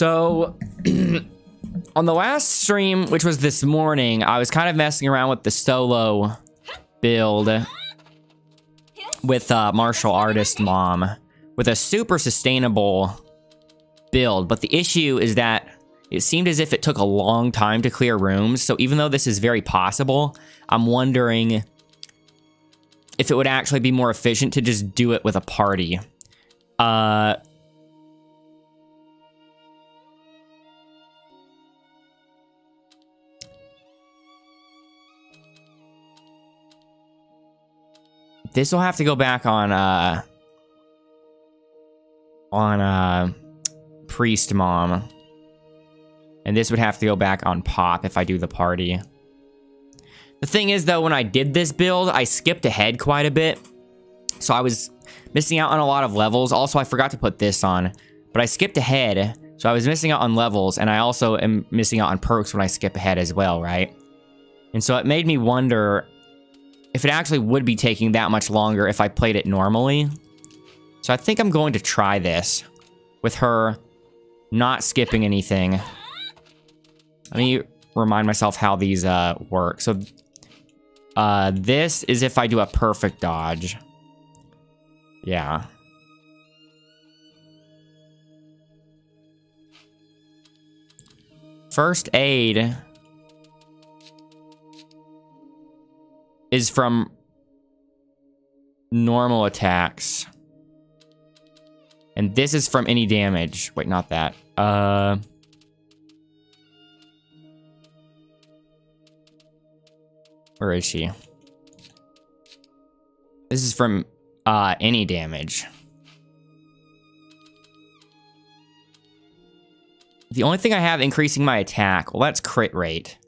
So, on the last stream, which was this morning, I was kind of messing around with the solo build with martial artist Mom with a super sustainable build. But the issue is that it seemed as if it took a long time to clear rooms. So even though this is very possible, I'm wondering if it would actually be more efficient to just do it with a party. This will have to go back on Priest Mom. And this would have to go back on Pop if I do the party. The thing is, though, when I did this build, I skipped ahead quite a bit. So I was missing out on a lot of levels. Also, I forgot to put this on. But I skipped ahead, so I was missing out on levels. And I also am missing out on perks when I skip ahead as well, right? And so it made me wonder if it actually would be taking that much longer if I played it normally. So I think I'm going to try this with her not skipping anything. Let me remind myself how these work. So this is if I do a perfect dodge. Yeah. First aid is from normal attacks. And this is from any damage. Wait, not that. Where is she? This is from any damage. The only thing I have increasing my attack, well, that's crit rate.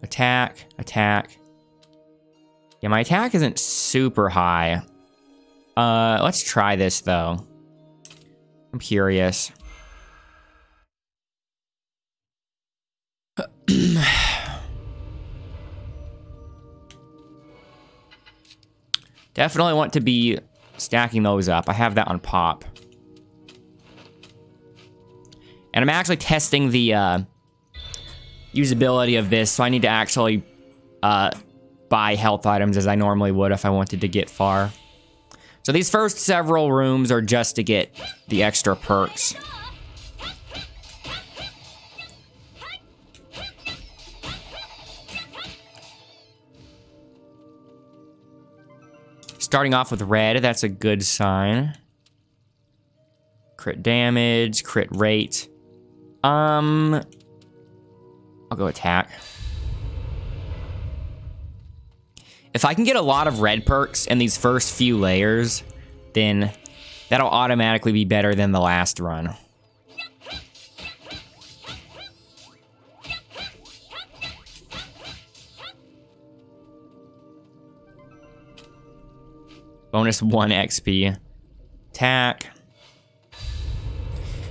Attack, attack. Yeah, my attack isn't super high. Let's try this, though. I'm curious. Definitely want to be stacking those up. I have that on Pop. And I'm actually testing the usability of this, so I need to actually buy health items as I normally would if I wanted to get far. So these first several rooms are just to get the extra perks. Starting off with red, that's a good sign. Crit damage, crit rate. I'll go attack. If I can get a lot of red perks in these first few layers, then that'll automatically be better than the last run. Bonus 1 XP. Attack.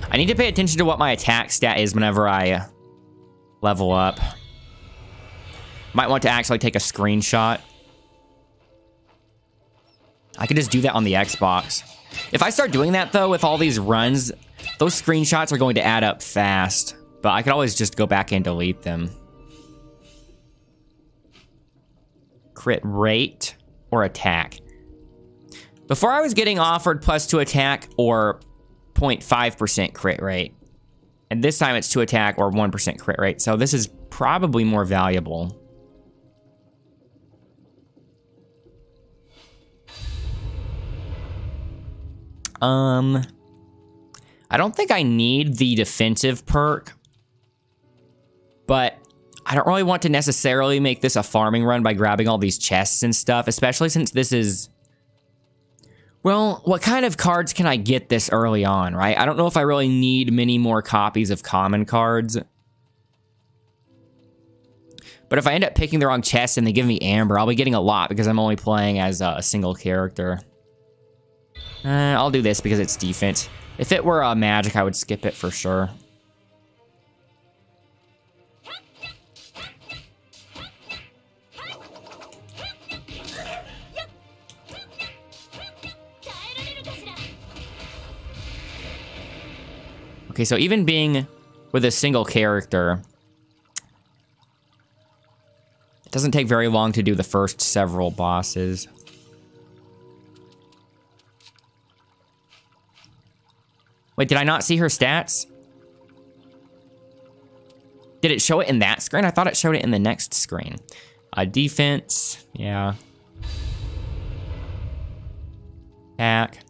I need to pay attention to what my attack stat is whenever I level up. Might want to actually take a screenshot. I could just do that on the Xbox. If I start doing that, though, with all these runs, those screenshots are going to add up fast. But I could always just go back and delete them. Crit rate or attack. Before I was getting offered +2 attack or 0.5% crit rate. And this time it's 2 attack or 1% crit rate. So this is probably more valuable. I don't think I need the defensive perk. But I don't really want to necessarily make this a farming run by grabbing all these chests and stuff. Especially since this is... Well, what kind of cards can I get this early on, right? I don't know if I really need many more copies of common cards. But if I end up picking the wrong chest and they give me Amber, I'll be getting a lot because I'm only playing as a single character. I'll do this because it's defense. If it were magic, I would skip it for sure. Okay, so even being with a single character. It doesn't take very long to do the first several bosses. Wait, did I not see her stats? Did it show it in that screen? I thought it showed it in the next screen. Defense, yeah. Attack.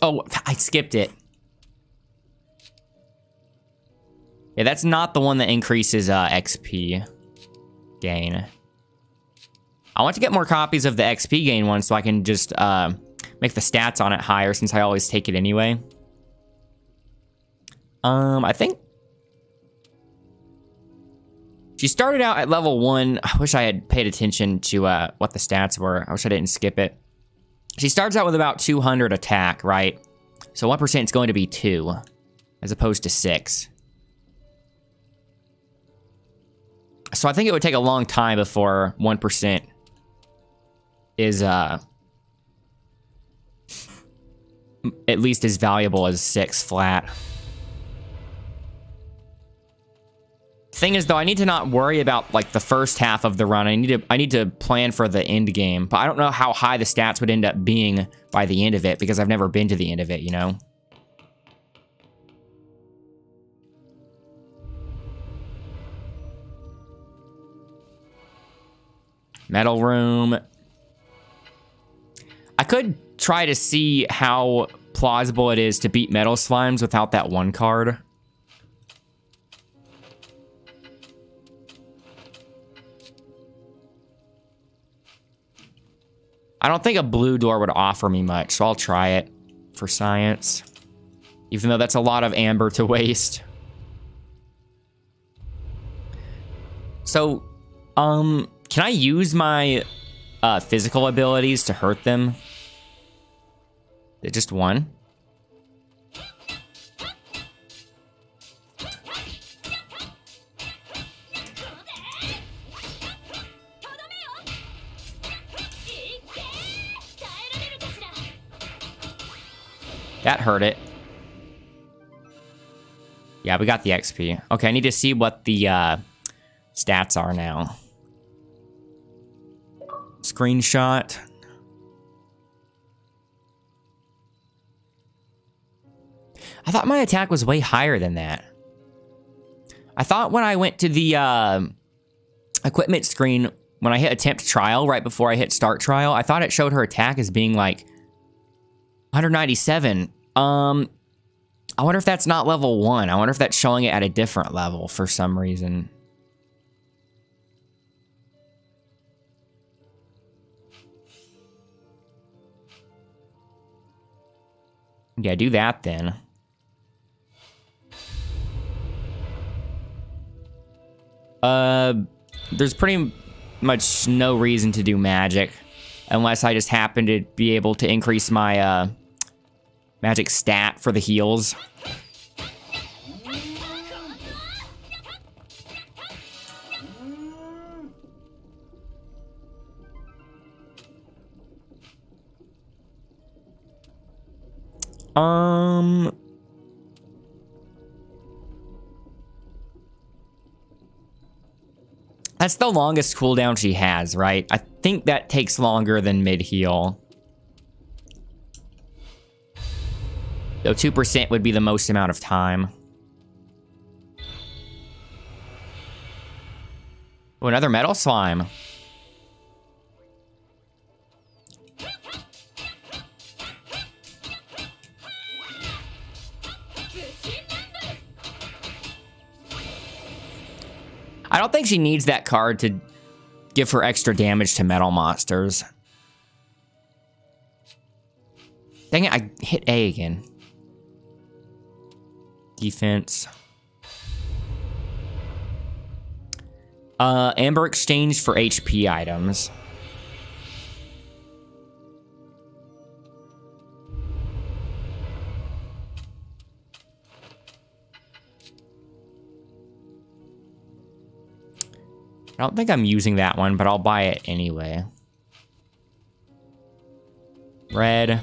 Oh, I skipped it. Yeah, that's not the one that increases XP gain. I want to get more copies of the XP gain one so I can just make the stats on it higher since I always take it anyway. I think she started out at level 1. I wish I had paid attention to what the stats were. I wish I didn't skip it. She starts out with about 200 attack, right? So 1% is going to be 2, as opposed to 6. So I think it would take a long time before 1% is at least as valuable as 6 flat. Thing is, though, I need to not worry about like the first half of the run. I need to plan for the end game, but I don't know how high the stats would end up being by the end of it because I've never been to the end of it, you know. Metal room. I could try to see how plausible it is to beat metal slimes without that one card. I don't think a blue door would offer me much, so I'll try it for science. Even though that's a lot of amber to waste. So, can I use my physical abilities to hurt them? Just one? That hurt it. Yeah, we got the XP. Okay, I need to see what the stats are now. Screenshot. I thought my attack was way higher than that. I thought when I went to the equipment screen, when I hit attempt trial right before I hit start trial, I thought it showed her attack as being like 197. I wonder if that's not level 1. I wonder if that's showing it at a different level for some reason. Yeah, do that then. There's pretty much no reason to do magic unless I just happen to be able to increase my magic stat for the heals. That's the longest cooldown she has, right? I think that takes longer than mid-heal. So 2% would be the most amount of time. Oh, another metal slime. I don't think she needs that card to give her extra damage to metal monsters. Dang it, I hit A again. Defense. Amber exchange for HP items. I don't think I'm using that one, but I'll buy it anyway. Red.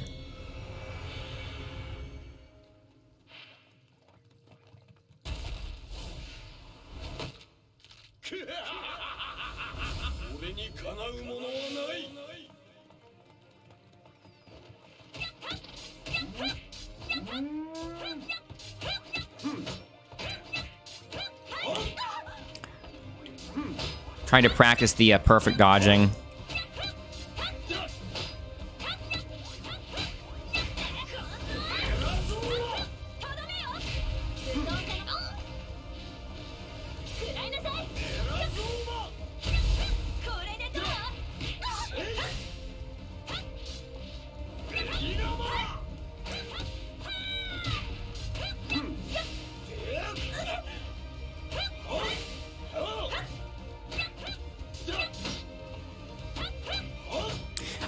Trying to practice the perfect dodging.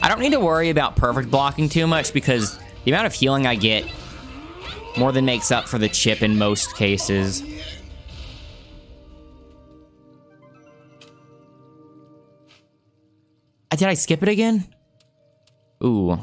I don't need to worry about perfect blocking too much because the amount of healing I get more than makes up for the chip in most cases. Did I skip it again? Ooh.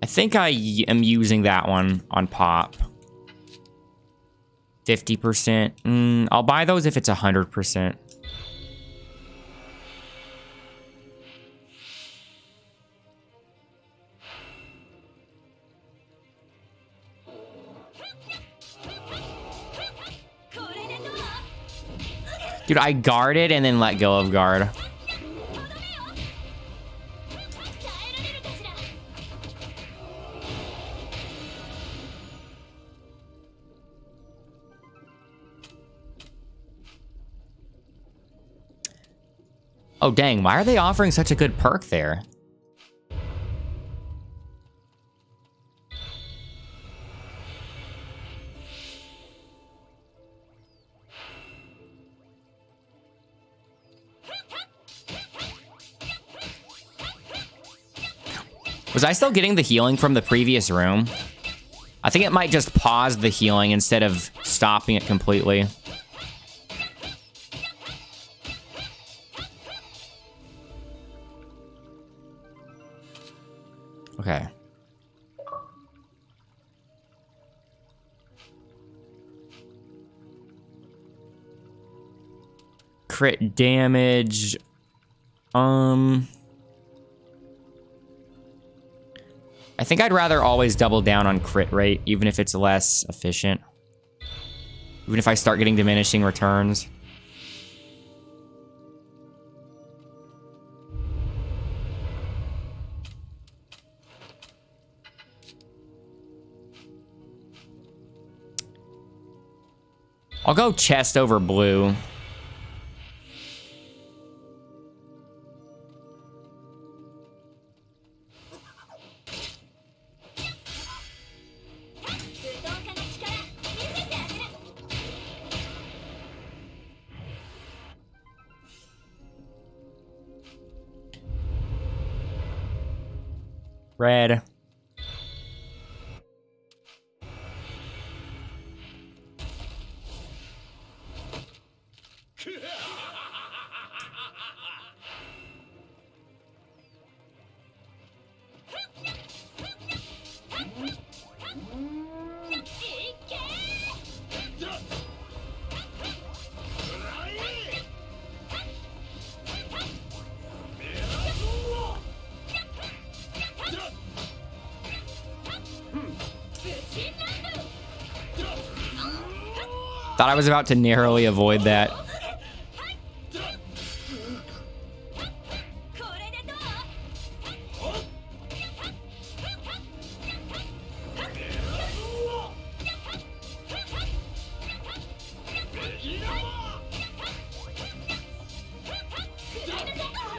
I think I am using that one on pop. 50%. I'll buy those if it's 100%. Dude, I guarded and then let go of guard. Oh, dang. Why are they offering such a good perk there? Was I still getting the healing from the previous room? I think it might just pause the healing instead of stopping it completely. Okay. Crit damage. I think I'd rather always double down on crit rate, even if it's less efficient. Even if I start getting diminishing returns. I'll go chest over blue. Red. Thought I was about to narrowly avoid that.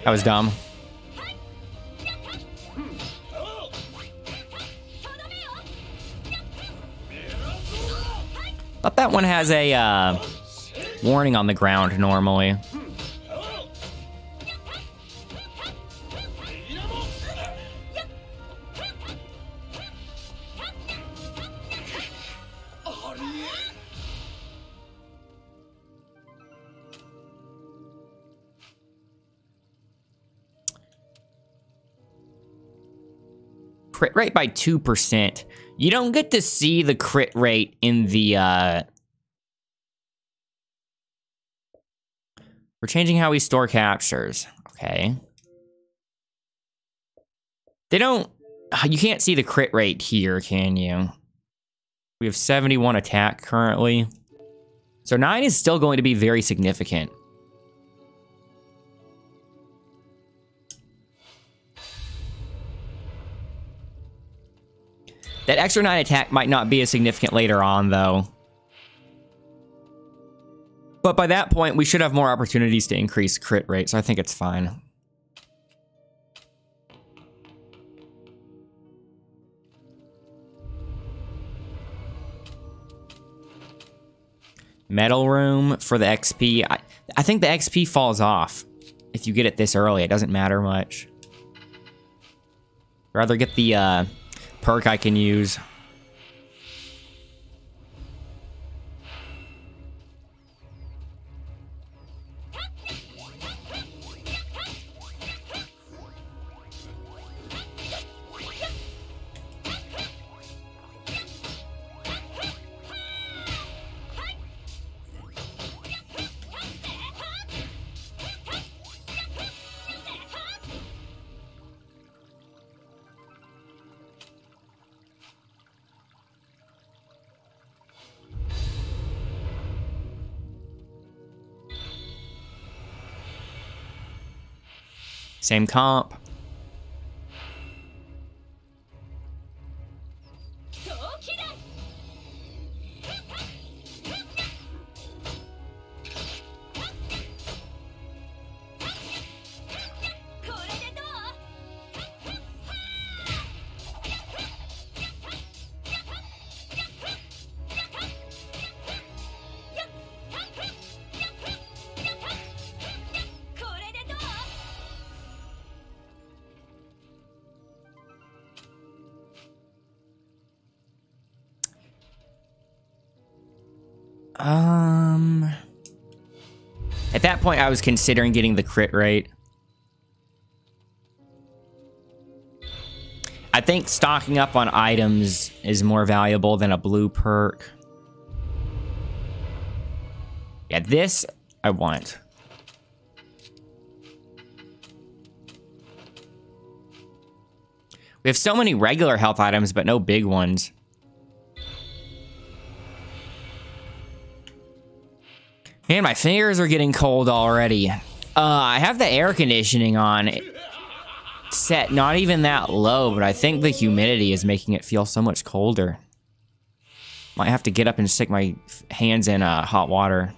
That was dumb. But that one has a warning on the ground normally. Crit rate by 2%. You don't get to see the crit rate in the, We're changing how we store captures. Okay. They don't... You can't see the crit rate here, can you? We have 71 attack currently. So 9 is still going to be very significant. That extra 9 attack might not be as significant later on, though. But by that point, we should have more opportunities to increase crit rate, so I think it's fine. Metal room for the XP. I think the XP falls off if you get it this early. It doesn't matter much. I'd rather get the perk I can use. Same comp. At that point, I was considering getting the crit rate. I think stocking up on items is more valuable than a blue perk. Yeah, this I want. We have so many regular health items, but no big ones. Man, my fingers are getting cold already. I have the air conditioning on. Set not even that low, but I think the humidity is making it feel so much colder. Might have to get up and stick my hands in hot water.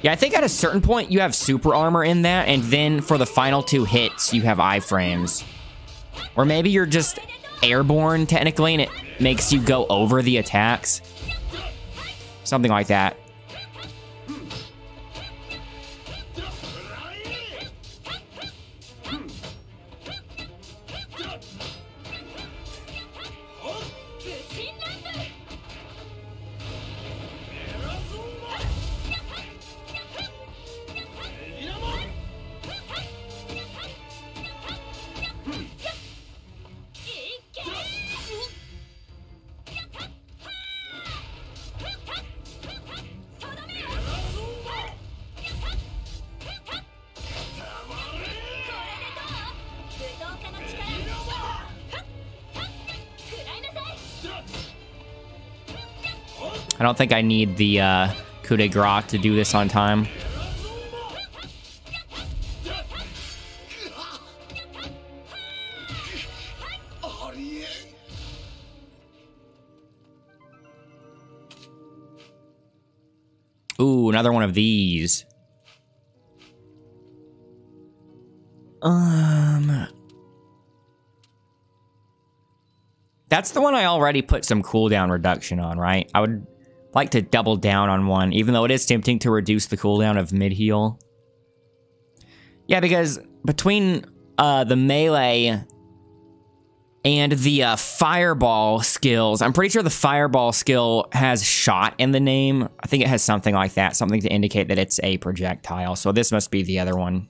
Yeah, I think at a certain point you have super armor in that, and then for the final 2 hits, you have iframes. Or maybe you're just airborne, technically, and it makes you go over the attacks. Something like that. I don't think I need the coup de grace to do this on time. Ooh, another one of these. That's the one I already put some cooldown reduction on, right? I would like to double down on one, even though it is tempting to reduce the cooldown of mid-heal. Yeah, because between the melee and the fireball skills, I'm pretty sure the fireball skill has shot in the name. I think it has something like that, something to indicate that it's a projectile. So this must be the other one.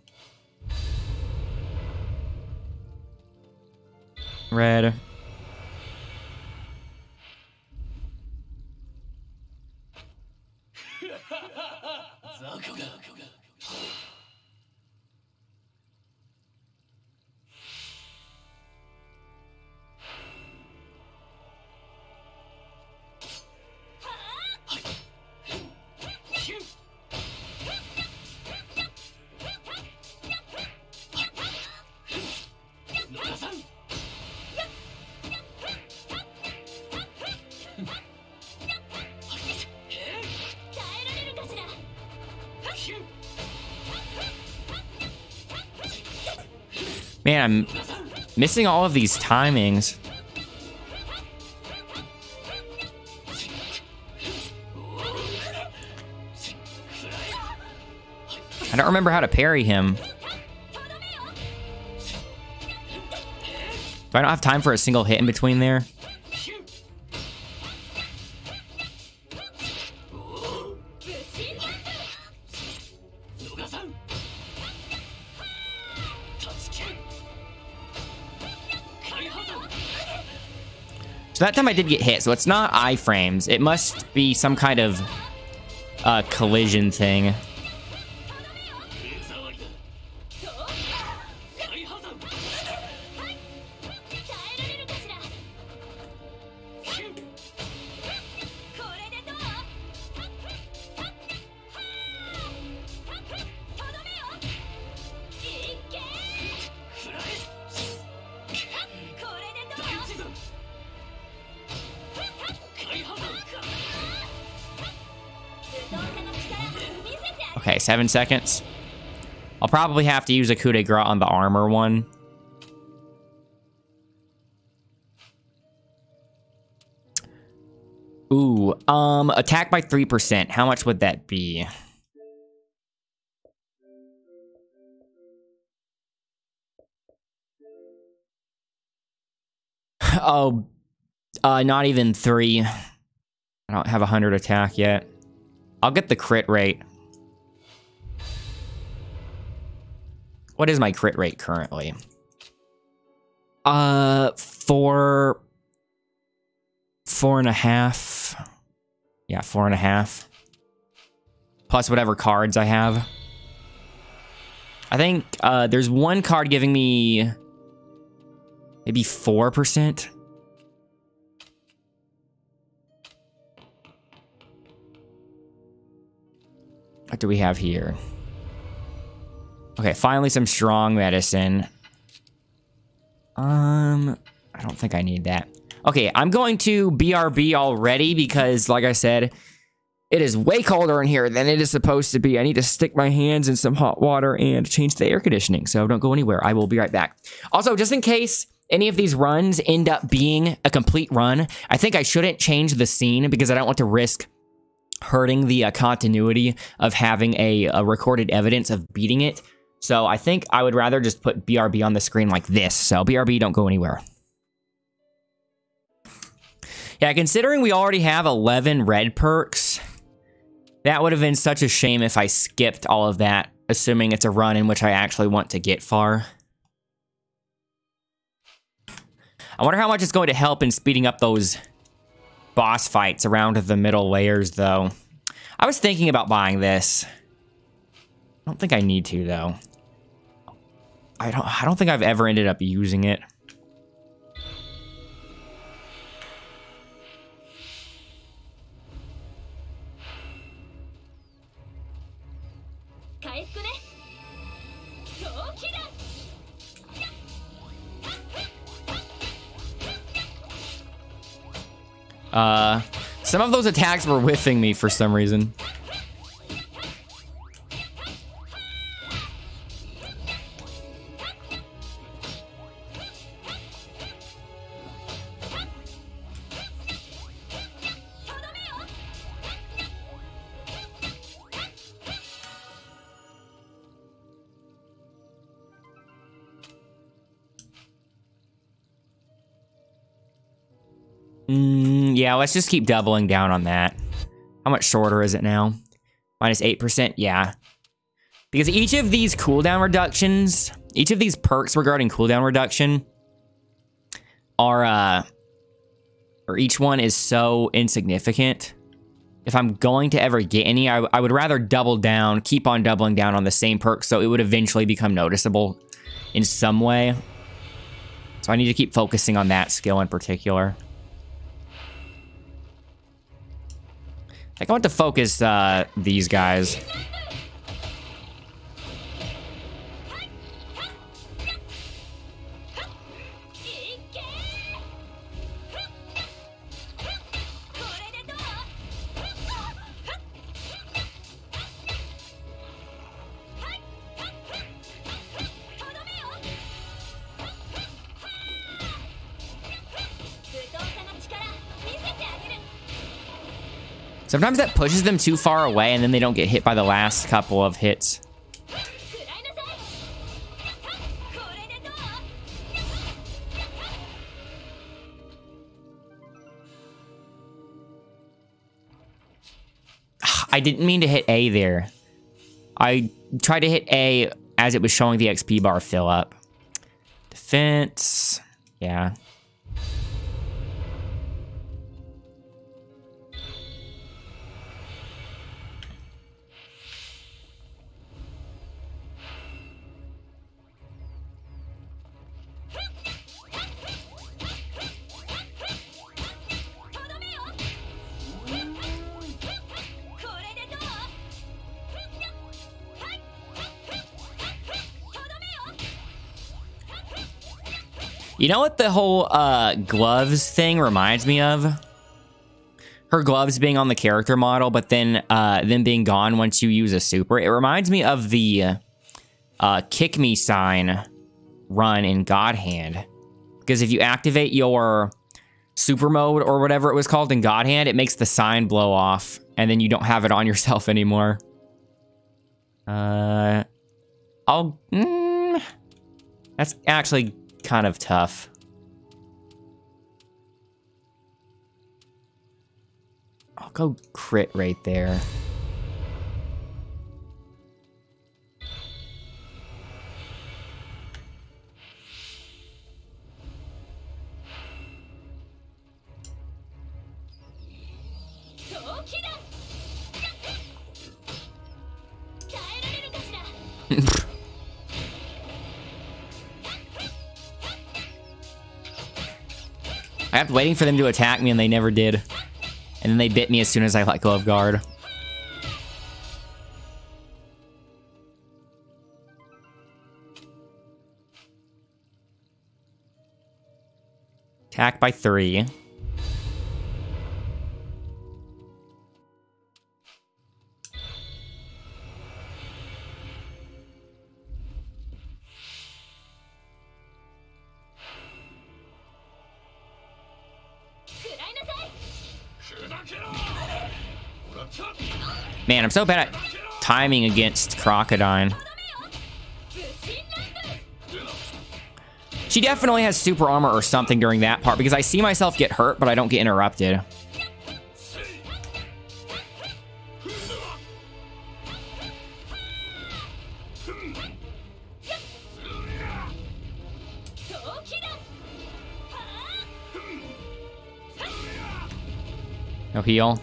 Red. Man, I'm missing all of these timings. I don't remember how to parry him. Do I not have time for a single hit in between there? So that time I did get hit, so it's not iframes. It must be some kind of collision thing. Okay, 7 seconds. I'll probably have to use a coup de grace on the armor one. Ooh, attack by 3%. How much would that be? Oh, not even 3. I don't have 100 attack yet. I'll get the crit rate. What is my crit rate currently? 4.5. Yeah, 4.5. Plus whatever cards I have. I think there's one card giving me maybe 4%. What do we have here? Okay, finally some strong medicine. I don't think I need that. Okay, I'm going to BRB already because, like I said, it is way colder in here than it is supposed to be. I need to stick my hands in some hot water and change the air conditioning, so don't go anywhere. I will be right back. Also, just in case any of these runs end up being a complete run, I think I shouldn't change the scene because I don't want to risk hurting the continuity of having a recorded evidence of beating it. So I think I would rather just put BRB on the screen like this. So BRB, don't go anywhere. Yeah, considering we already have 11 red perks, that would have been such a shame if I skipped all of that, assuming it's a run in which I actually want to get far. I wonder how much it's going to help in speeding up those boss fights around the middle layers, though. I was thinking about buying this. I don't think I need to, though. I don't think I've ever ended up using it. Some of those attacks were whiffing me for some reason. Yeah, let's just keep doubling down on that. How much shorter is it now? Minus 8%? Yeah. Because each of these cooldown reductions, each of these perks regarding cooldown reduction are, or each one is so insignificant. If I'm going to ever get any, I would rather double down, keep on doubling down on the same perk so it would eventually become noticeable in some way. So I need to keep focusing on that skill in particular. I think I want to focus these guys. Sometimes that pushes them too far away and then they don't get hit by the last couple of hits. I didn't mean to hit A there. I tried to hit A as it was showing the XP bar fill up. Defense. Yeah. You know what the whole gloves thing reminds me of? Her gloves being on the character model, but then them being gone once you use a super. It reminds me of the kick me sign run in God Hand. Because if you activate your super mode or whatever it was called in God Hand, it makes the sign blow off, and then you don't have it on yourself anymore. That's actually kind of tough. I'll go crit right there. I kept waiting for them to attack me and they never did. And then they bit me as soon as I let go of guard. Attack by 3. Man, I'm so bad at timing against Crocodile. She definitely has super armor or something during that part because I see myself get hurt, but I don't get interrupted. No heal.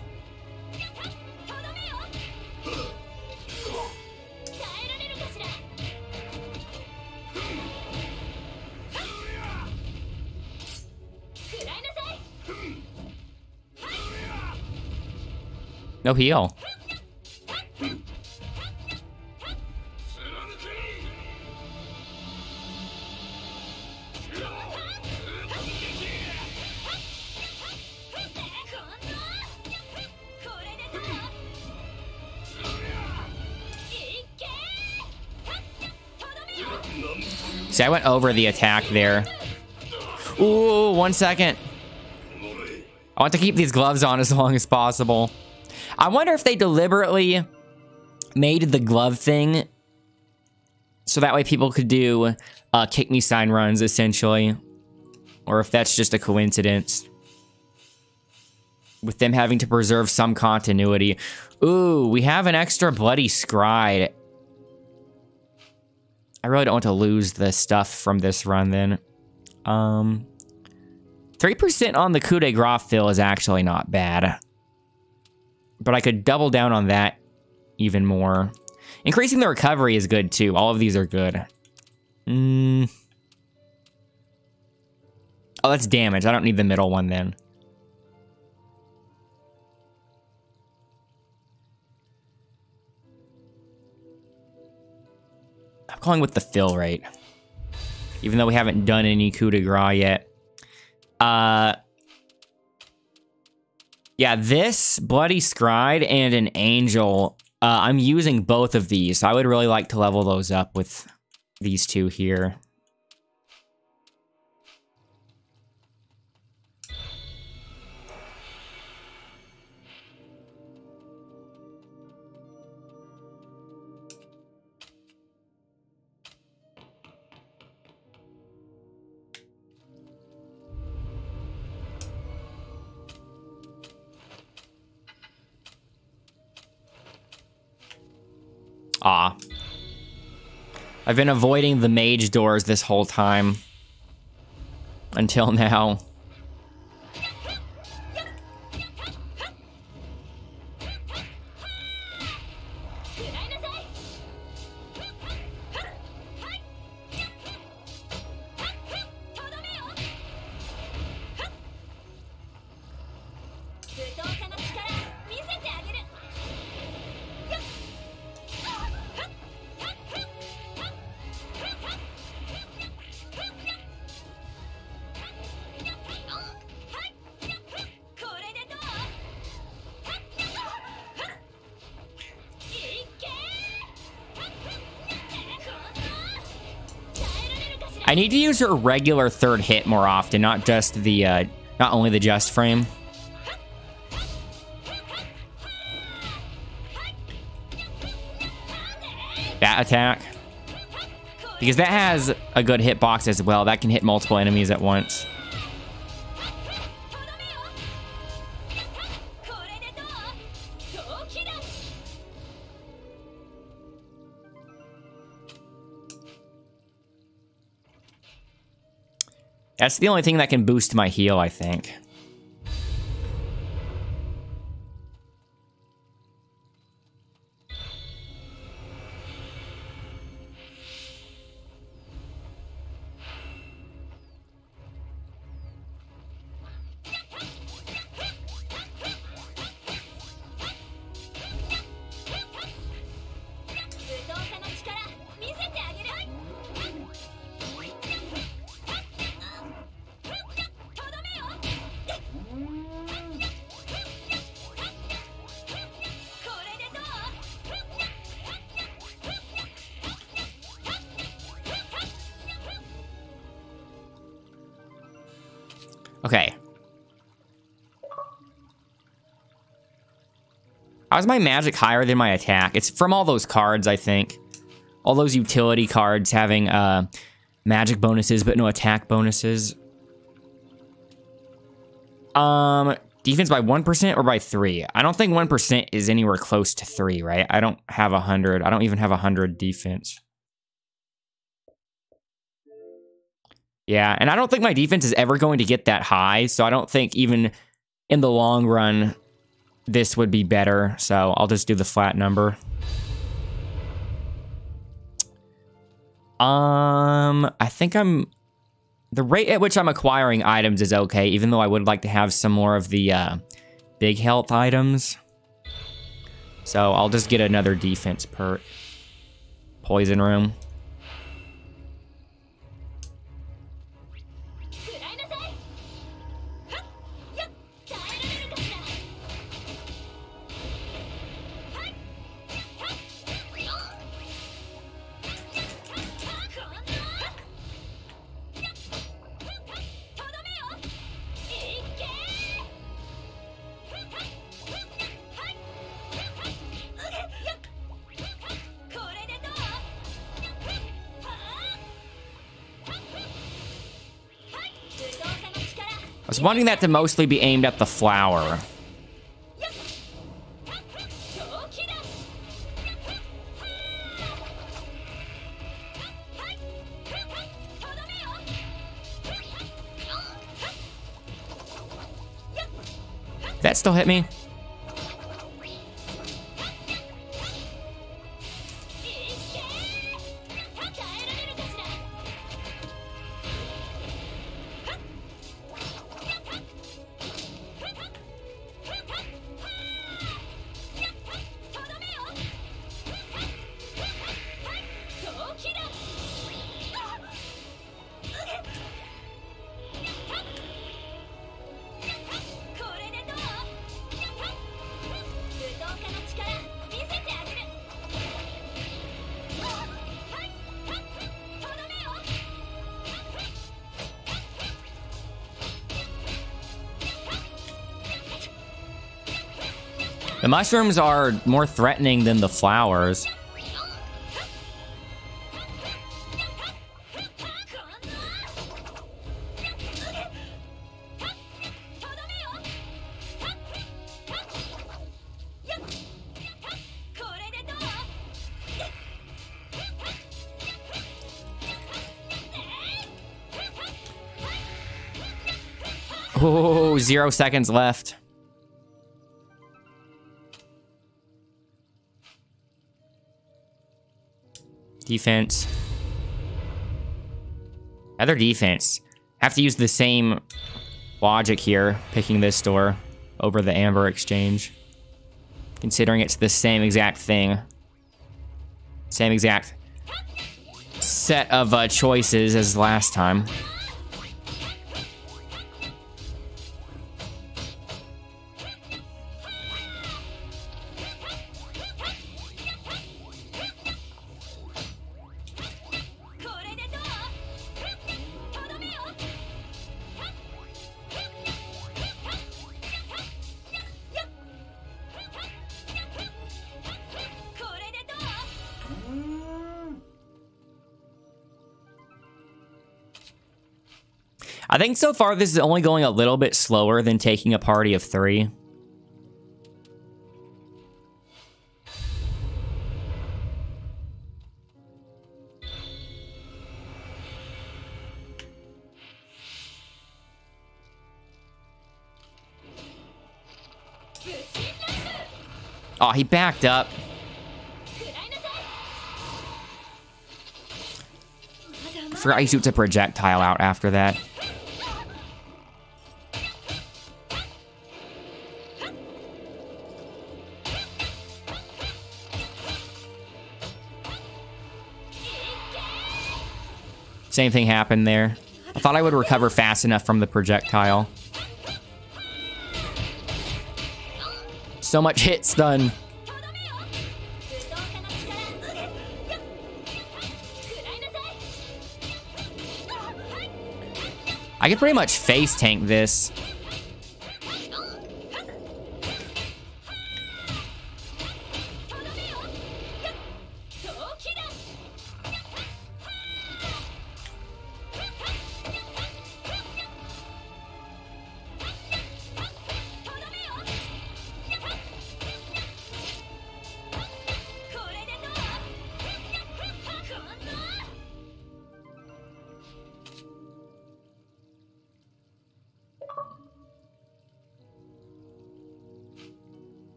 No heal. See, I went over the attack there. Ooh, 1 second. I want to keep these gloves on as long as possible. I wonder if they deliberately made the glove thing so that way people could do kick me sign runs, essentially. Or if that's just a coincidence. With them having to preserve some continuity. Ooh, we have an extra bloody scribe. I really don't want to lose the stuff from this run then. 3% on the coup de grace fill is actually not bad. But I could double down on that even more. Increasing the recovery is good too. All of these are good. Oh, that's damage. I don't need the middle one then. I'm going with the fill rate. Even though we haven't done any coup de grace yet. Yeah, this Bloody Scribe and an Angel, I'm using both of these. So I would really like to level those up with these two here. Ah. I've been avoiding the mage doors this whole time. Until now. I need to use her regular third hit more often, not just the, not only the just frame. That attack. Because that has a good hitbox as well. That can hit multiple enemies at once. That's the only thing that can boost my heal, I think. Okay. How's my magic higher than my attack? It's from all those cards, I think. All those utility cards having magic bonuses but no attack bonuses. Defense by 1% or by 3? I don't think 1% is anywhere close to 3, right? I don't have 100. I don't even have 100 defense. Yeah, and I don't think my defense is ever going to get that high, so I don't think even in the long run this would be better, so I'll just do the flat number. I think the rate at which I'm acquiring items is okay, even though I would like to have some more of the big health items. So I'll just get another defense perk. Poison room. was wanting that to mostly be aimed at the flower. That still hit me? The mushrooms are more threatening than the flowers. Oh, 0 seconds left. Defense. Other defense. Have to use the same logic here, picking this door over the Amber Exchange. Considering it's the same exact thing. Same exact set of choices as last time. I think so far this is only going a little bit slower than taking a party of 3. Oh, he backed up. I forgot he shoots a projectile out after that. Same thing happened there. I thought I would recover fast enough from the projectile. So much hit stun. I could pretty much face tank this.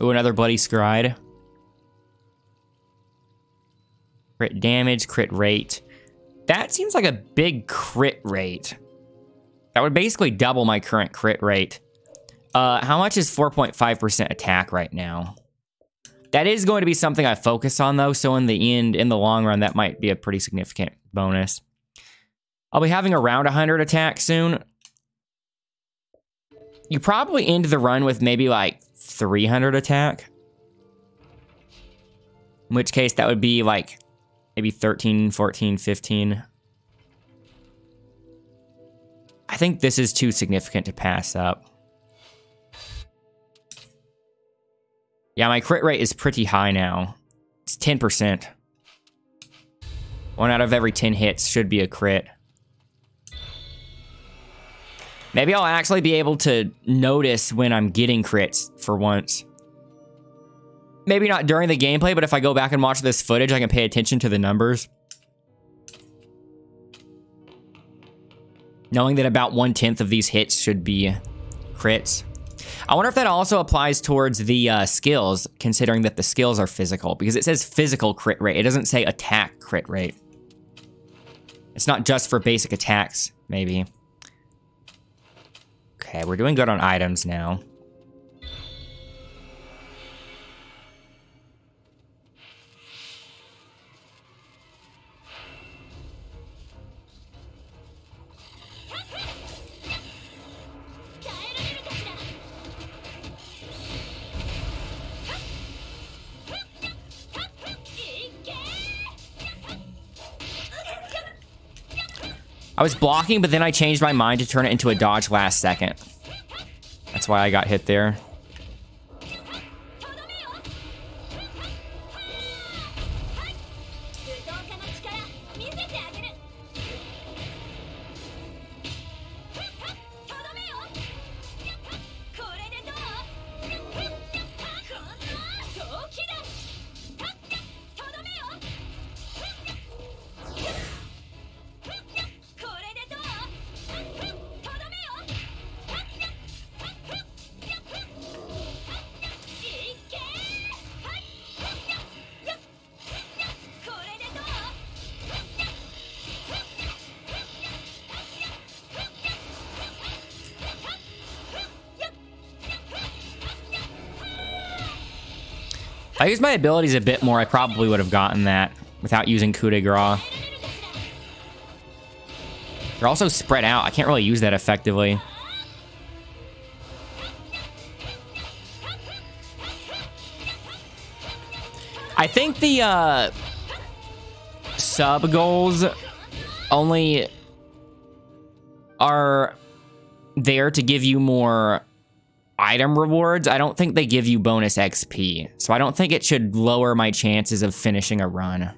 Ooh, another bloody scride. Crit damage, crit rate. That seems like a big crit rate. That would basically double my current crit rate. How much is 4.5% attack right now? That is going to be something I focus on though, so in the end, in the long run, that might be a pretty significant bonus. I'll be having around 100 attack soon. You probably end the run with maybe like 300 attack. In which case that would be like maybe 13, 14, 15. I think this is too significant to pass up. Yeah, my crit rate is pretty high now. It's 10%. 1 out of every 10 hits should be a crit. Maybe I'll actually be able to notice when I'm getting crits for once. Maybe not during the gameplay, but if I go back and watch this footage, I can pay attention to the numbers. Knowing that about 1/10 of these hits should be crits. I wonder if that also applies towards the skills, considering that the skills are physical, because it says physical crit rate. It doesn't say attack crit rate. It's not just for basic attacks, maybe. Okay, we're doing good on items now. I was blocking, but then I changed my mind to turn it into a dodge last second. That's why I got hit there. If I used my abilities a bit more, I probably would have gotten that without using coup de grace. They're also spread out. I can't really use that effectively. I think the sub goals only are there to give you more item rewards. I don't think they give you bonus XP, so I don't think it should lower my chances of finishing a run.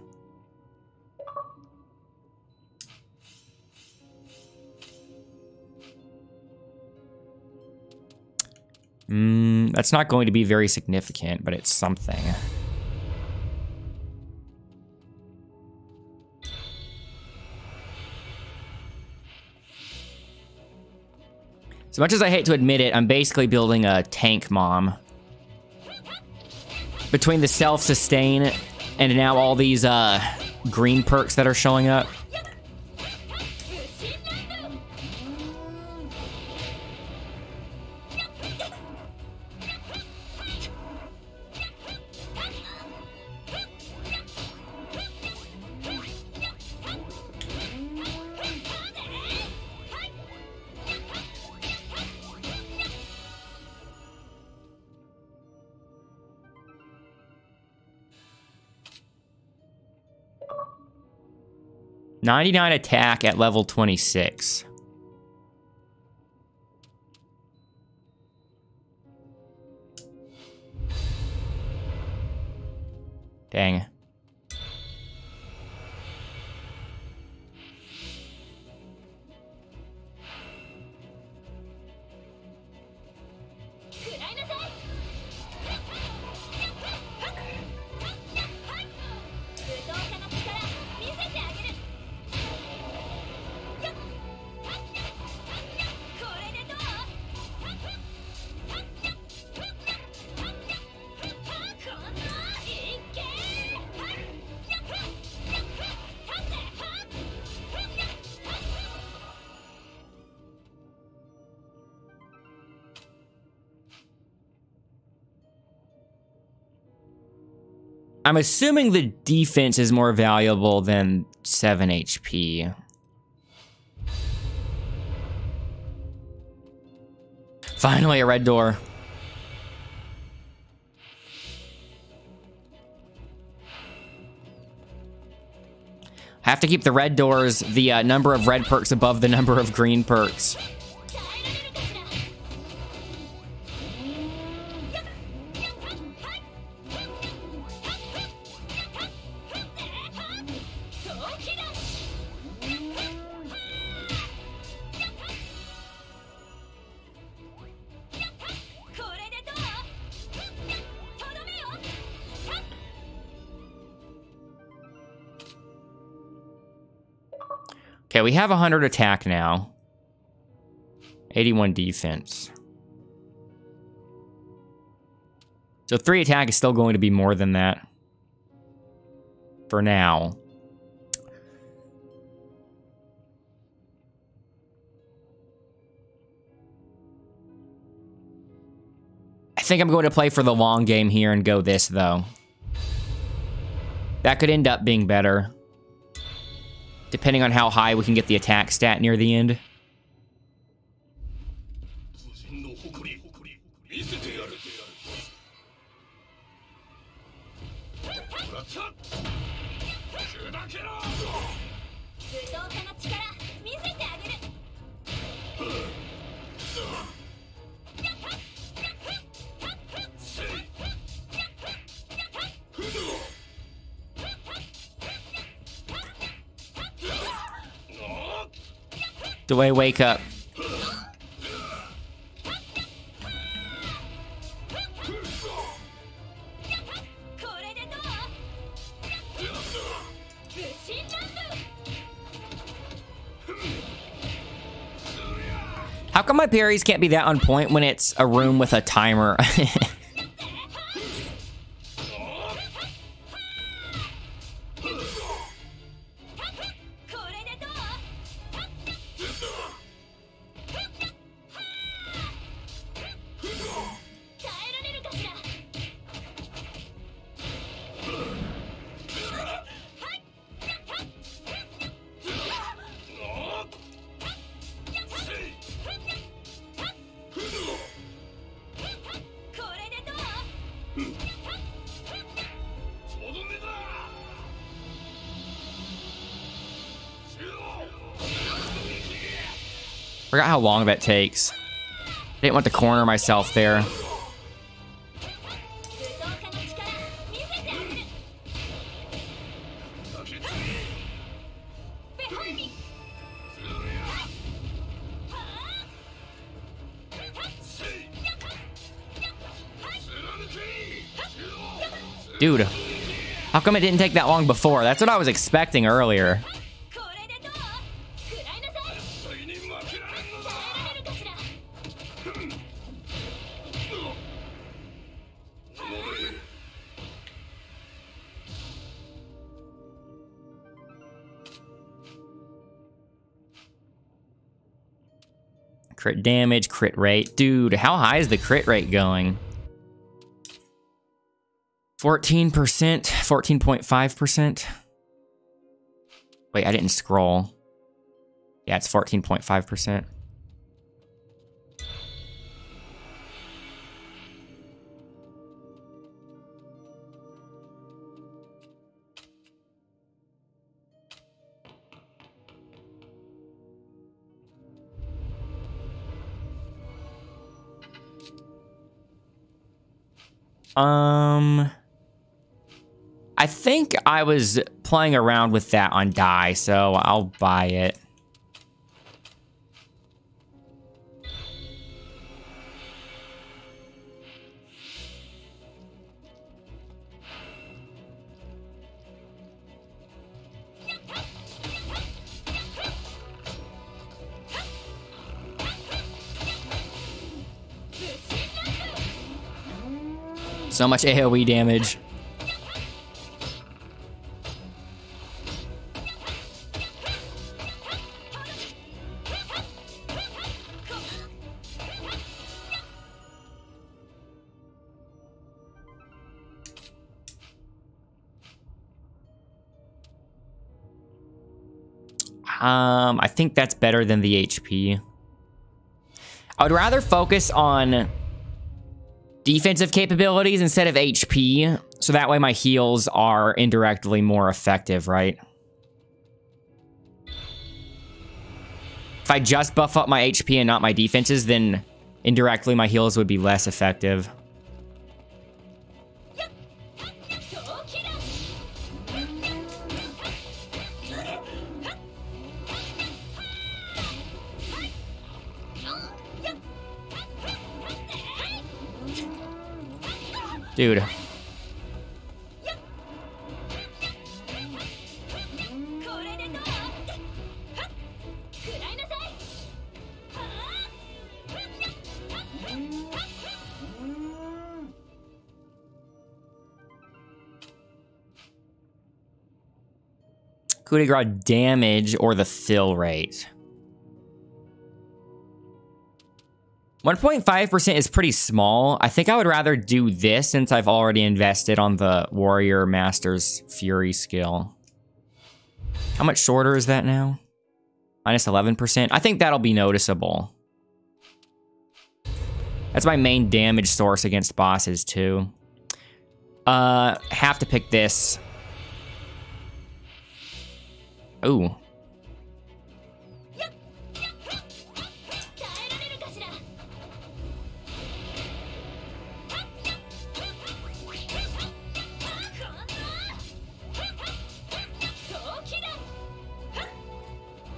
That's not going to be very significant, but it's something. As much as I hate to admit it, I'm basically building a tank mom. Between the self-sustain and now all these green perks that are showing up. .99 attack at level 26. Dang. I'm assuming the defense is more valuable than 7 HP. Finally, a red door. I have to keep the red doors, the number of red perks above the number of green perks. Okay, we have 100 attack now. 81 defense. So 3 attack is still going to be more than that. For now. I think I'm going to play for the long game here and go this, though. That could end up being better. Depending on how high we can get the attack stat near the end. Do I wake up? How come my parries can't be that on point when it's a room with a timer? Forgot how long that takes. Didn't want to corner myself there. Dude, how come it didn't take that long before? That's what I was expecting earlier. Crit damage, crit rate. Dude, how high is the crit rate going? 14%, 14.5%. Wait, I didn't scroll. Yeah, it's 14.5%. I think I was playing around with that on die, so I'll buy it. So much AoE damage. I think that's better than the HP. I would rather focus on defensive capabilities instead of HP, so that way my heals are indirectly more effective, right? If I just buff up my HP and not my defenses, then indirectly my heals would be less effective. Dude. Coup de grace damage or the fill rate. 1.5% is pretty small. I think I would rather do this since I've already invested on the Warrior Master's Fury skill. How much shorter is that now? Minus 11%. I think that'll be noticeable. That's my main damage source against bosses too. Have to pick this. Ooh.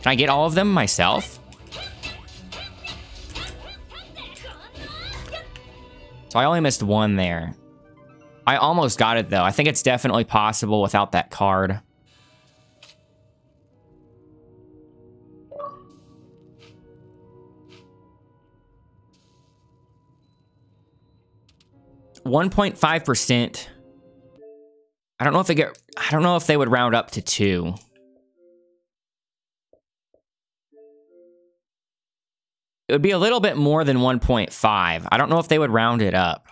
Can I get all of them myself? So I only missed one there. I almost got it though. I think it's definitely possible without that card. %. I don't know if they would round up to 2. It would be a little bit more than 1.5. I don't know if they would round it up.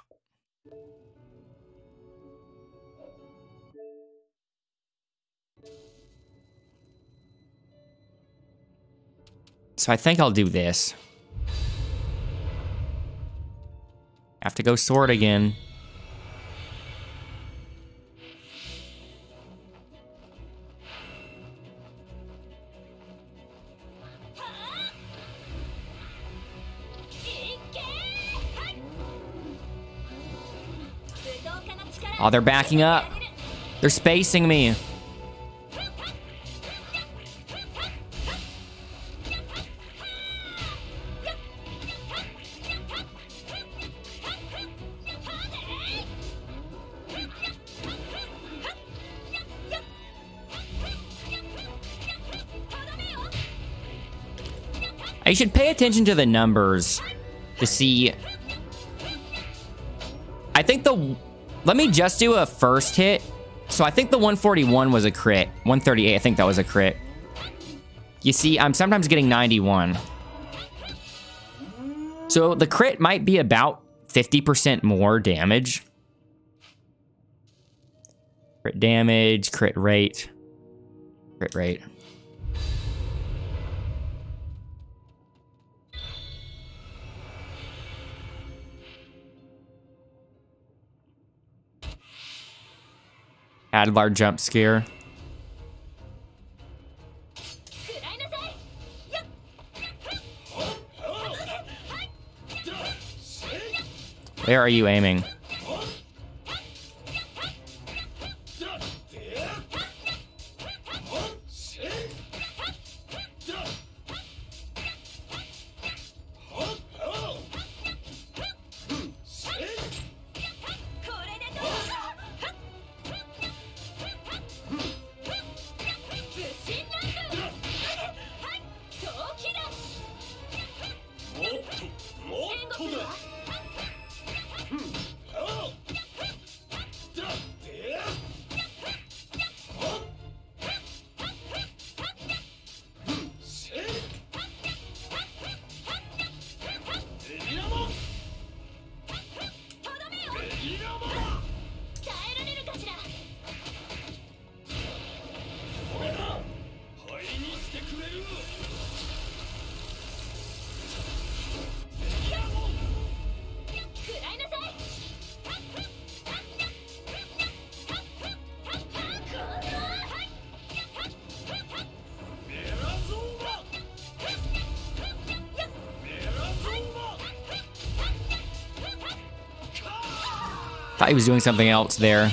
So I think I'll do this. Have to go sword again. Oh, they're backing up. They're spacing me. I should pay attention to the numbers to see. I think let me just do a first hit. So I think the 141 was a crit. 138, I think that was a crit. You see, I'm sometimes getting 91. So the crit might be about 50% more damage. Crit damage, crit rate. Crit rate. Adlar jump scare. Where are you aiming? Thought he was doing something else there.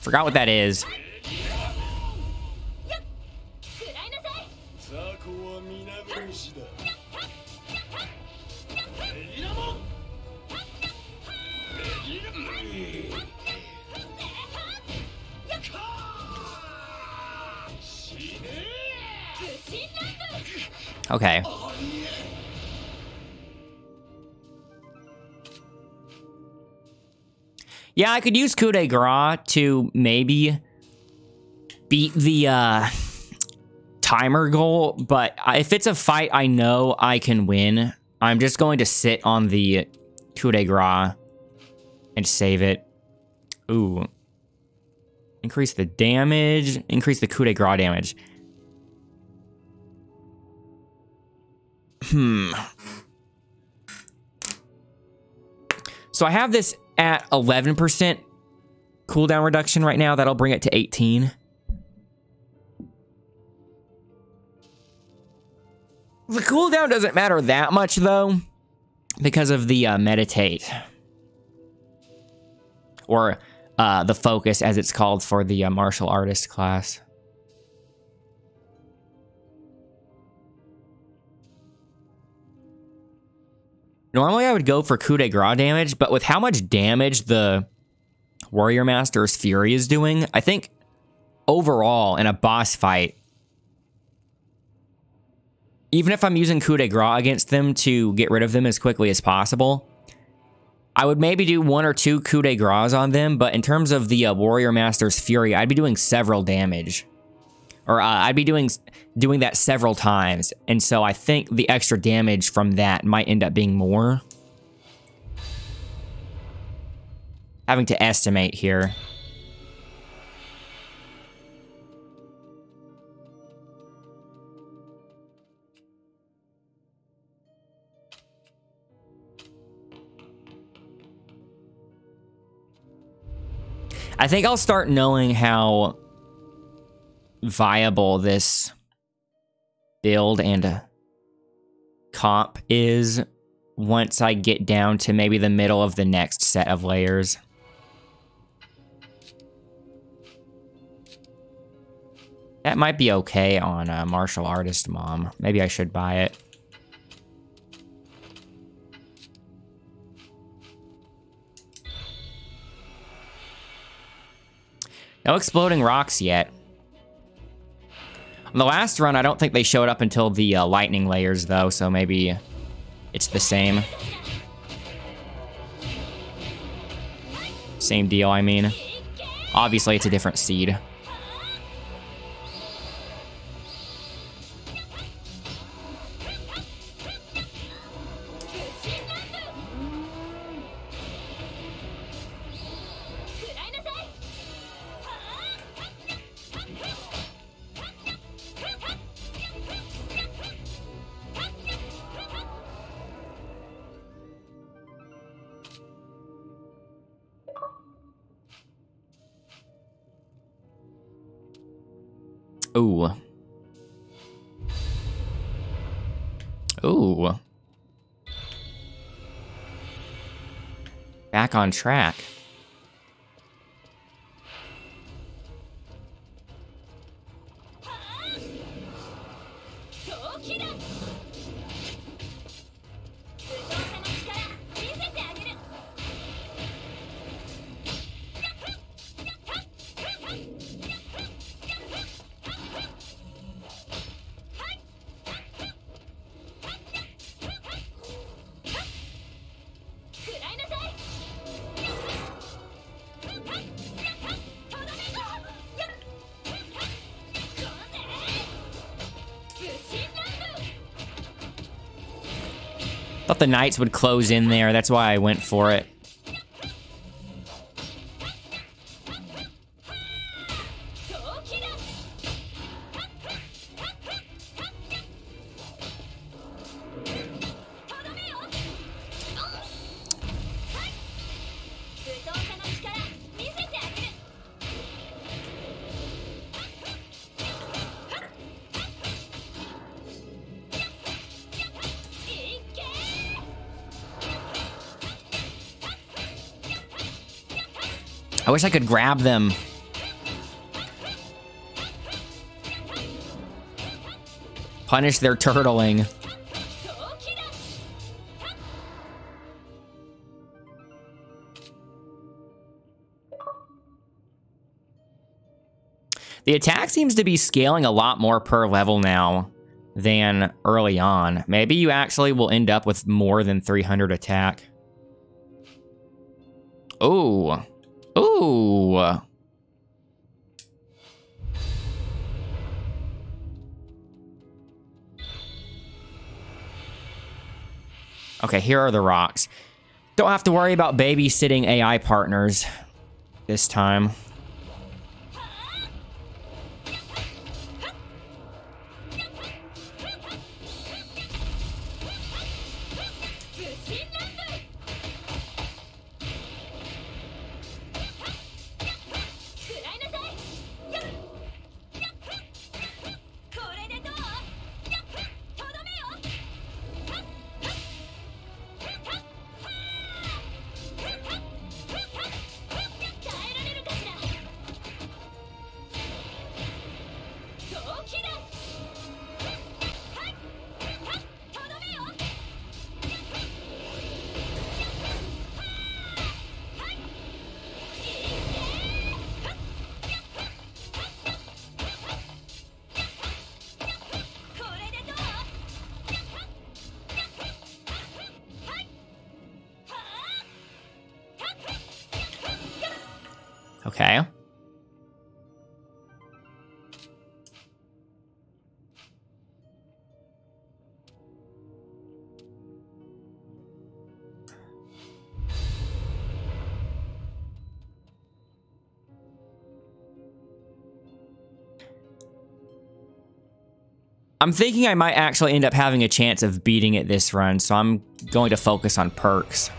Forgot what that is. Okay. Yeah, I could use coup de grace to maybe beat the timer goal, but if it's a fight I know I can win, I'm just going to sit on the coup de grace and save it. Ooh. Increase the damage, increase the coup de grace damage. So I have this at 11% cooldown reduction right now. That'll bring it to 18. The cooldown doesn't matter that much, though, because of the meditate. Or the focus, as it's called for the martial artist class. Normally, I would go for coup de grace damage, but with how much damage the Warrior Master's Fury is doing, I think overall in a boss fight, even if I'm using coup de grace against them to get rid of them as quickly as possible, I would maybe do 1 or 2 coup de grace on them, but in terms of the Warrior Master's Fury, I'd be doing several damage. Or I'd be doing that several times, and so I think the extra damage from that might end up being more. Having to estimate here. I think I'll start knowing how viable this build and comp is once I get down to maybe the middle of the next set of layers. That might be okay on Martial Artist Mom. Maybe I should buy it. No exploding rocks yet. On the last run, I don't think they showed up until the lightning layers, though, so maybe it's the same. Same deal, I mean. Obviously, it's a different seed. Ooh. Ooh. Back on track. Thought the knights would close in there. That's why I went for it. I wish I could grab them Punish their turtling. The attack seems to be scaling a lot more per level now than early on. Maybe you actually will end up with more than 300 attack. Ooh. Ooh. Okay, here are the rocks. Don't have to worry about babysitting AI partners this time. Okay. I'm thinking I might actually end up having a chance of beating it this run, so I'm going to focus on perks.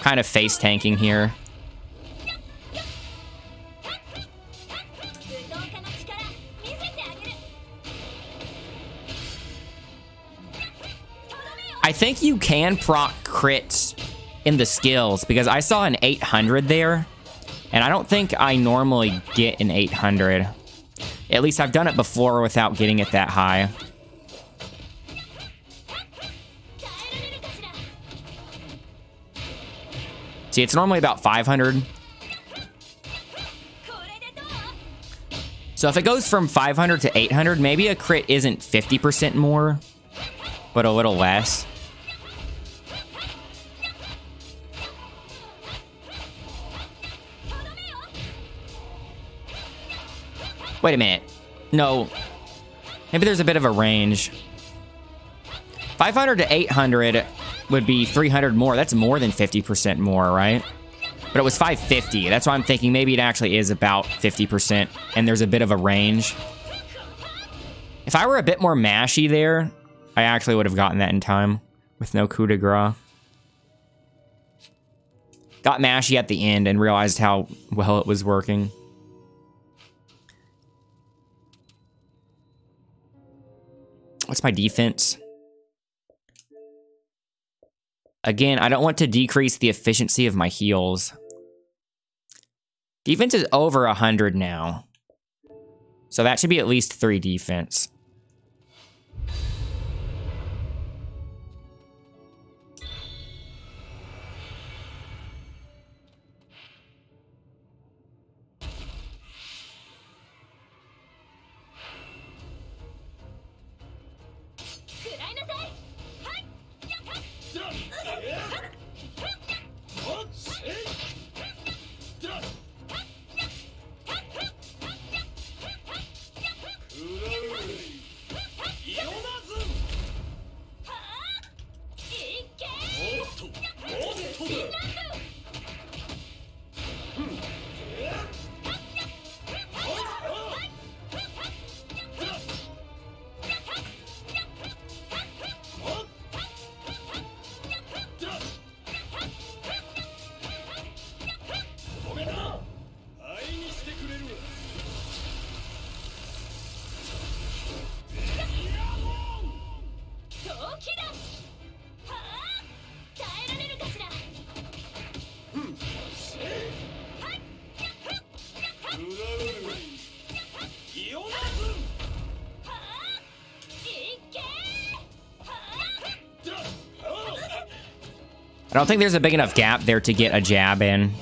Kind of face tanking here. I think you can proc crits in the skills because I saw an 800 there, and I don't think I normally get an 800. At least I've done it before without getting it that high. See, it's normally about 500. So if it goes from 500 to 800, maybe a crit isn't 50% more, but a little less. Wait a minute. No. Maybe there's a bit of a range. 500 to 800 would be 300 more. That's more than 50% more, right? But it was 550. That's why I'm thinking maybe it actually is about 50%, and there's a bit of a range. If I were a bit more mashy there, I actually would have gotten that in time with no coup de grace. Got mashy at the end and realized how well it was working. What's my defense? Again, I don't want to decrease the efficiency of my heals. Defense is over 100 now. So that should be at least 3 defense. I don't think there's a big enough gap there to get a jab in.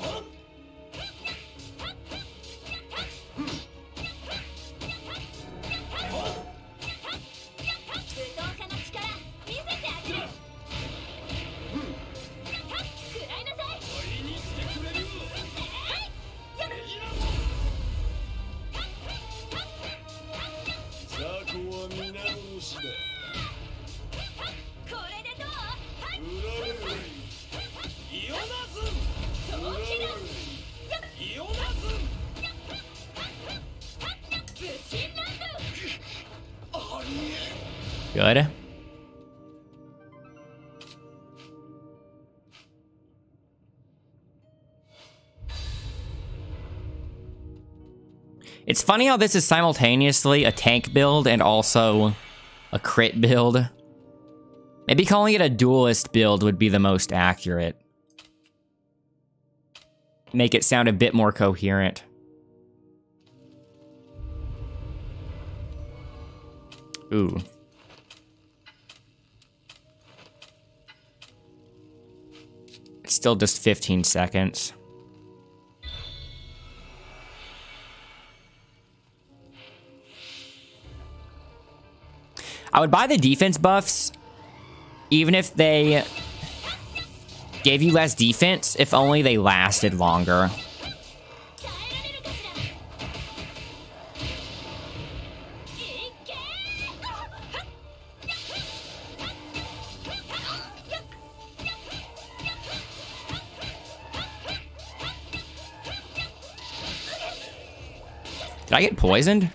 Good. It's funny how this is simultaneously a tank build and also a crit build. Maybe calling it a duelist build would be the most accurate. Make it sound a bit more coherent. Ooh. It's still just 15 seconds. I would buy the defense buffs, even if they gave you less defense, if only they lasted longer. Did I get poisoned?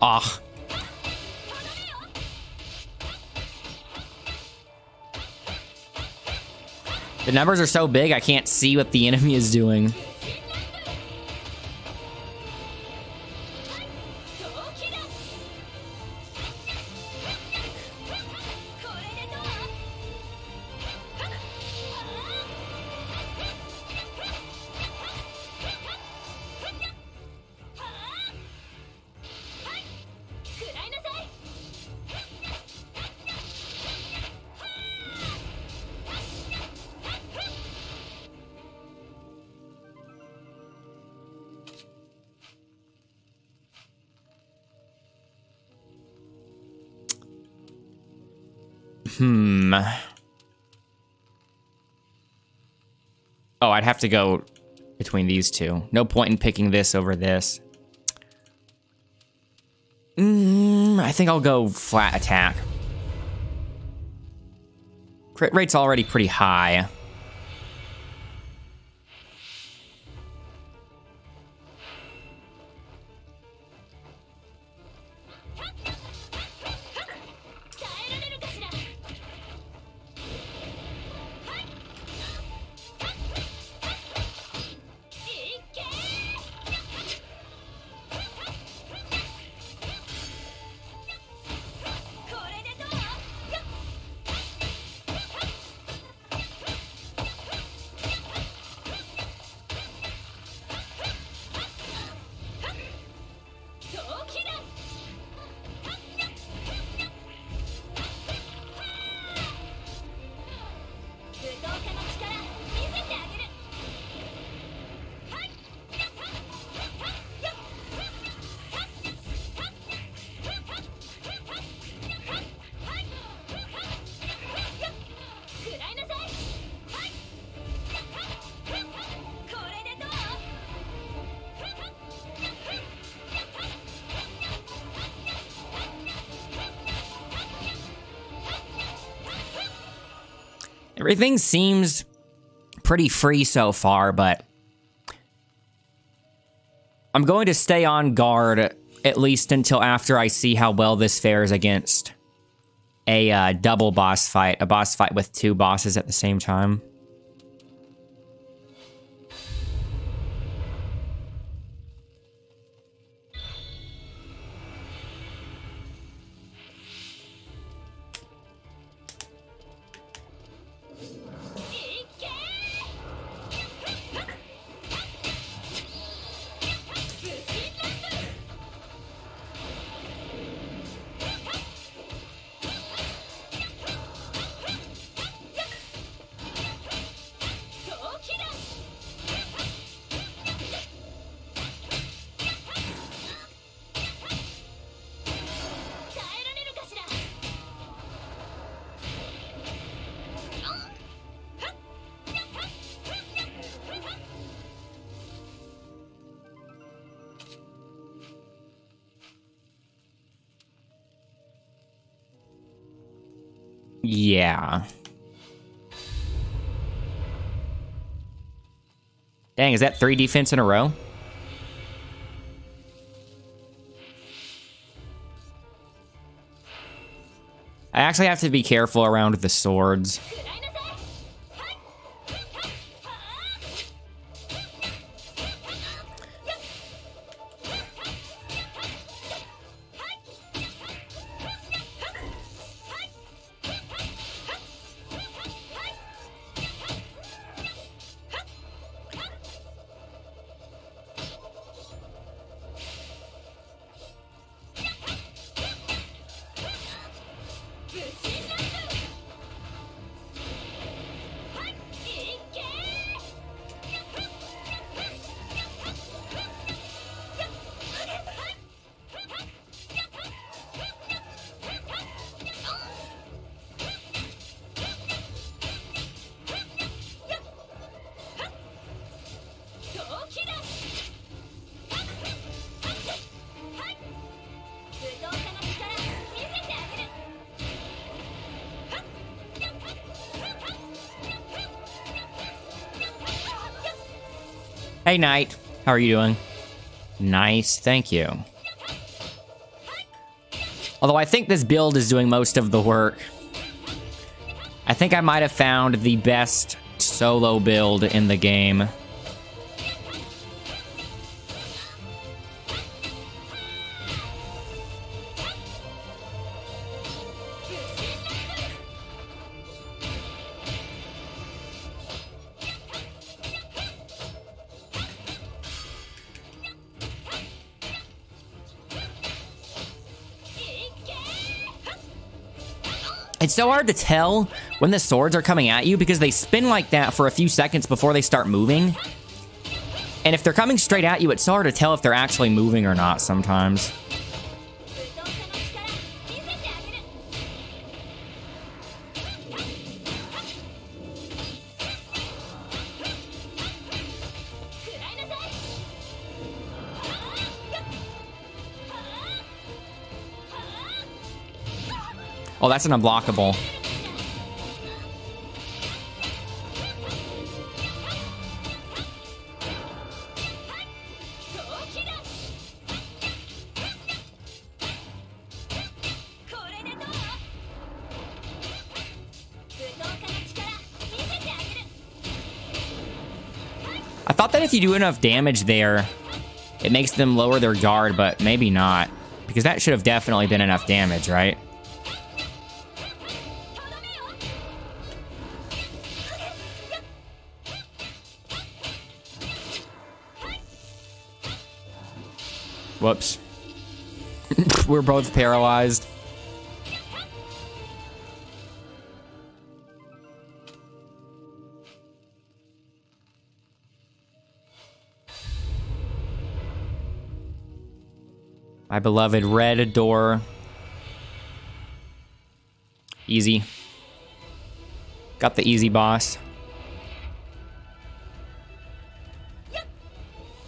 Ah. The numbers are so big, I can't see what the enemy is doing. Oh, I'd have to go between these two. No point in picking this over this. I think I'll go flat attack. Crit rate's already pretty high. Everything seems pretty free so far, but I'm going to stay on guard at least until after I see how well this fares against a double boss fight, a boss fight with 2 bosses at the same time. Yeah. Dang, is that 3 defense in a row? I actually have to be careful around the swords. Hey, Knight. How are you doing? Nice, thank you. Although I think this build is doing most of the work. I think I might have found the best solo build in the game. It's so hard to tell when the swords are coming at you because they spin like that for a few seconds before they start moving. And if they're coming straight at you, it's so hard to tell if they're actually moving or not sometimes. Oh, that's an unblockable. I thought that if you do enough damage there, it makes them lower their guard, but maybe not. Because that should have definitely been enough damage, right? Whoops. We're both paralyzed. My beloved red door. Easy. Got the easy boss. I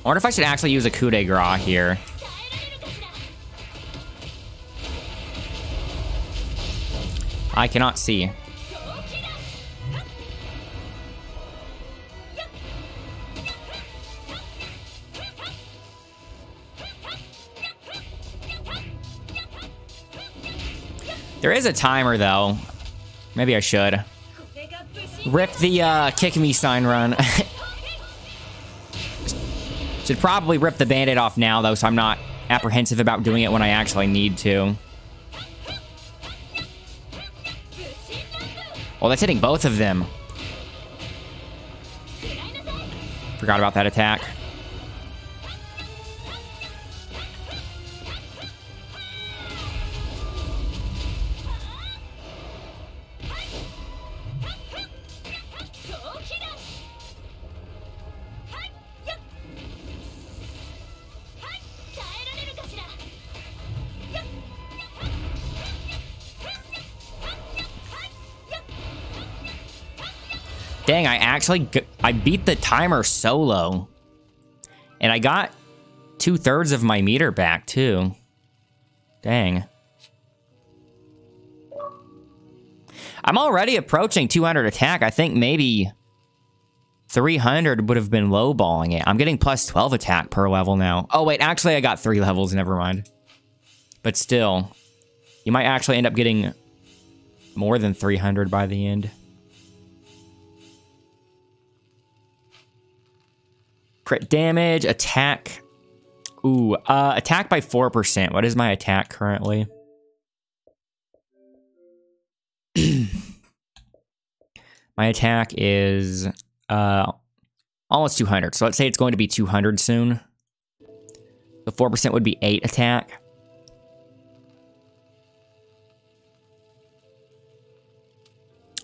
wonder if I should actually use a coup de grace here. I cannot see. There is a timer, though. Maybe I should. Rip the kick me sign run. Should probably rip the band-aid off now, though, so I'm not apprehensive about doing it when I actually need to. Oh, that's hitting both of them. Forgot about that attack. Dang, I beat the timer solo. And I got 2/3 of my meter back, too. Dang. I'm already approaching 200 attack. I think maybe 300 would have been lowballing it. I'm getting plus 12 attack per level now. Oh, wait, actually, I got 3 levels. Never mind. But still, you might actually end up getting more than 300 by the end. Crit damage, attack. Ooh, attack by 4%. What is my attack currently? My attack is almost 200. So let's say it's going to be 200 soon. The 4% would be 8 attack.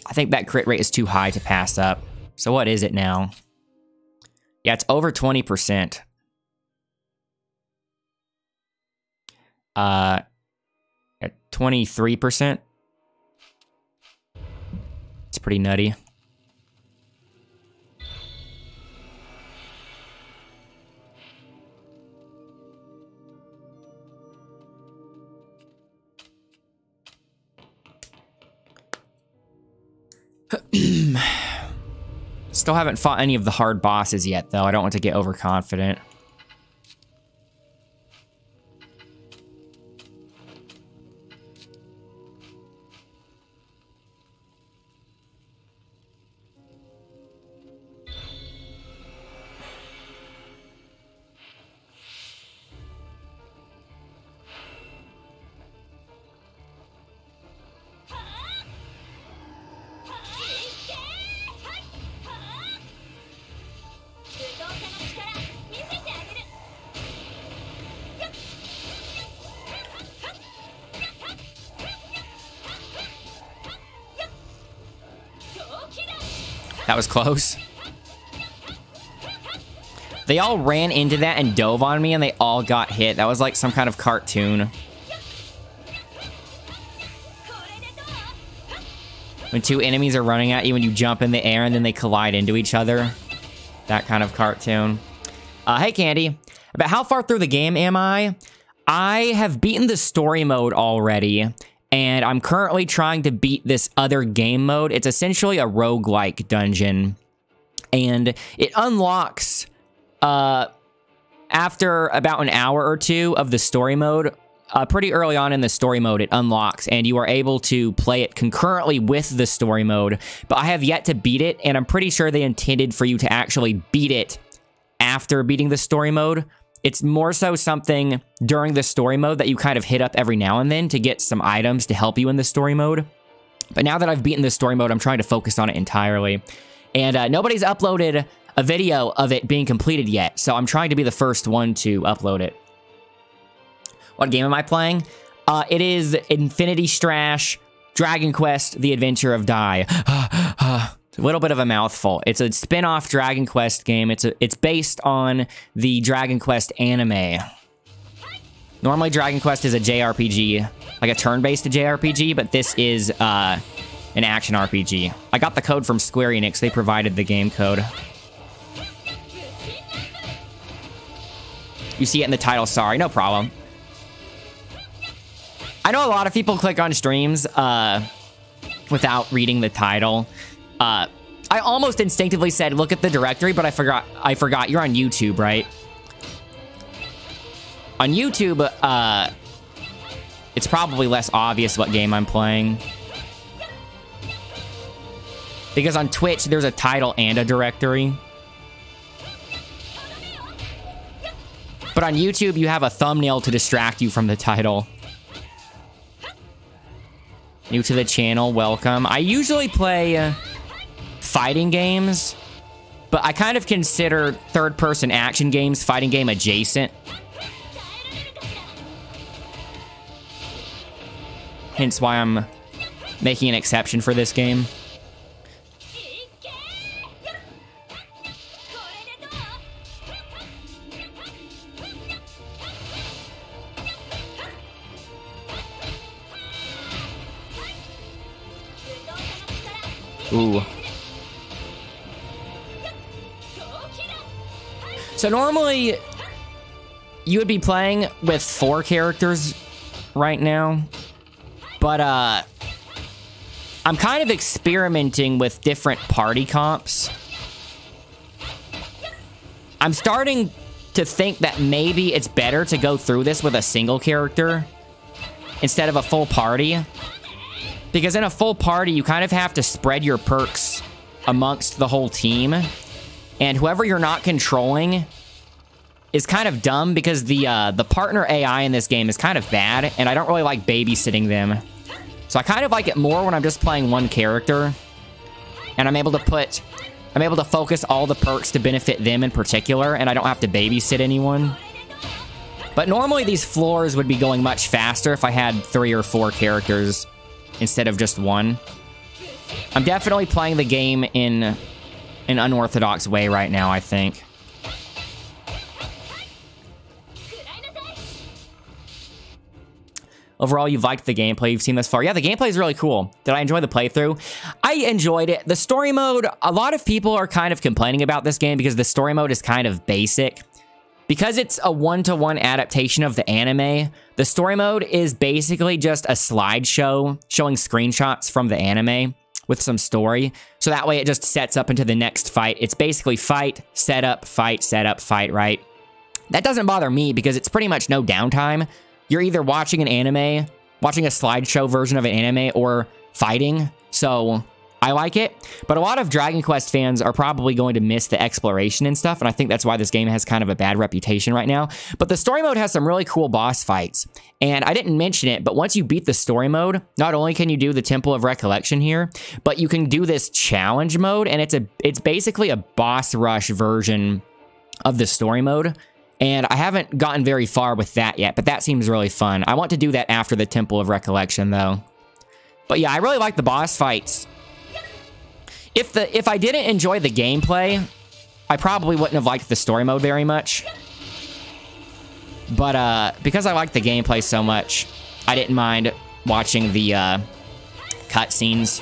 I think that crit rate is too high to pass up. So what is it now? Yeah, it's over 20%. At 23%. It's pretty nutty. Still haven't fought any of the hard bosses yet, though. I don't want to get overconfident. That was close. They all ran into that and dove on me, and they all got hit. That was like some kind of cartoon. When two enemies are running at you and you jump in the air and then they collide into each other. That kind of cartoon. Hey, Candy. About how far through the game am I? I have beaten the story mode already. And I'm currently trying to beat this other game mode. It's essentially a roguelike dungeon. And it unlocks after about an hour or two of the story mode. Pretty early on in the story mode, it unlocks. And you are able to play it concurrently with the story mode. But I have yet to beat it. And I'm pretty sure they intended for you to actually beat it after beating the story mode. It's more so something during the story mode that you kind of hit up every now and then to get some items to help you in the story mode. But now that I've beaten the story mode, I'm trying to focus on it entirely. And nobody's uploaded a video of it being completed yet, so I'm trying to be the first one to upload it. What game am I playing? It is Infinity Strash, Dragon Quest, The Adventure of Dai. A little bit of a mouthful. It's a spin-off Dragon Quest game. It's based on the Dragon Quest anime. Normally, Dragon Quest is a JRPG, like a turn-based JRPG, but this is an action RPG. I got the code from Square Enix. They provided the game code. You see it in the title. Sorry, no problem. I know a lot of people click on streams without reading the title. I almost instinctively said, look at the directory, but I forgot. You're on YouTube, right? On YouTube, it's probably less obvious what game I'm playing. Because on Twitch, there's a title and a directory. But on YouTube, you have a thumbnail to distract you from the title. New to the channel, welcome. I usually play fighting games, but I kind of consider third-person action games fighting game adjacent. Hence why I'm making an exception for this game. Ooh. So normally, you would be playing with 4 characters right now. But, I'm kind of experimenting with different party comps. I'm starting to think that maybe it's better to go through this with a single character instead of a full party. Because in a full party, you kind of have to spread your perks amongst the whole team. And whoever you're not controlling is kind of dumb because the partner AI in this game is kind of bad, and I don't really like babysitting them. So I kind of like it more when I'm just playing one character, and I'm able to focus all the perks to benefit them in particular, and I don't have to babysit anyone. But normally these floors would be going much faster if I had 3 or 4 characters instead of just one. I'm definitely playing the game in an unorthodox way right now, I think. Overall, you've liked the gameplay you've seen thus far. Yeah, the gameplay is really cool. Did I enjoy the playthrough? I enjoyed it. The story mode, a lot of people are kind of complaining about this game because the story mode is kind of basic. Because it's a one-to-one adaptation of the anime, the story mode is basically just a slideshow showing screenshots from the anime with some story. So that way it just sets up into the next fight. It's basically fight, setup, fight, right? That doesn't bother me because it's pretty much no downtime. You're either watching an anime, watching a slideshow version of an anime, or fighting. So I like it. But a lot of Dragon Quest fans are probably going to miss the exploration and stuff, and I think that's why this game has kind of a bad reputation right now. But the story mode has some really cool boss fights. And I didn't mention it, but once you beat the story mode, not only can you do the Temple of Recollection here, but you can do this challenge mode, and it's basically a boss rush version of the story mode. And I haven't gotten very far with that yet, but that seems really fun. I want to do that after the Temple of Recollection, though. But yeah, I really like the boss fights. If I didn't enjoy the gameplay, I probably wouldn't have liked the story mode very much. But because I like the gameplay so much, I didn't mind watching the cutscenes.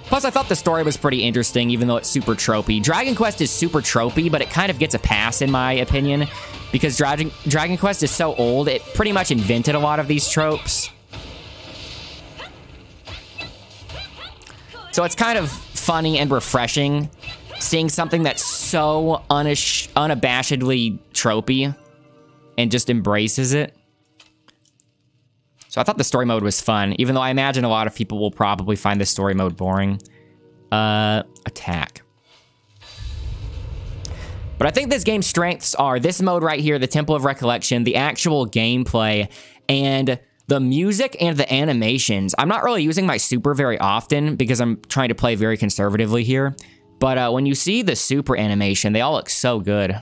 Plus, I thought the story was pretty interesting, even though it's super tropey. Dragon Quest is super tropey, but it kind of gets a pass, in my opinion, because Dragon Quest is so old, it pretty much invented a lot of these tropes. So it's kind of funny and refreshing seeing something that's so unabashedly tropey and just embraces it. So I thought the story mode was fun, even though I imagine a lot of people will probably find the story mode boring. Attack. But I think this game's strengths are this mode right here, the Temple of Recollection, the actual gameplay, and the music and the animations. I'm not really using my super very often because I'm trying to play very conservatively here. But when you see the super animation, they all look so good.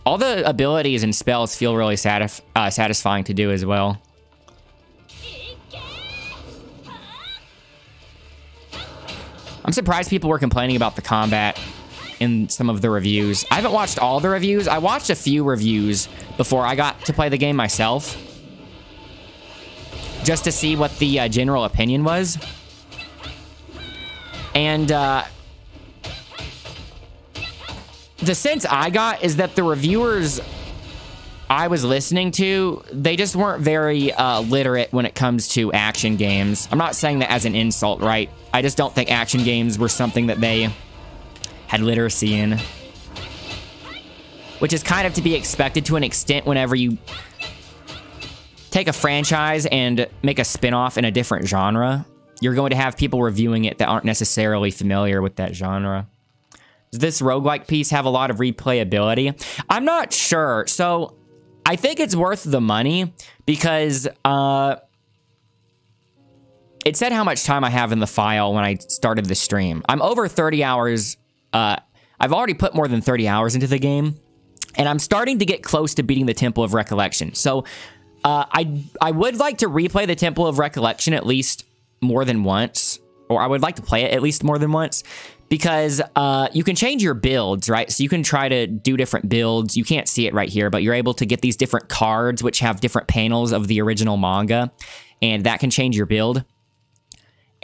All the abilities and spells feel really satisfying to do as well. I'm surprised people were complaining about the combat in some of the reviews. I haven't watched all the reviews. I watched a few reviews before I got to play the game myself, just to see what the general opinion was. And the sense I got is that the reviewers I was listening to, they just weren't very literate when it comes to action games. I'm not saying that as an insult, right? I just don't think action games were something that they had literacy in. which is kind of to be expected to an extent whenever you take a franchise and make a spin-off in a different genre. You're going to have people reviewing it that aren't necessarily familiar with that genre. Does this roguelike piece have a lot of replayability? I'm not sure. So I think it's worth the money because it said how much time I have in the file when I started the stream. I'm over 30 hours. I've already put more than 30 hours into the game, and I'm starting to get close to beating the Temple of Recollection. So I would like to replay the Temple of Recollection at least more than once, or I would like to play it at least more than once, because you can change your builds, right? So you can try to do different builds. You can't see it right here, but you're able to get these different cards which have different panels of the original manga, and that can change your build.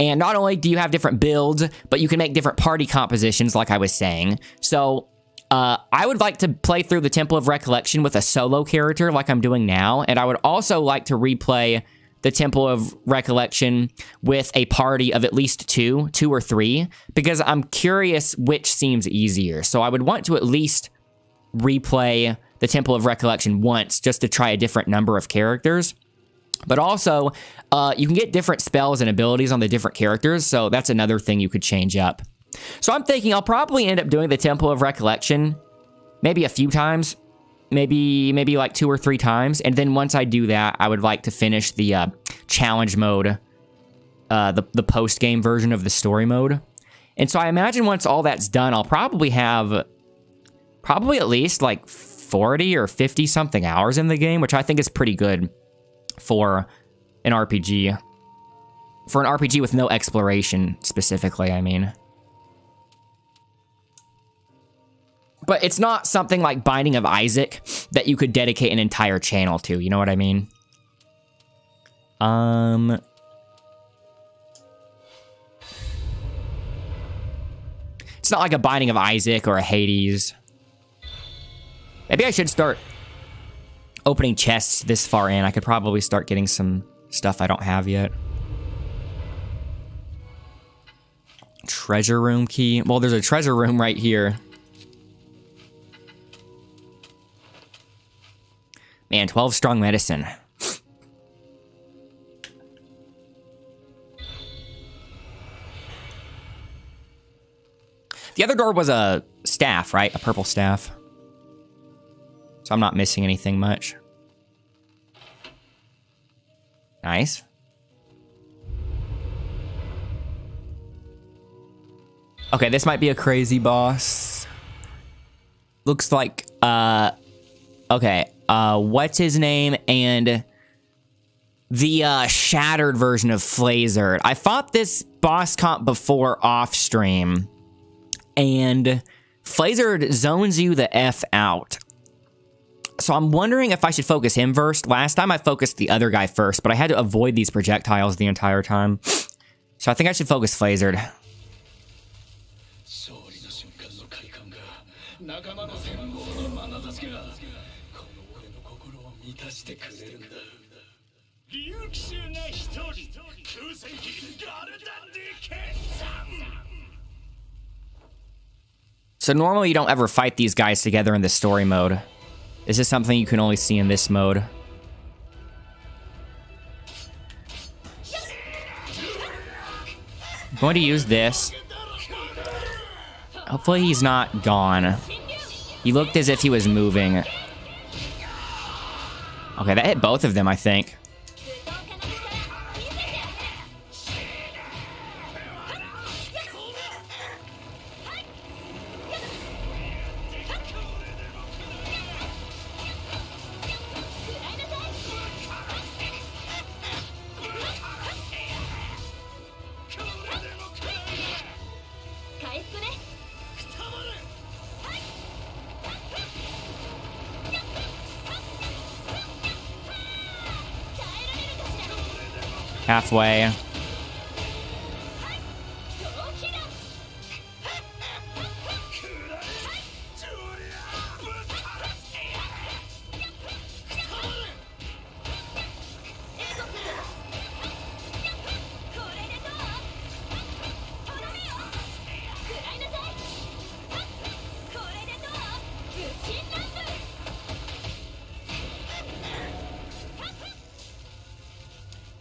And not only do you have different builds, but you can make different party compositions, like I was saying. So I would like to play through the Temple of Recollection with a solo character like I'm doing now, and I would also like to replay the Temple of Recollection with a party of at least two or three, because I'm curious which seems easier. So I would want to at least replay the Temple of Recollection once just to try a different number of characters. But also, you can get different spells and abilities on the different characters, so that's another thing you could change up. So I'm thinking I'll probably end up doing the Temple of Recollection maybe a few times, maybe like 2 or 3 times, and then once I do that, I would like to finish the challenge mode, the post-game version of the story mode. And so I imagine once all that's done, I'll probably have at least like 40 or 50 something hours in the game, which I think is pretty good for an RPG. For an RPG with no exploration, specifically, I mean. But it's not something like Binding of Isaac that you could dedicate an entire channel to, you know what I mean? It's not like a Binding of Isaac or a Hades. Maybe I should start opening chests this far in. I could probably start getting some stuff I don't have yet. Treasure room key. Well, there's a treasure room right here. Man, 12 strong medicine. The other door was a staff, right? A purple staff. So I'm not missing anything much. Nice. Okay, this might be a crazy boss. Looks like, okay, what's his name? And the shattered version of Flazard. I fought this boss comp before off stream, and Flazard zones you the F out. So I'm wondering if I should focus him first. Last time I focused the other guy first, but I had to avoid these projectiles the entire time. So I think I should focus Flazard. So normally you don't ever fight these guys together in the story mode. This is something you can only see in this mode. I'm going to use this. Hopefully he's not gone. He looked as if he was moving. Okay, that hit both of them, I think. Halfway.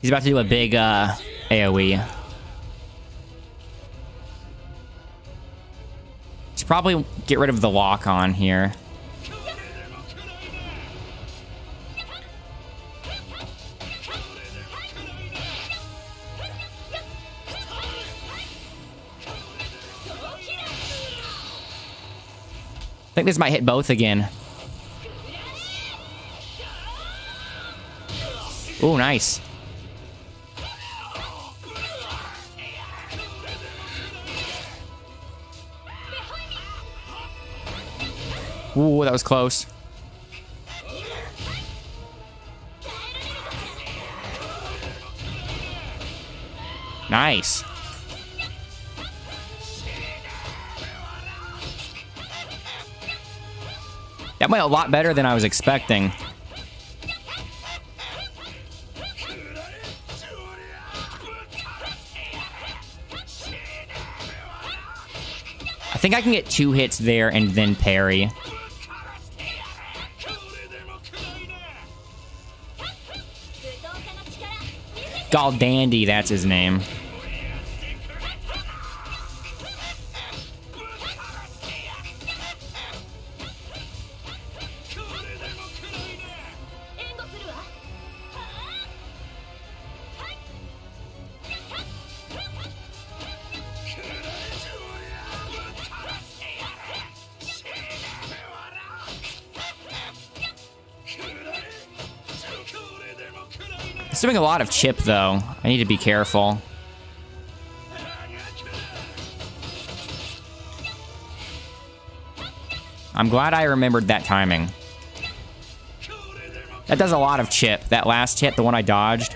He's about to do a big AoE. Should probably get rid of the lock on here. I think this might hit both again. Ooh, nice. Ooh, that was close. Nice. That went a lot better than I was expecting. I think I can get 2 hits there and then parry. Dandy, that's his name. It's doing a lot of chip, though. I need to be careful. I'm glad I remembered that timing. That does a lot of chip. That last hit, the one I dodged.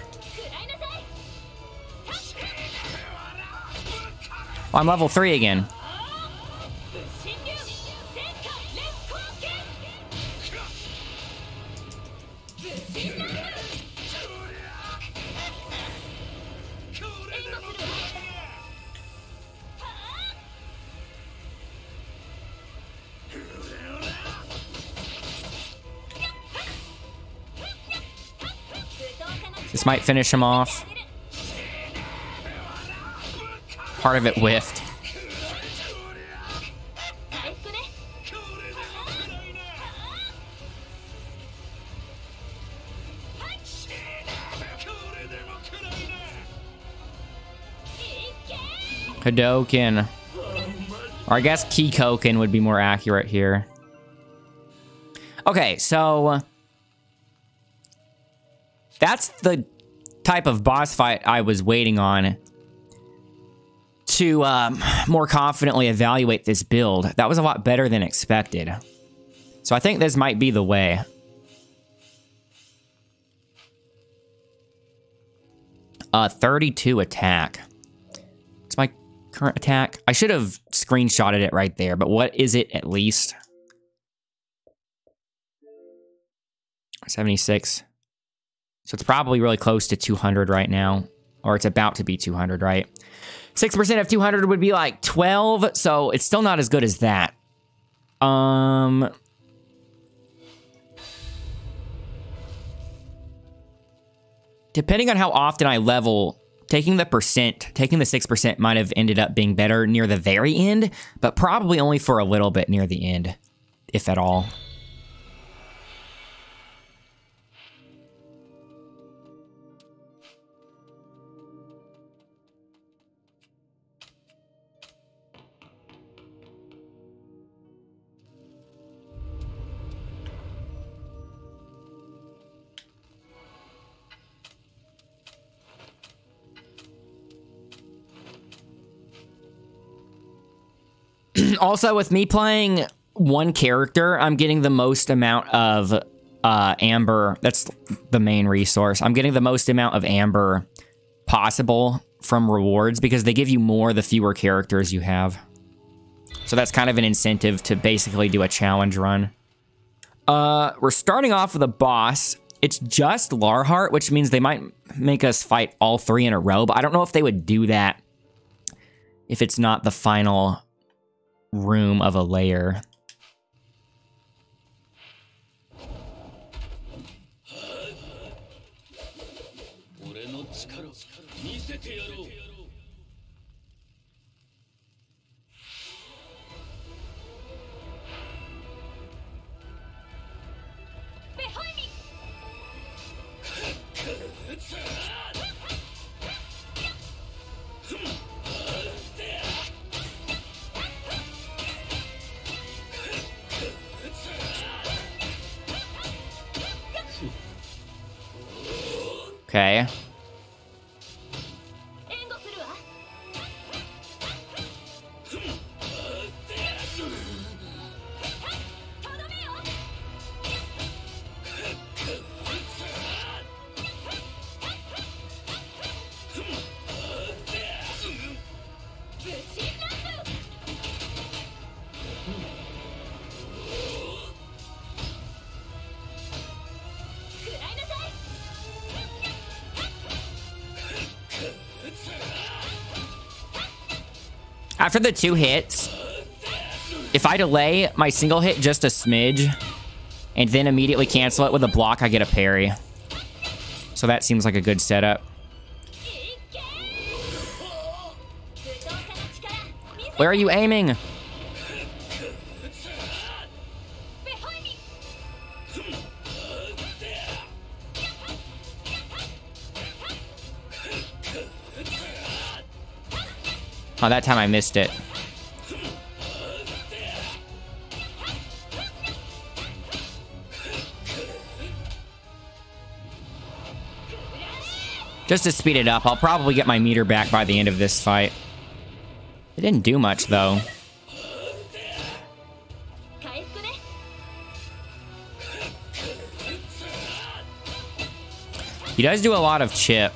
Oh, I'm level 3 again. This might finish him off. Part of it whiffed. Hadoken. Or I guess Kikoken would be more accurate here. Okay, so that's the type of boss fight I was waiting on to more confidently evaluate this build. That was a lot better than expected. So I think this might be the way. 32 attack. It's my current attack. I should have screenshotted it right there, but what is it at least? 76. So it's probably really close to 200 right now. Or it's about to be 200, right? 6% of 200 would be like 12, so it's still not as good as that. Depending on how often I level, taking the 6% might have ended up being better near the very end, but probably only for a little bit near the end, if at all. Also, with me playing one character, I'm getting the most amount of amber. That's the main resource. I'm getting the most amount of amber possible from rewards because they give you more the fewer characters you have. So that's kind of an incentive to basically do a challenge run. We're starting off with a boss. It's just Larhart, which means they might make us fight all 3 in a row, but I don't know if they would do that if it's not the final room of a layer. Okay. After the 2 hits, if I delay my single hit just a smidge and then immediately cancel it with a block, I get a parry. So that seems like a good setup. Where are you aiming? Oh, that time I missed it. Just to speed it up, I'll probably get my meter back by the end of this fight. It didn't do much, though. He does do a lot of chip.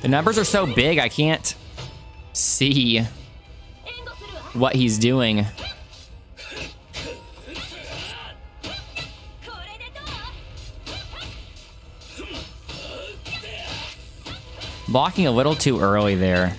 The numbers are so big, I can't see what he's doing. Blocking a little too early there.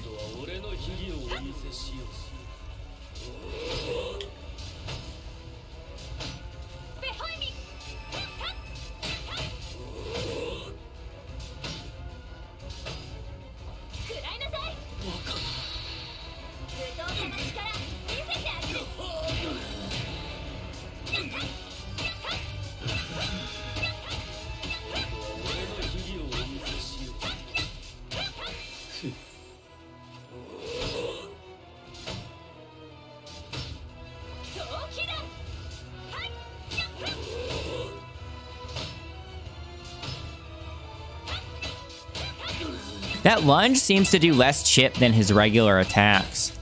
That lunge seems to do less chip than his regular attacks.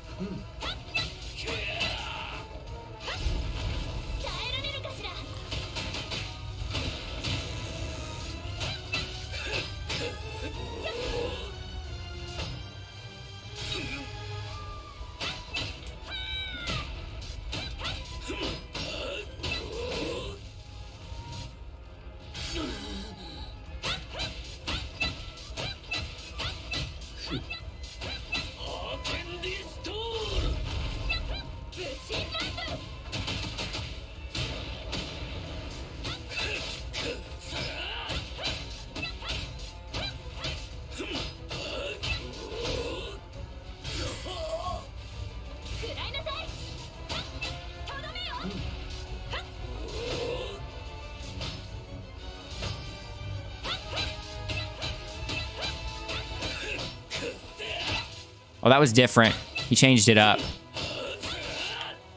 Oh, that was different. He changed it up.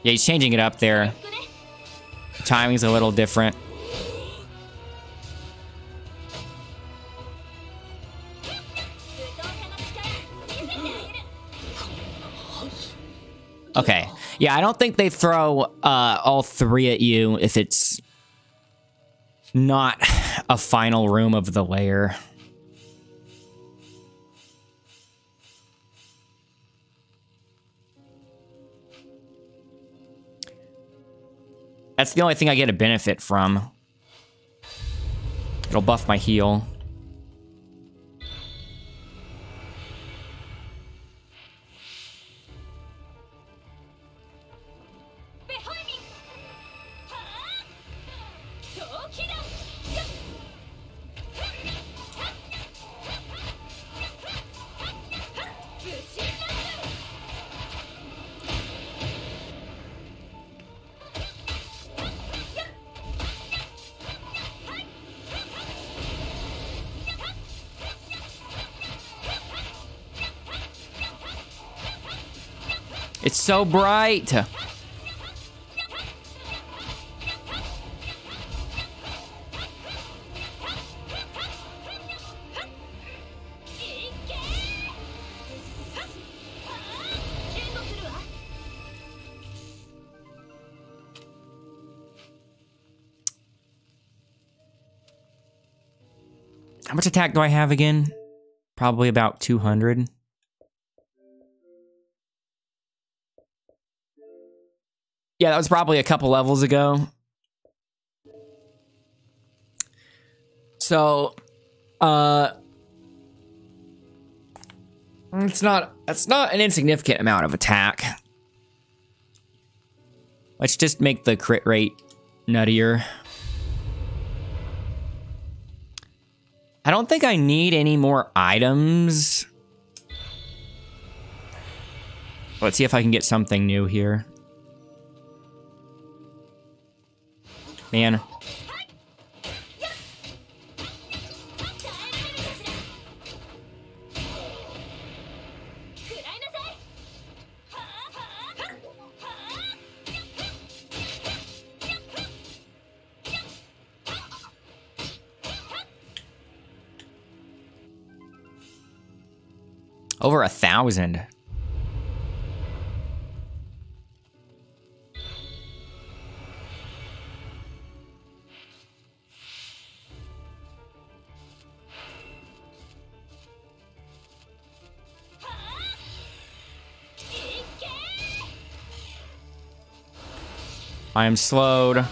Yeah, he's changing it up there. The timing's a little different. Okay. Yeah, I don't think they throw all 3 at you if it's not a final room of the layer. That's the only thing I get a benefit from. It'll buff my heal. It's so bright. How much attack do I have again? Probably about 200. Yeah, that was probably a couple levels ago. So, that's not an insignificant amount of attack. Let's just make the crit rate nuttier. I don't think I need any more items. Let's see if I can get something new here. Man. Over 1,000. I am slowed.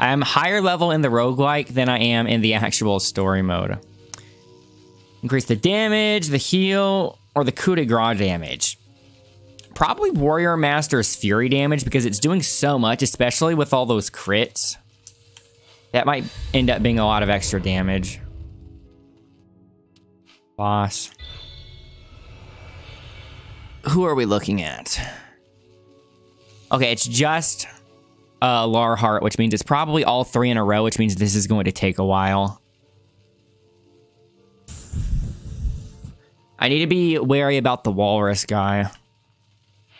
I'm higher level in the roguelike than I am in the actual story mode. Increase the damage, the heal, or the coup de grace damage. Probably Warrior Master's Fury damage because it's doing so much, especially with all those crits. That might end up being a lot of extra damage. Boss. Who are we looking at? Okay, it's just Larhart, which means it's probably all 3 in a row, which means this is going to take a while. I need to be wary about the walrus guy.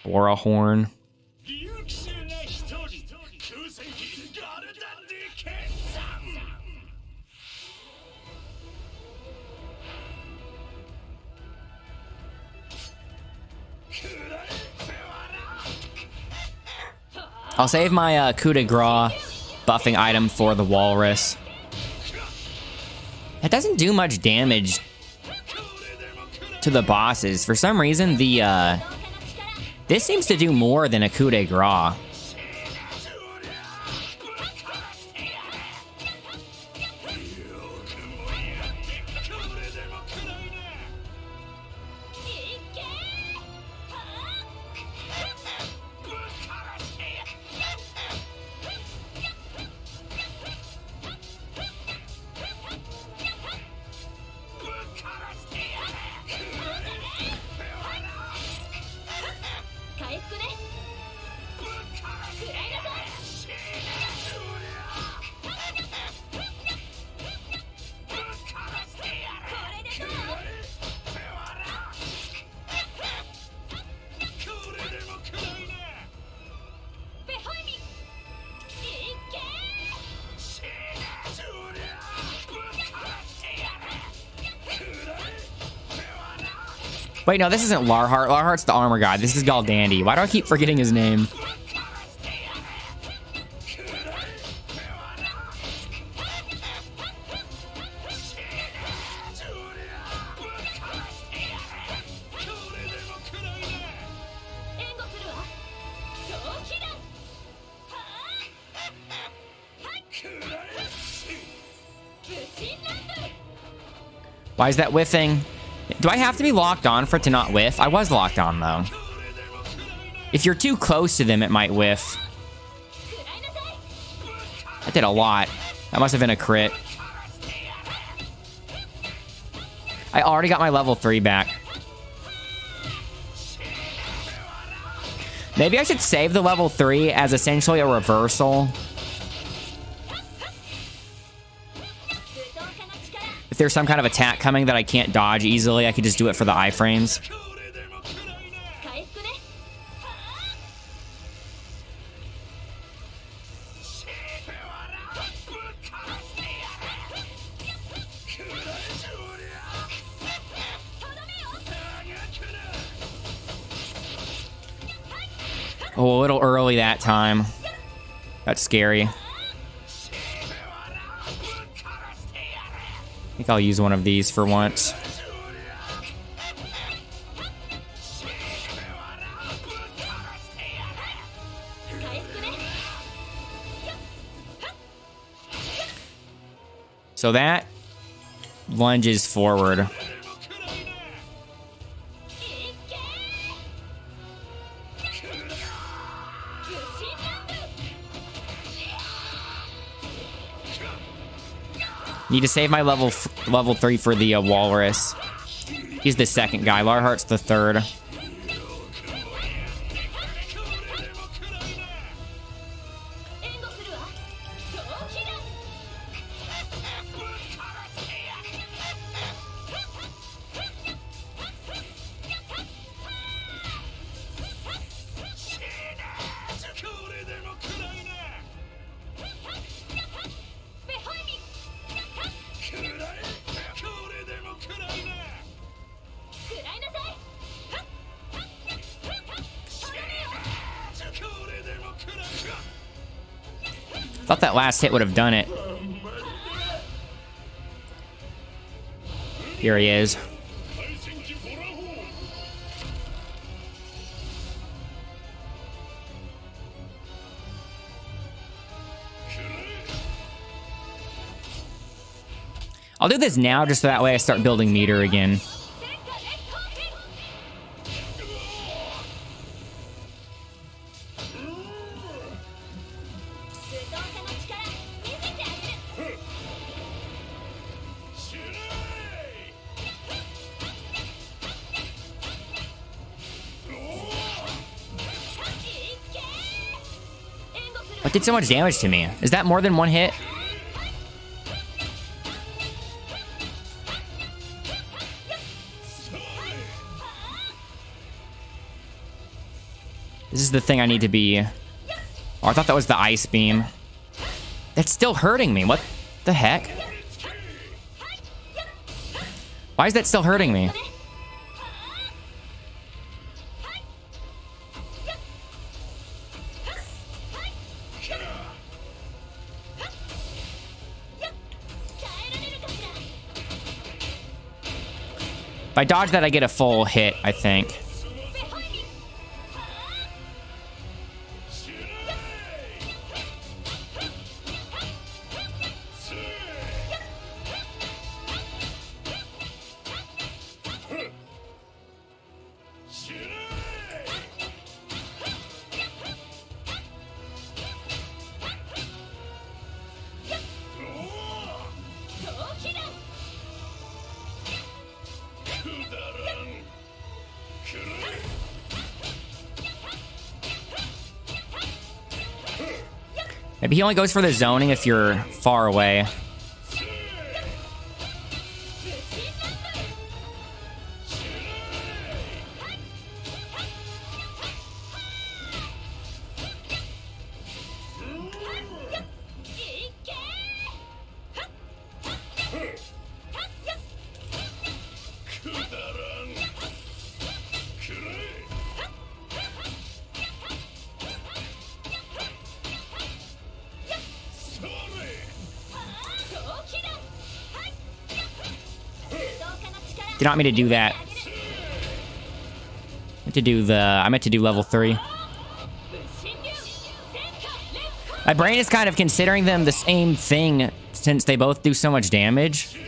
Or a horn. I'll save my coup de grace buffing item for the walrus. It doesn't do much damage to the bosses. For some reason, this seems to do more than a coup de grace. Wait, no, this isn't Larhart. Larhart's the armor guy. This is Galdandy. Why do I keep forgetting his name? Why is that whiffing? Do I have to be locked on for it to not whiff? I was locked on, though. If you're too close to them, it might whiff. That did a lot. That must have been a crit. I already got my level 3 back. Maybe I should save the level 3 as essentially a reversal. If there's some kind of attack coming that I can't dodge easily, I could just do it for the iframes. Oh, a little early that time. That's scary. I think I'll use one of these for once. So that lunges forward. Need to save my level 3 for the walrus. He's the second guy. Larhart's the third. Thought that last hit would have done it. Here he is. I'll do this now just so that way I start building meter again. What did so much damage to me? Is that more than one hit? This is the thing I need to be... Oh, I thought that was the ice beam. That's still hurting me. What the heck? Why is that still hurting me? If I dodge that, I get a full hit, I think. Maybe he only goes for the zoning if you're far away. you want me to do that? I meant to do level 3. My brain is kind of considering them the same thing since they both do so much damage.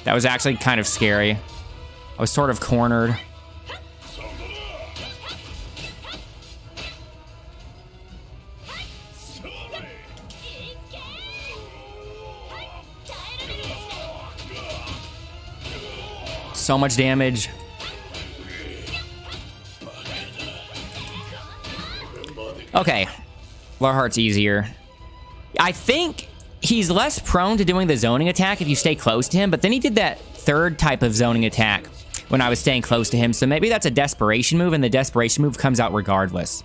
That was actually kind of scary. I was sort of cornered. So much damage. Okay. Lower heart's easier. I think he's less prone to doing the zoning attack if you stay close to him, but then he did that third type of zoning attack when I was staying close to him, so maybe that's a desperation move, and the desperation move comes out regardless.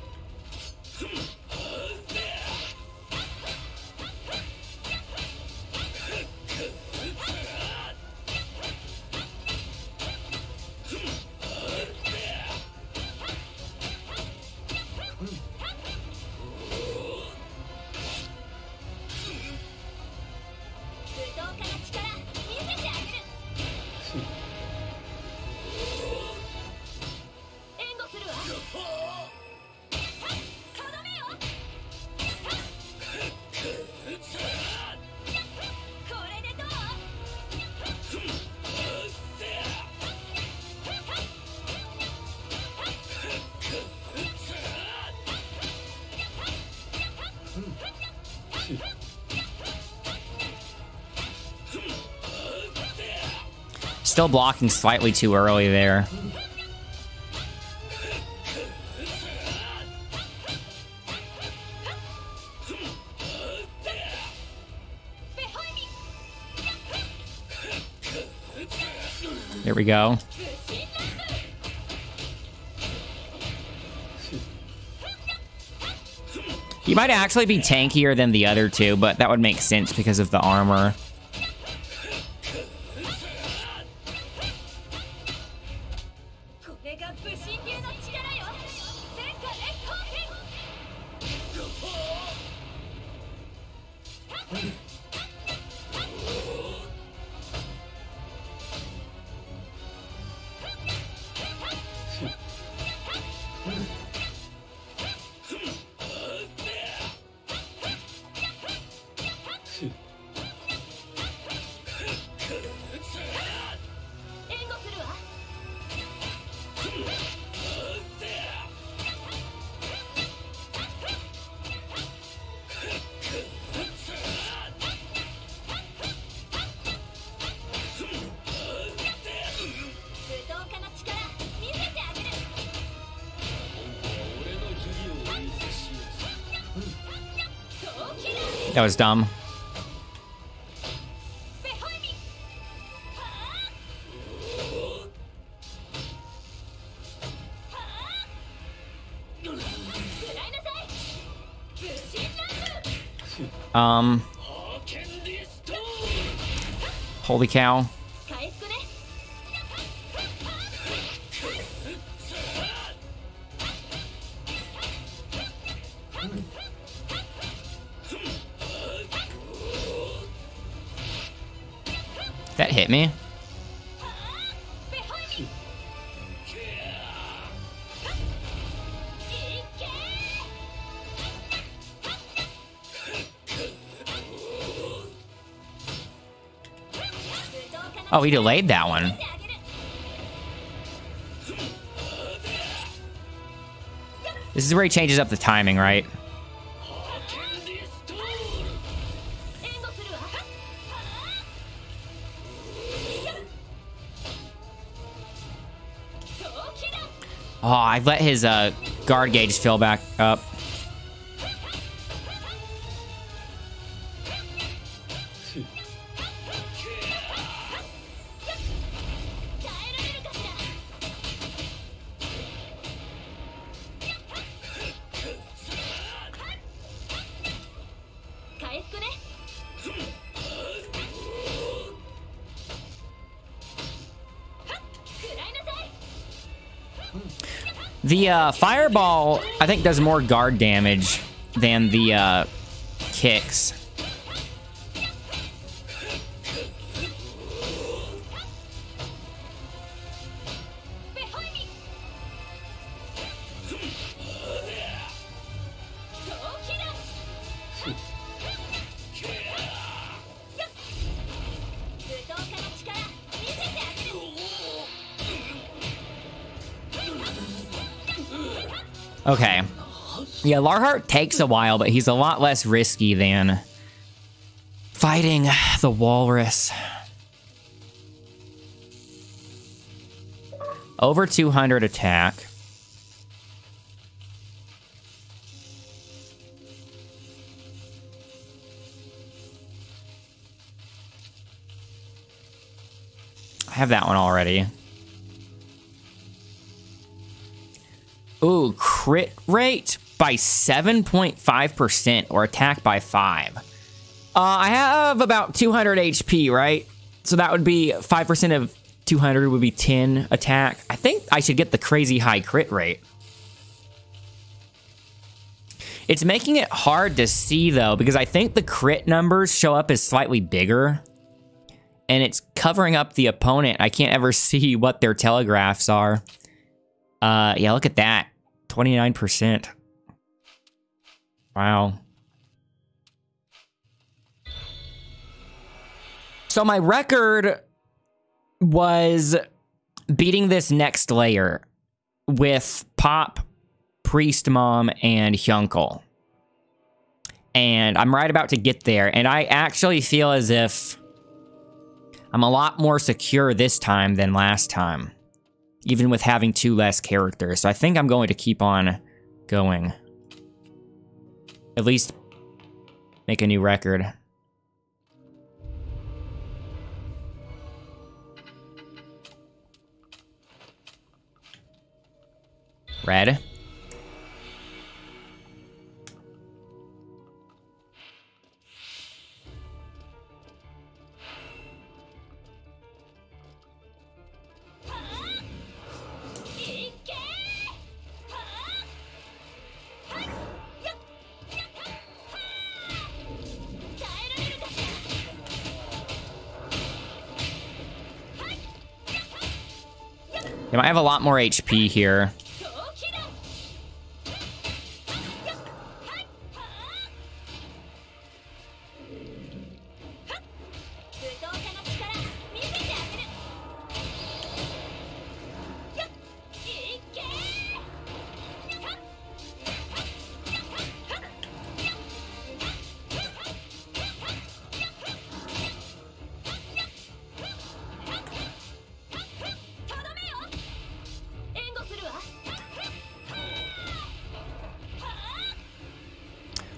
Still blocking slightly too early there. There we go. He might actually be tankier than the other two, but that would make sense because of the armor. That was dumb. Holy cow. That hit me. Oh, he delayed that one. This is where he changes up the timing, right? Oh, I let his guard gauge fill back up. The fireball, I think, does more guard damage than the kicks. Okay. Yeah, Larheart takes a while, but he's a lot less risky than fighting the walrus. Over 200 attack. I have that one already. Ooh, crit rate by 7.5% or attack by 5. I have about 200 HP, right? So that would be 5% of 200 would be 10 attack. I think I should get the crazy high crit rate. It's making it hard to see, though, because I think the crit numbers show up as slightly bigger. And it's covering up the opponent. I can't ever see what their telegraphs are. Yeah, look at that. 29%. Wow. So my record was beating this next layer with Pop, Priest Mom, and Hyunkel. And I'm right about to get there. And I actually feel as if I'm a lot more secure this time than last time, even with having 2 less characters. So I think I'm going to keep on going. At least make a new record. Red. They might have a lot more HP here.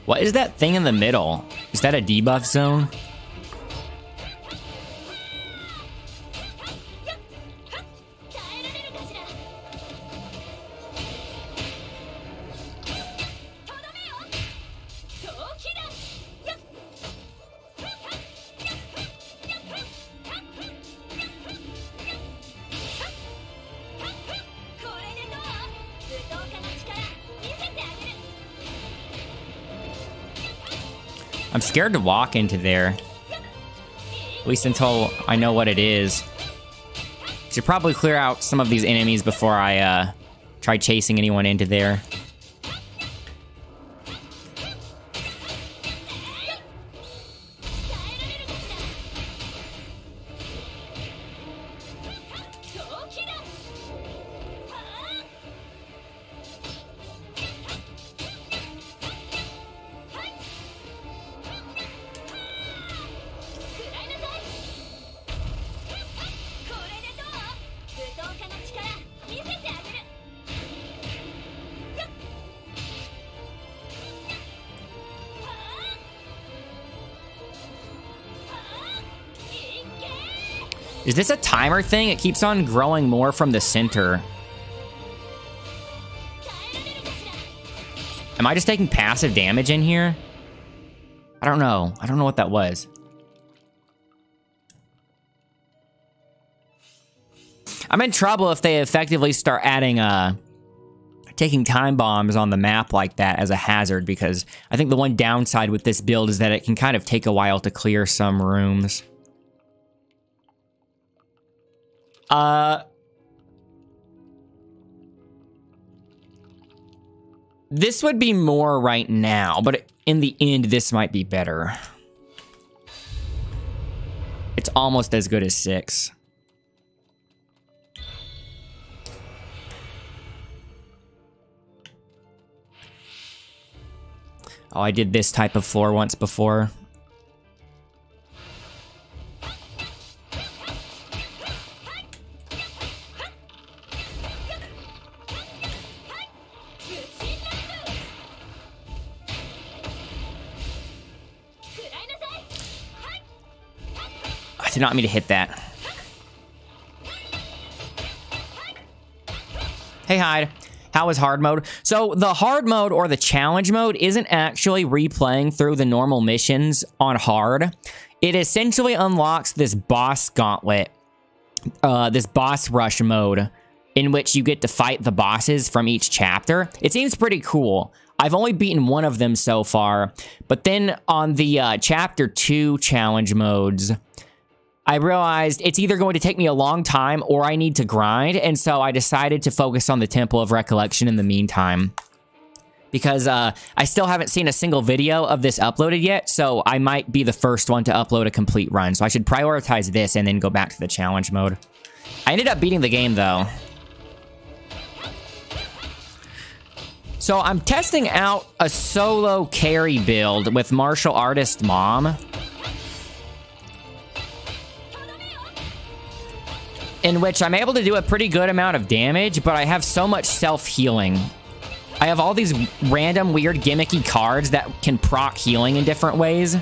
What is that thing in the middle? Is that a debuff zone? I'm scared to walk into there. At least until I know what it is. Should probably clear out some of these enemies before I try chasing anyone into there. Is this a timer thing? It keeps on growing more from the center. Am I just taking passive damage in here? I don't know. I don't know what that was. I'm in trouble if they effectively start adding taking time bombs on the map like that as a hazard, because I think the one downside with this build is that it can kind of take a while to clear some rooms. This would be more right now, but in the end, this might be better. It's almost as good as 6. Oh, I did this type of floor once before. I did not mean to hit that. Hey, Hyde. How is hard mode? So the hard mode or the challenge mode isn't actually replaying through the normal missions on hard. It essentially unlocks this boss gauntlet, this boss rush mode, in which you get to fight the bosses from each chapter. It seems pretty cool. I've only beaten one of them so far, but then on the chapter 2 challenge modes, I realized it's either going to take me a long time or I need to grind, and so I decided to focus on the Temple of Recollection in the meantime. Because I still haven't seen a single video of this uploaded yet, so I might be the first one to upload a complete run. So I should prioritize this and then go back to the challenge mode. I ended up beating the game, though. So I'm testing out a solo carry build with martial artist Maam, in which I'm able to do a pretty good amount of damage, but I have so much self-healing. I have all these random, weird, gimmicky cards that can proc healing in different ways.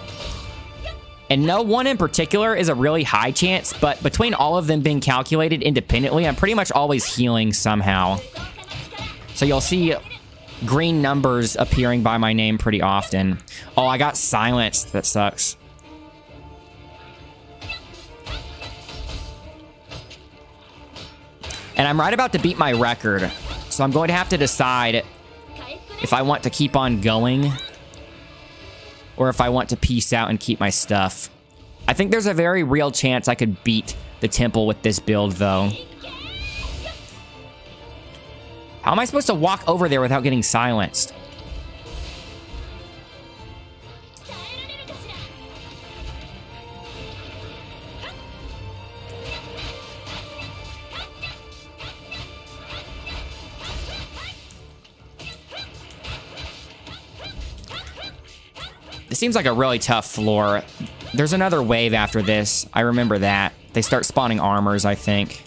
And no one in particular is a really high chance, but between all of them being calculated independently, I'm pretty much always healing somehow. So you'll see green numbers appearing by my name pretty often. Oh, I got silenced. That sucks. And I'm right about to beat my record, so I'm going to have to decide if I want to keep on going or if I want to peace out and keep my stuff. I think there's a very real chance I could beat the temple with this build, though. How am I supposed to walk over there without getting silenced? This seems like a really tough floor. There's another wave after this. I remember that. They start spawning armors, I think.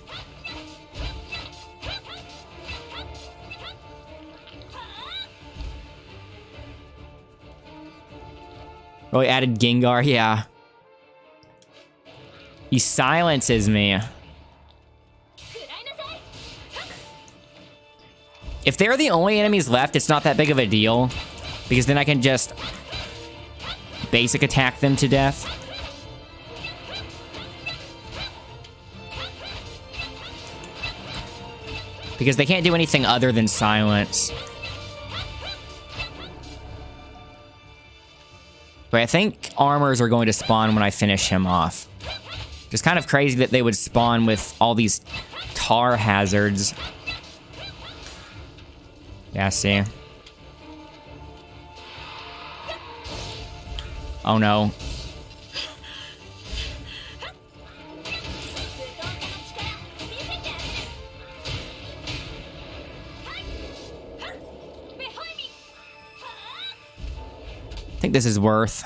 Really added Gengar, yeah. He silences me. If they're the only enemies left, it's not that big of a deal, because then I can just basic attack them to death. Because they can't do anything other than silence. But I think armors are going to spawn when I finish him off. It's kind of crazy that they would spawn with all these tar hazards. Yeah, see? Oh no. I think this is worth.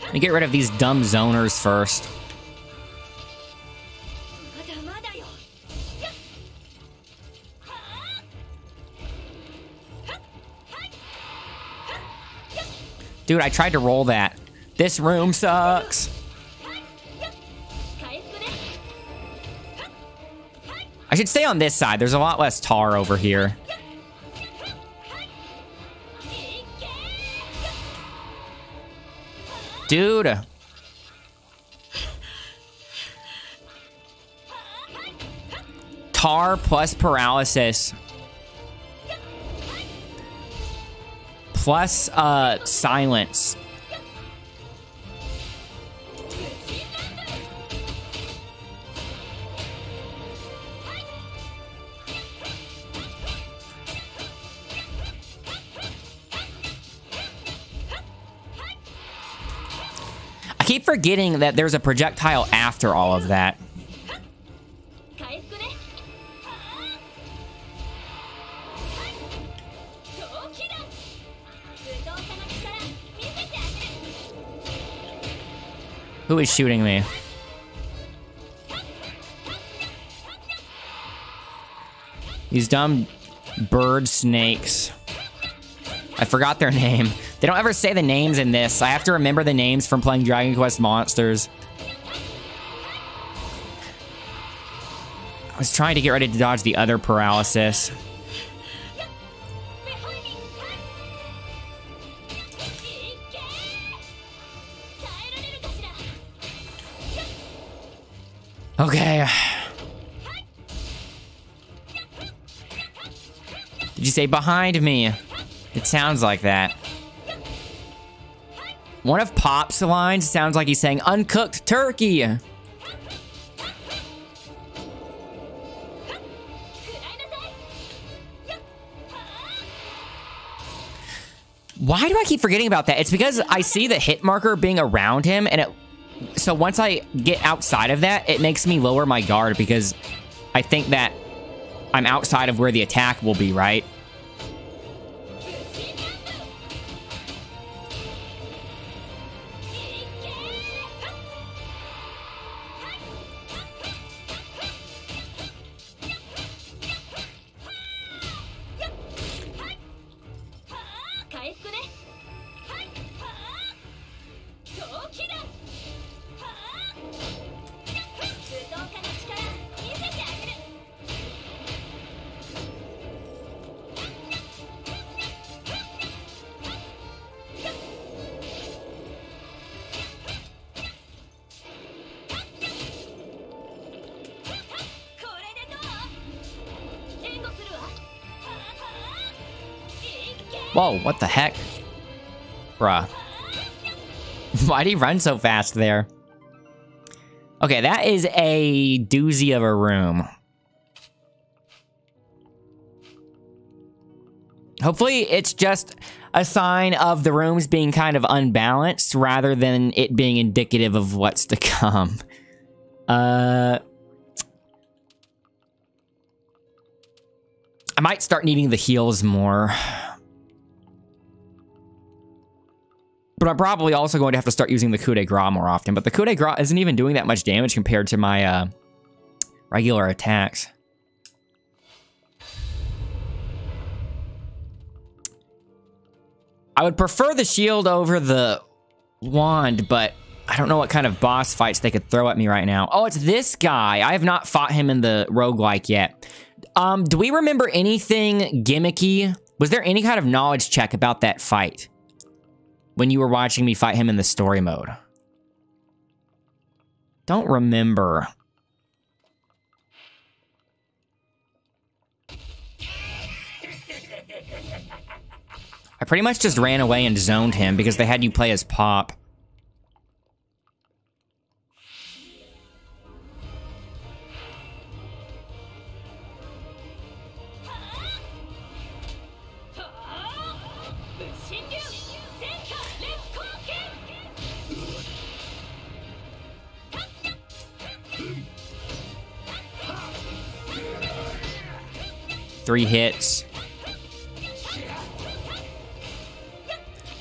Let me get rid of these dumb zoners first. Dude, I tried to roll that. This room sucks. I should stay on this side. There's a lot less tar over here. Dude. Tar plus paralysis. Plus silence. I keep forgetting that there's a projectile after all of that. Who is shooting me? These dumb bird snakes. I forgot their name. They don't ever say the names in this. I have to remember the names from playing Dragon Quest Monsters. I was trying to get ready to dodge the other paralysis. Okay. Did you say behind me? It sounds like that. One of Pop's lines sounds like he's saying uncooked turkey. Why do I keep forgetting about that? It's because I see the hit marker being around him, and so once I get outside of that, it makes me lower my guard because I think that I'm outside of where the attack will be, right? Whoa, what the heck? Bruh. Why'd he run so fast there? Okay, that is a doozy of a room. Hopefully it's just a sign of the rooms being kind of unbalanced rather than it being indicative of what's to come. I might start needing the heals more. But I'm probably also going to have to start using the coup de grace more often. But the coup de grace isn't even doing that much damage compared to my regular attacks. I would prefer the shield over the wand, but I don't know what kind of boss fights they could throw at me right now. Oh, it's this guy. I have not fought him in the roguelike yet. Do we remember anything gimmicky? Was there any kind of knowledge check about that fight when you were watching me fight him in the story mode? Don't remember. I pretty much just ran away and zoned him because they had you play as Pop. Three hits.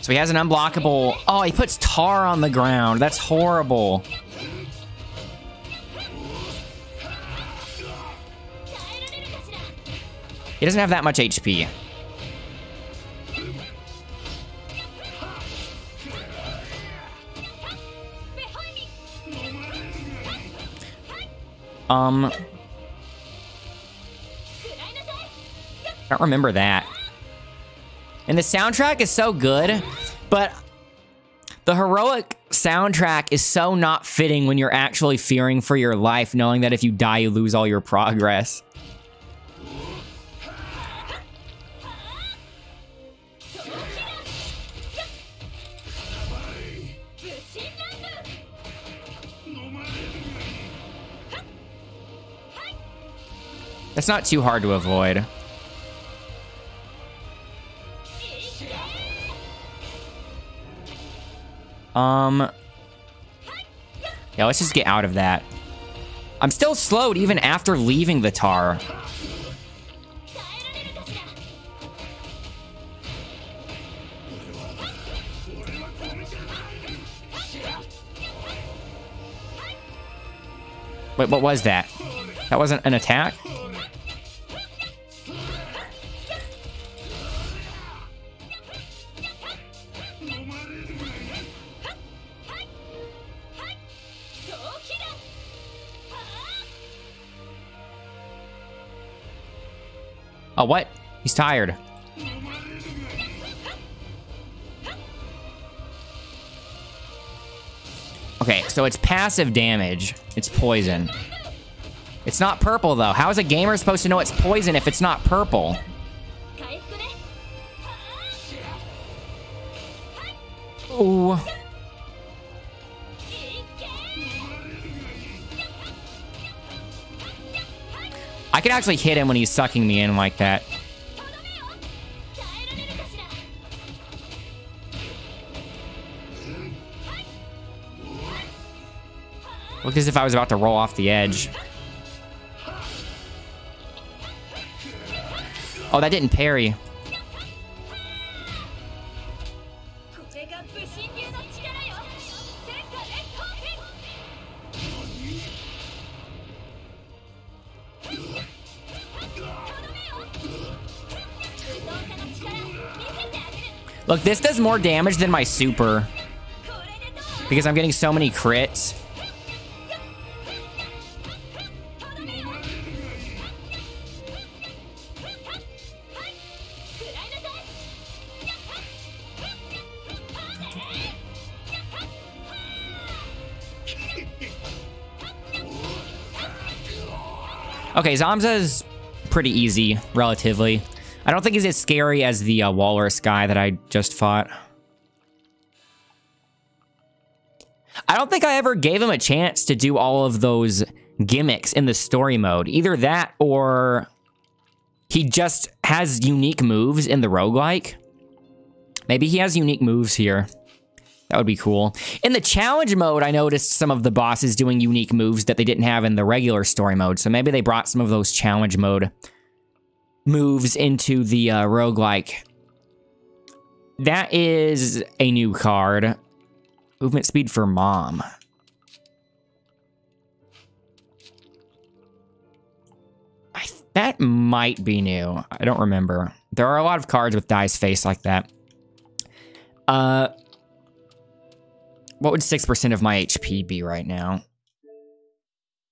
So he has an unblockable... Oh, he puts tar on the ground. That's horrible. He doesn't have that much HP. I don't remember that. And the soundtrack is so good, but the heroic soundtrack is so not fitting when you're actually fearing for your life, knowing that if you die, you lose all your progress. That's not too hard to avoid. Yeah, let's just get out of that. I'm still slowed even after leaving the tar. Wait, what was that? That wasn't an attack? Oh, what? He's tired. Okay, so it's passive damage. It's poison. It's not purple, though. How is a gamer supposed to know it's poison if it's not purple? Ooh. I can actually hit him when he's sucking me in like that. Looked as if I was about to roll off the edge. Oh, that didn't parry. Look, this does more damage than my super. Because I'm getting so many crits. Okay, Zamza's pretty easy, relatively. I don't think he's as scary as the walrus guy that I just fought. I don't think I ever gave him a chance to do all of those gimmicks in the story mode. Either that or he just has unique moves in the roguelike. Maybe he has unique moves here. That would be cool. In the challenge mode, I noticed some of the bosses doing unique moves that they didn't have in the regular story mode. So maybe they brought some of those challenge mode moves into the roguelike. That is a new card. Movement speed for Maam. That might be new. I don't remember. There are a lot of cards with Dai's face like that. What would 6% of my HP be right now?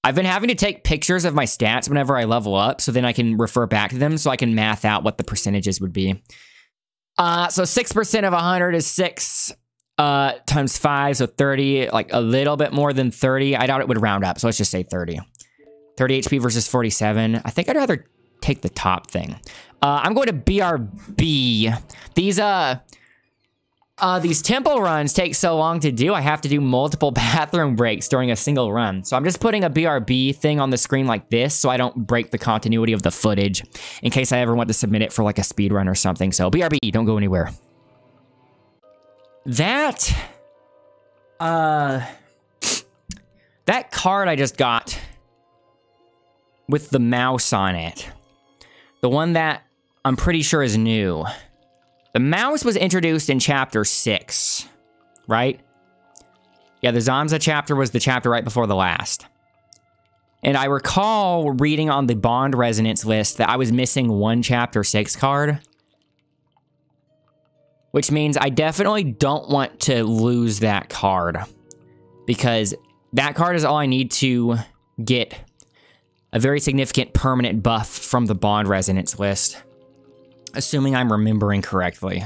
I've been having to take pictures of my stats whenever I level up, so then I can refer back to them, so I can math out what the percentages would be. So 6% of 100 is 6 times 5, so 30, like a little bit more than 30. I doubt it would round up, so let's just say 30. 30 HP versus 47. I think I'd rather take the top thing. I'm going to BRB. These temple runs take so long to do, I have to do multiple bathroom breaks during a single run. So I'm just putting a BRB thing on the screen like this so I don't break the continuity of the footage in case I ever want to submit it for like a speed run or something. So BRB, don't go anywhere. That card I just got with the mouse on it, the one that I'm pretty sure is new. The mouse was introduced in chapter 6, right? Yeah, the Zamza chapter was the chapter right before the last. And I recall reading on the Bond Resonance list that I was missing one chapter 6 card. Which means I definitely don't want to lose that card. Because that card is all I need to get a very significant permanent buff from the Bond Resonance list. Assuming I'm remembering correctly.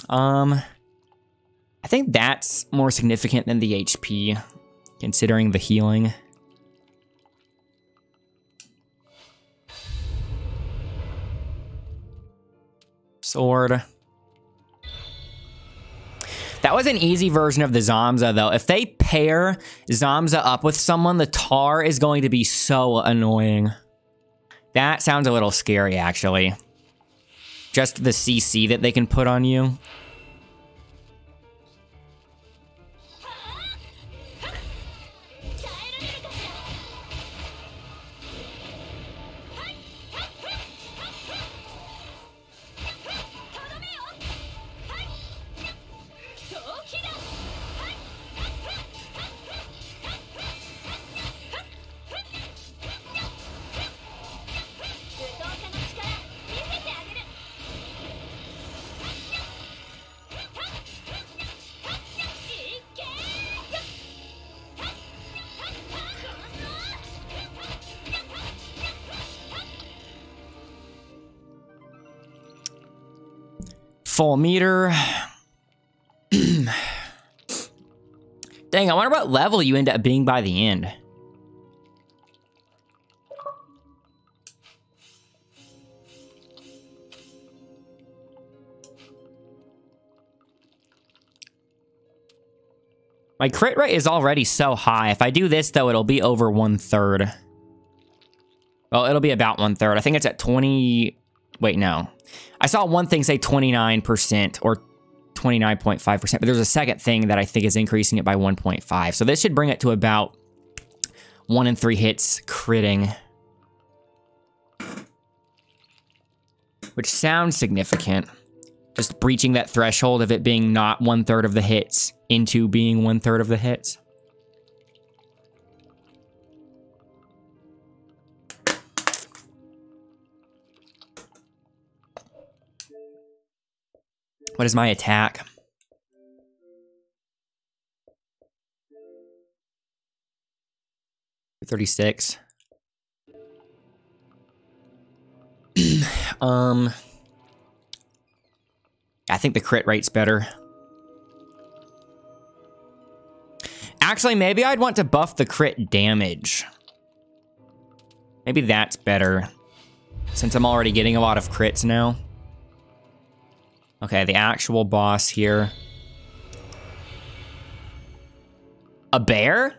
I think that's more significant than the HP, considering the healing. Sword. That was an easy version of the Zamza, though. If they pair Zamza up with someone, the tar is going to be so annoying. That sounds a little scary, actually. Just the CC that they can put on you. Full meter. Dang, I wonder what level you end up being by the end. My crit rate is already so high. If I do this, though, it'll be over 1/3. Well, it'll be about 1/3. I think it's at 20... Wait, no. I saw one thing say 29% or 29.5%, but there's a second thing that I think is increasing it by 1.5. So this should bring it to about 1 in 3 hits critting. Which sounds significant. Just breaching that threshold of it being not 1/3 of the hits into being 1/3 of the hits. What is my attack? $36. I think the crit rate's better. Actually, maybe I'd want to buff the crit damage. Maybe that's better, since I'm already getting a lot of crits now. Okay, the actual boss here. A bear?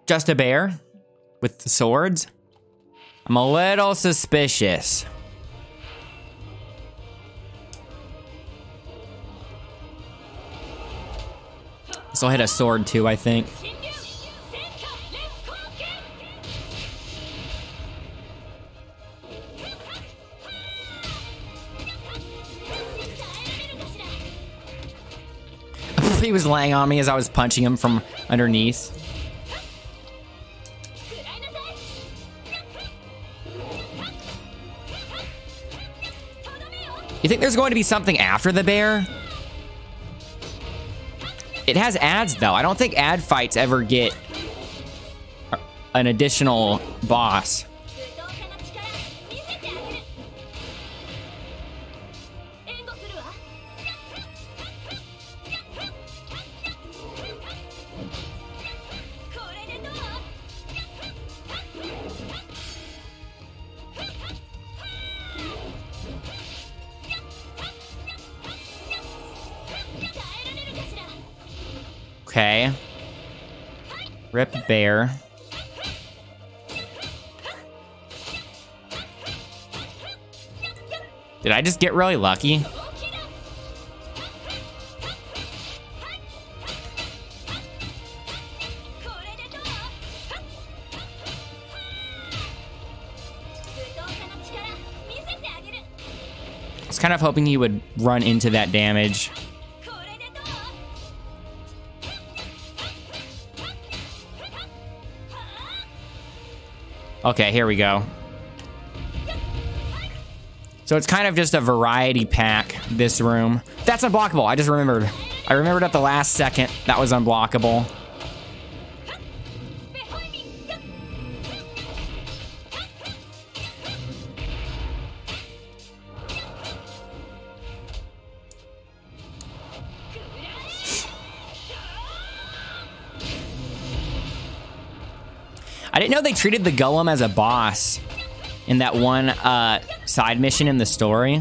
Just a bear? With the swords? I'm a little suspicious. This will hit a sword too, I think. He was laying on me as I was punching him from underneath. You think there's going to be something after the bear? It has ads, though. I don't think ad fights ever get an additional boss. Okay. Rip bear. Did I just get really lucky? I was kind of hoping he would run into that damage. Okay, here we go. So it's kind of just a variety pack, this room. That's unblockable, I just remembered. I remembered at the last second that was unblockable. I didn't know they treated the golem as a boss in that one side mission in the story.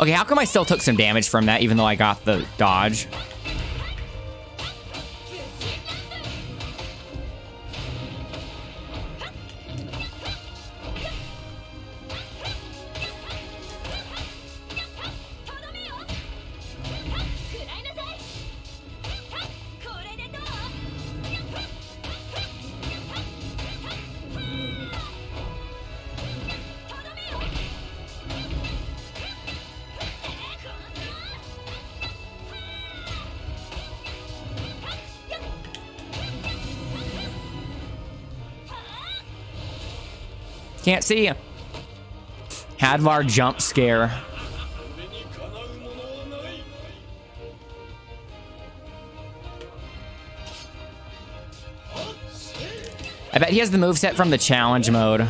Okay, how come I still took some damage from that even though I got the dodge? Can't see. Hadvar jump scare. I bet he has the moveset from the challenge mode.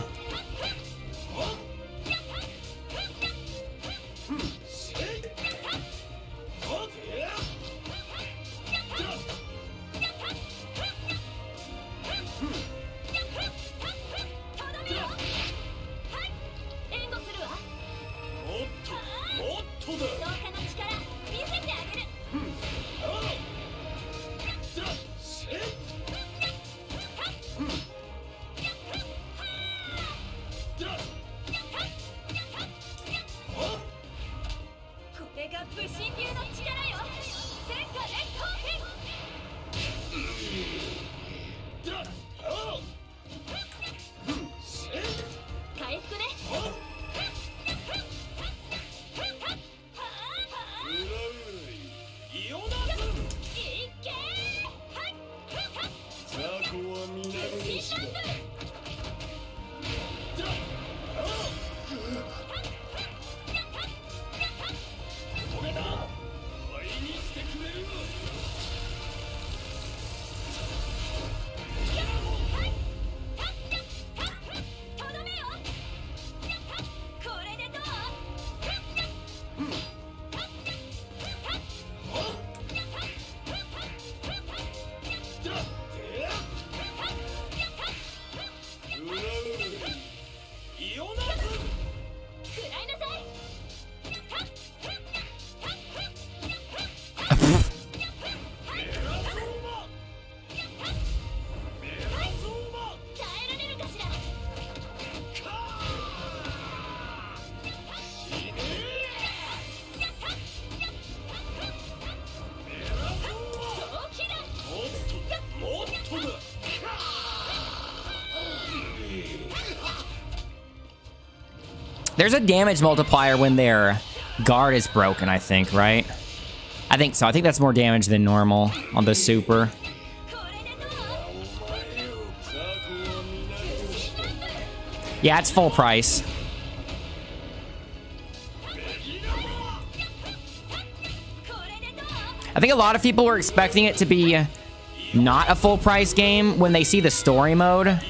There's a damage multiplier when their guard is broken, I think, right? I think so. I think that's more damage than normal on the super. Yeah, it's full price. I think a lot of people were expecting it to be not a full price game when they see the story mode.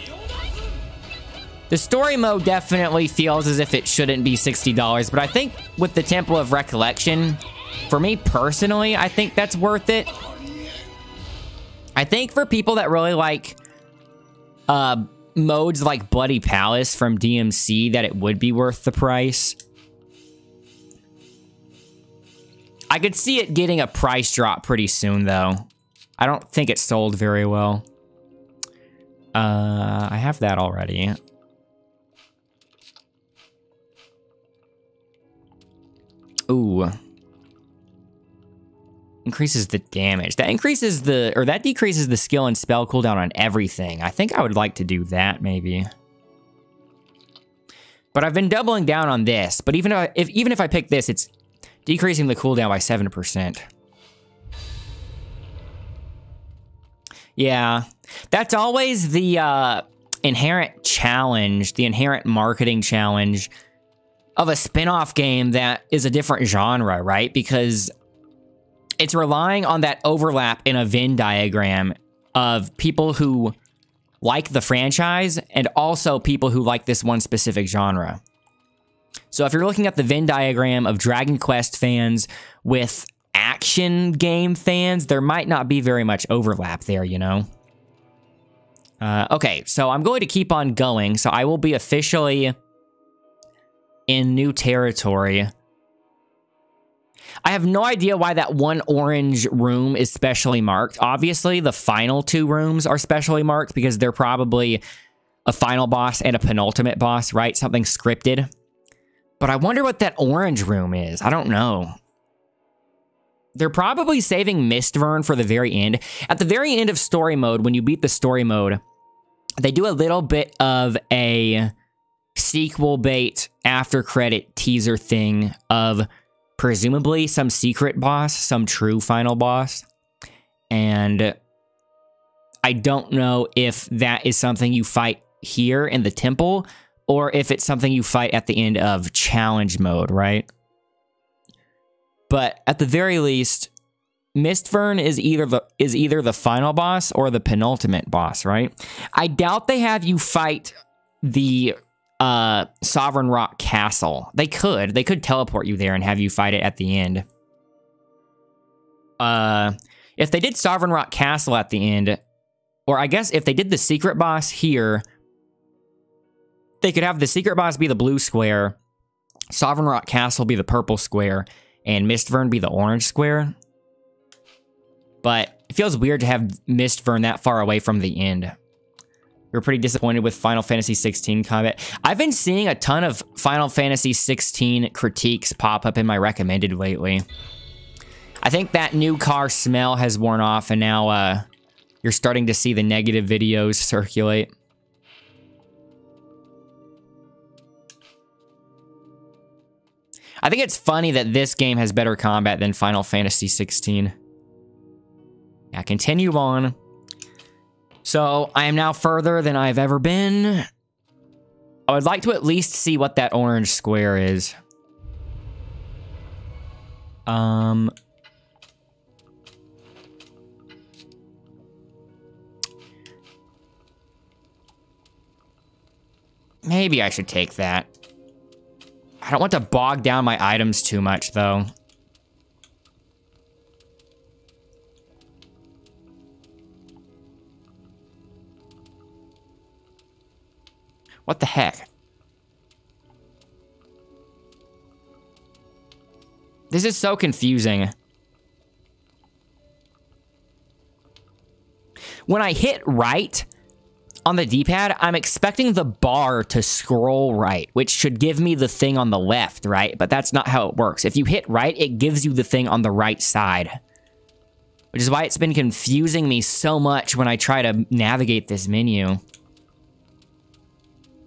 The story mode definitely feels as if it shouldn't be $60, but I think with the Temple of Recollection, for me personally, I think that's worth it. I think for people that really like modes like Bloody Palace from DMC, that it would be worth the price. I could see it getting a price drop pretty soon, though. I don't think it sold very well. I have that already. Ooh. Increases the damage. That increases the, or that decreases the skill and spell cooldown on everything. I think I would like to do that, maybe. But I've been doubling down on this. But even if I pick this, it's decreasing the cooldown by 7%. Yeah. That's always the inherent challenge, the inherent marketing challenge of a spin-off game that is a different genre, right? Because it's relying on that overlap in a Venn diagram of people who like the franchise and also people who like this one specific genre. So if you're looking at the Venn diagram of Dragon Quest fans with action game fans, there might not be very much overlap there, you know? Okay, so I'm going to keep on going. So I will be officially in new territory. I have no idea why that one orange room is specially marked. Obviously, the final two rooms are specially marked because they're probably a final boss and a penultimate boss, right? Something scripted. But I wonder what that orange room is. I don't know. They're probably saving Mistvern for the very end. At the very end of story mode, when you beat the story mode, they do a little bit of a sequel bait after credit teaser thing of presumably some secret boss, some true final boss. And I don't know if that is something you fight here in the temple or if it's something you fight at the end of challenge mode, right? But at the very least, Mistvern is either the final boss or the penultimate boss, right? I doubt they have you fight the Sovereign Rock Castle. They could teleport you there and have you fight it at the end. If they did Sovereign Rock Castle at the end, or I guess if they did the secret boss here, they could have the secret boss be the blue square, Sovereign Rock Castle be the purple square, and Mistvern be the orange square. But it feels weird to have Mistvern that far away from the end. We're pretty disappointed with Final Fantasy 16 combat. I've been seeing a ton of Final Fantasy 16 critiques pop up in my recommended lately. I think that new car smell has worn off, and now you're starting to see the negative videos circulate. I think it's funny that this game has better combat than Final Fantasy 16. Yeah, continue on. So, I am now further than I've ever been. I would like to at least see what that orange square is. Maybe I should take that. I don't want to bog down my items too much, though. What the heck? This is so confusing. When I hit right on the D-pad, I'm expecting the bar to scroll right, which should give me the thing on the left, right? But that's not how it works. If you hit right, it gives you the thing on the right side. Which is why it's been confusing me so much when I try to navigate this menu.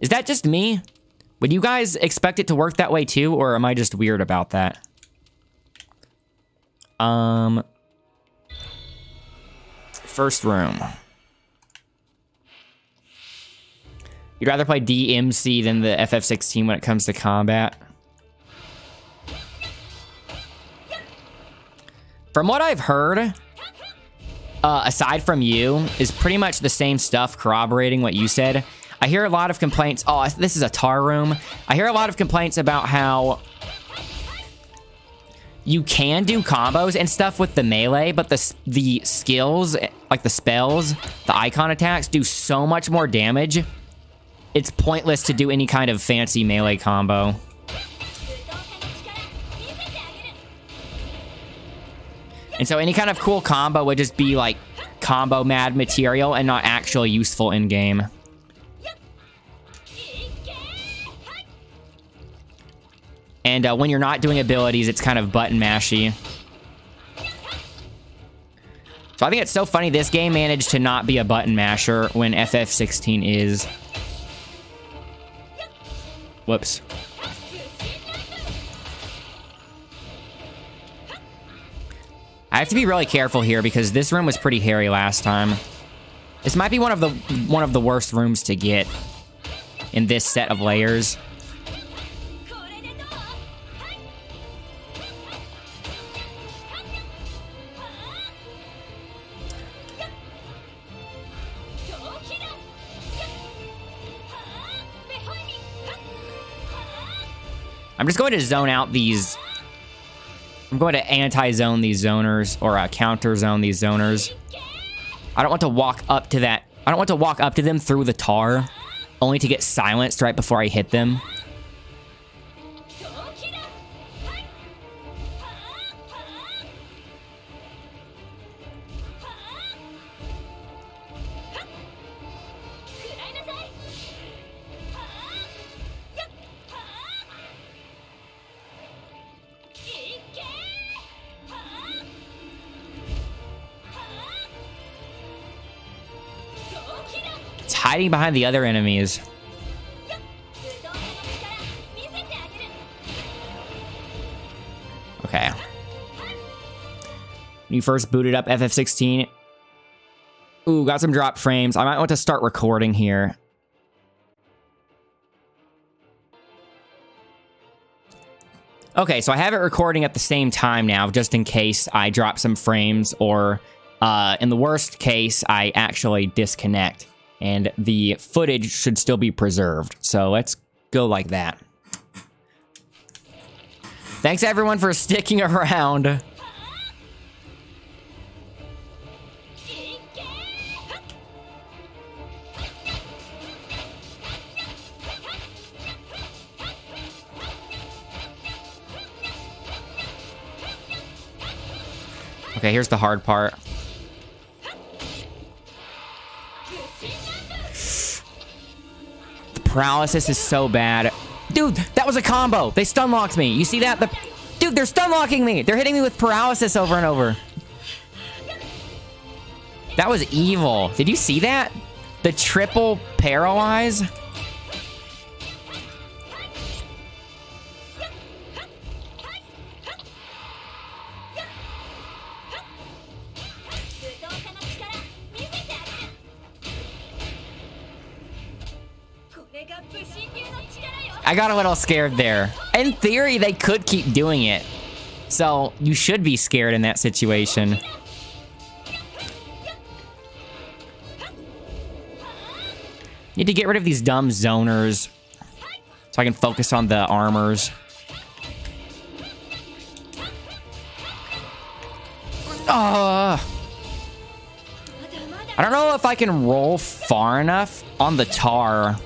Is that just me? Would you guys expect it to work that way too, or am I just weird about that? First room. You'd rather play DMC than the FF16 when it comes to combat? From what I've heard, aside from you, is pretty much the same stuff corroborating what you said. I hear a lot of complaints. Oh, this is a tar room. I hear a lot of complaints about how you can do combos and stuff with the melee, but the skills, like the spells, the icon attacks, do so much more damage. It's pointless to do any kind of fancy melee combo. And so any kind of cool combo would just be like combo mad material and not actually useful in game. And when you're not doing abilities, it's kind of button mashy. So I think it's so funny this game managed to not be a button masher when FF16 is. Whoops. I have to be really careful here because this room was pretty hairy last time. This might be one of the worst rooms to get in this set of layers. I'm just going to zone out these. I'm going to anti-zone these zoners, or counter-zone these zoners. I don't want to walk up to that. I don't want to walk up to them through the tar, only to get silenced right before I hit them. Hiding behind the other enemies. Okay. When you first booted up FF16. Ooh, got some drop frames. I might want to start recording here. Okay, so I have it recording at the same time now, just in case I drop some frames, or in the worst case, I actually disconnect. And the footage should still be preserved. So let's go like that. Thanks everyone for sticking around. Okay, here's the hard part. Paralysis is so bad. Dude, that was a combo. They stun locked me. You see that? Dude, they're stun locking me. They're hitting me with paralysis over and over. That was evil. Did you see that? The triple paralyze? I got a little scared there. In theory, they could keep doing it. So, you should be scared in that situation. Need to get rid of these dumb zoners, so I can focus on the armors. I don't know if I can roll far enough on the tar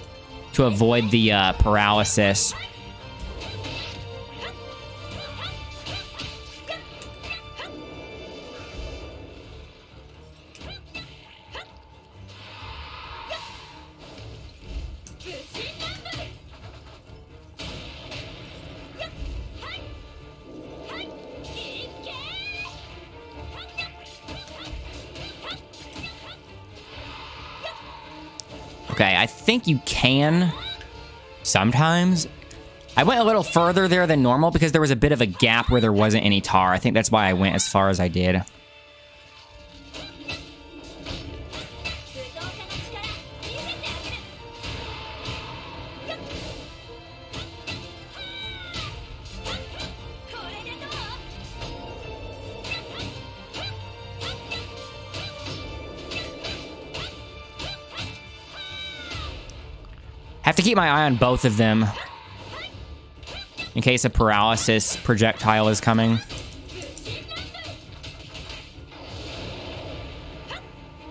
to avoid the paralysis. Okay, I think you can sometimes. I went a little further there than normal because there was a bit of a gap where there wasn't any tar. I think that's why I went as far as I did. Have to keep my eye on both of them in case a paralysis projectile is coming.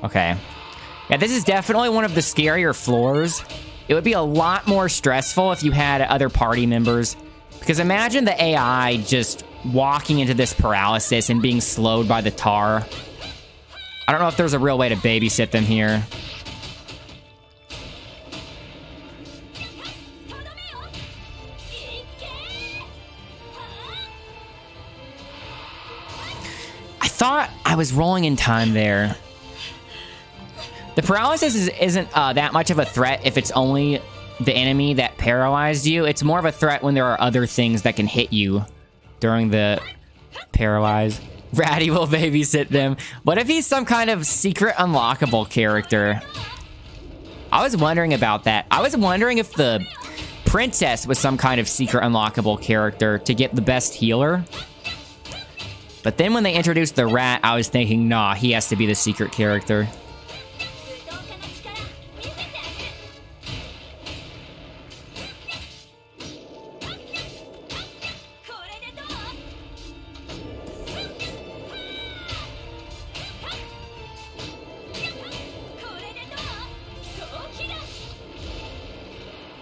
Okay. Yeah, this is definitely one of the scarier floors. It would be a lot more stressful if you had other party members. Because imagine the AI just walking into this paralysis and being slowed by the tar. I don't know if there's a real way to babysit them here. I thought I was rolling in time there. The paralysis isn't that much of a threat if it's only the enemy that paralyzed you. It's more of a threat when there are other things that can hit you during the paralyze. Ratty will babysit them. What if he's some kind of secret unlockable character? I was wondering about that. I was wondering if the princess was some kind of secret unlockable character to get the best healer. But then when they introduced the rat, I was thinking, nah, he has to be the secret character.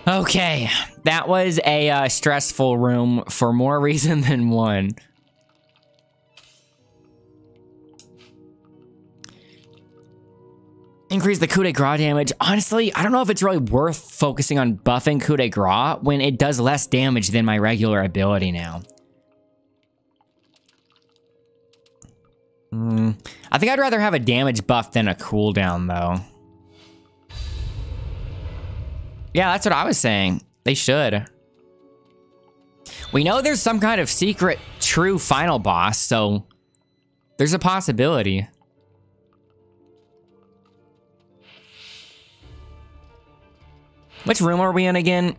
Okay, that was a stressful room for more reason than one. Increase the coup de grace damage. Honestly, I don't know if it's really worth focusing on buffing coup de grace when it does less damage than my regular ability now. I think I'd rather have a damage buff than a cooldown, though. Yeah, that's what I was saying. They should. We know there's some kind of secret true final boss, so there's a possibility. Which room are we in again?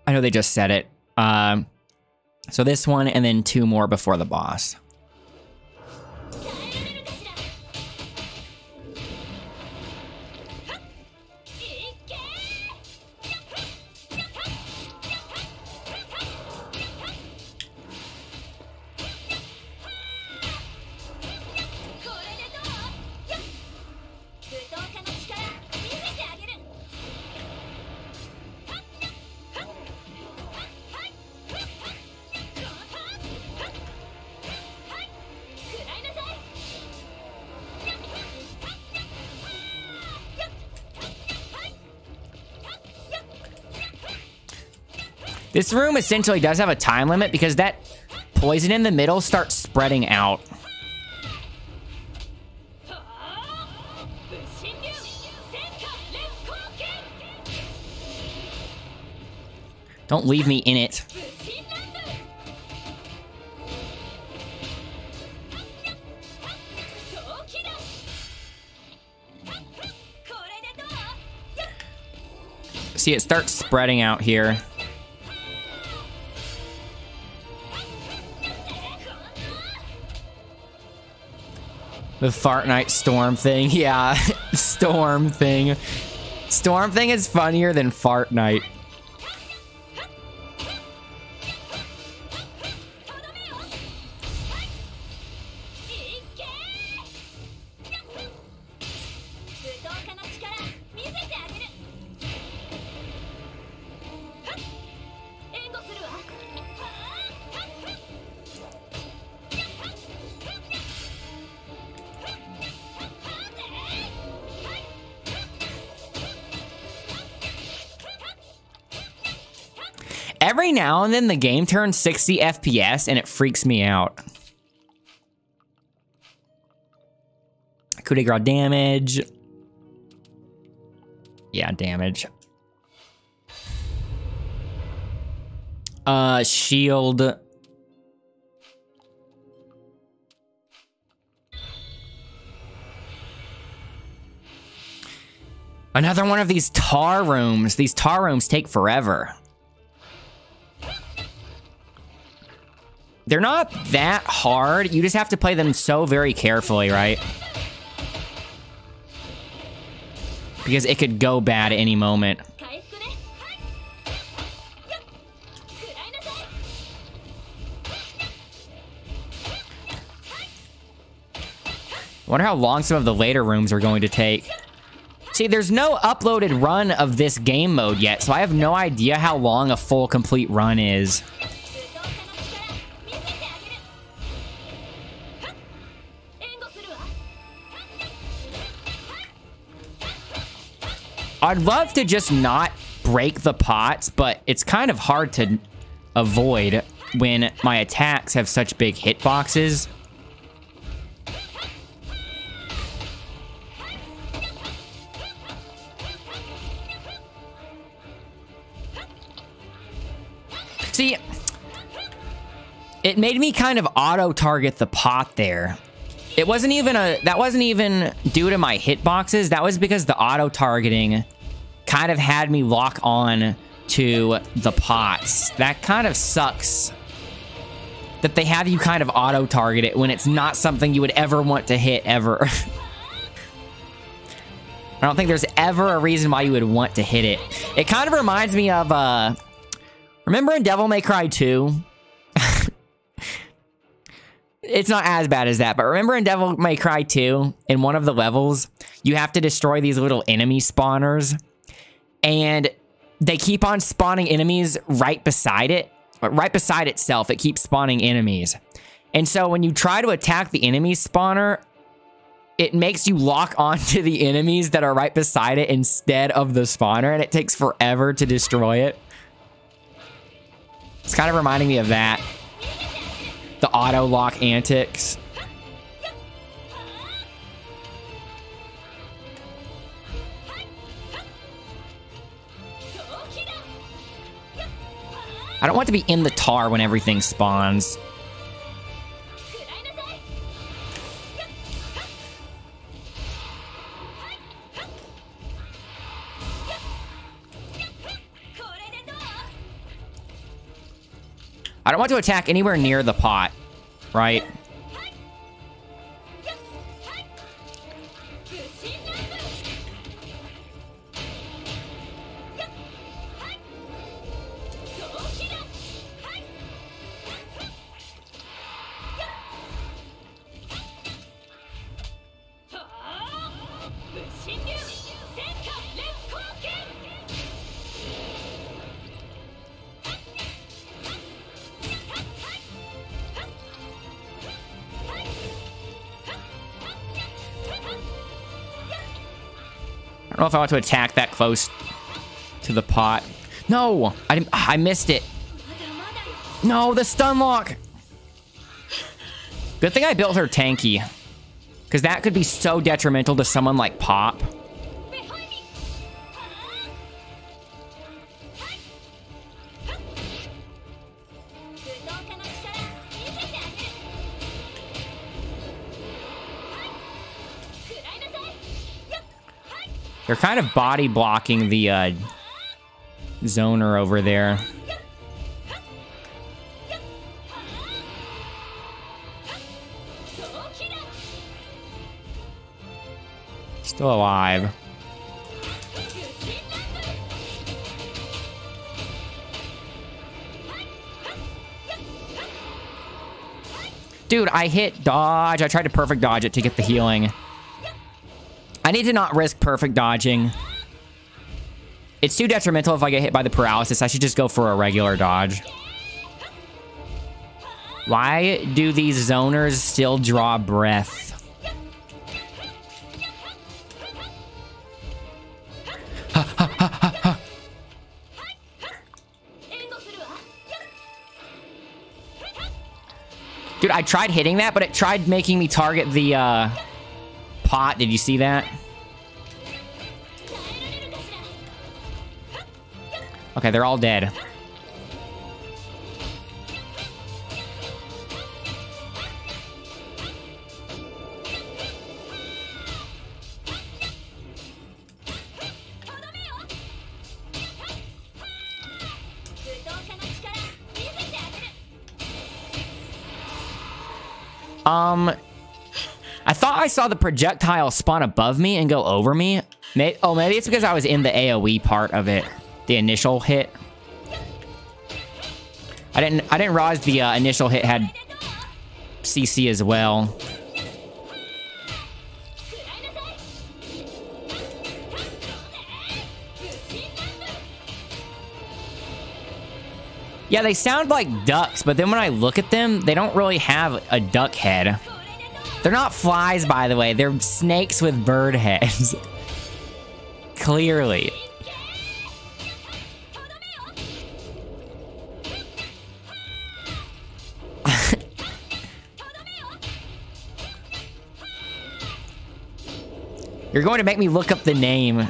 I know they just said it. So this one and then 2 more before the boss. This room essentially does have a time limit because that poison in the middle starts spreading out. Don't leave me in it. See, it starts spreading out here. The Fart Night Storm thing. Yeah, Storm thing. Storm thing is funnier than Fart Night. Every now and then the game turns 60 FPS and it freaks me out. Coup de grace damage. Yeah, damage. Shield. Another one of these tar rooms. These tar rooms take forever. They're not that hard. You just have to play them so very carefully, right? Because it could go bad at any moment. Wonder how long some of the later rooms are going to take. See, there's no uploaded run of this game mode yet, so I have no idea how long a full complete run is. I'd love to just not break the pots, but it's kind of hard to avoid when my attacks have such big hitboxes. See, it made me kind of auto-target the pot there. It wasn't even that wasn't even due to my hitboxes. That was because the auto-targeting kind of had me lock on to the pots. That kind of sucks. That they have you kind of auto-target it when it's not something you would ever want to hit, ever. I don't think there's ever a reason why you would want to hit it. It kind of reminds me of, remember in Devil May Cry 2? It's not as bad as that, but remember in Devil May Cry 2, in one of the levels, you have to destroy these little enemy spawners, and they keep on spawning enemies right beside it. Right beside itself, it keeps spawning enemies. And so when you try to attack the enemy spawner, it makes you lock onto the enemies that are right beside it instead of the spawner, and it takes forever to destroy it. It's kind of reminding me of that. The auto lock antics. I don't want to be in the tar when everything spawns. I don't want to attack anywhere near the pot, right? I don't know if I want to attack that close to the pot. No! I missed it. No, the stun lock! Good thing I built her tanky. Because that could be so detrimental to someone like Pop. They're kind of body blocking the zoner over there. Still alive. Dude, I hit dodge. I tried to perfect dodge it to get the healing. I need to not risk perfect dodging. It's too detrimental if I get hit by the paralysis. I should just go for a regular dodge. Why do these zoners still draw breath? Dude, I tried hitting that, but it tried making me target the pot. Did you see that? Okay, they're all dead. I thought I saw the projectile spawn above me and go over me. Maybe it's because I was in the AoE part of it. The initial hit. I didn't realize the initial hit had CC as well. Yeah, they sound like ducks, but then when I look at them, they don't really have a duck head. They're not flies, by the way. They're snakes with bird heads. Clearly. You're going to make me look up the name.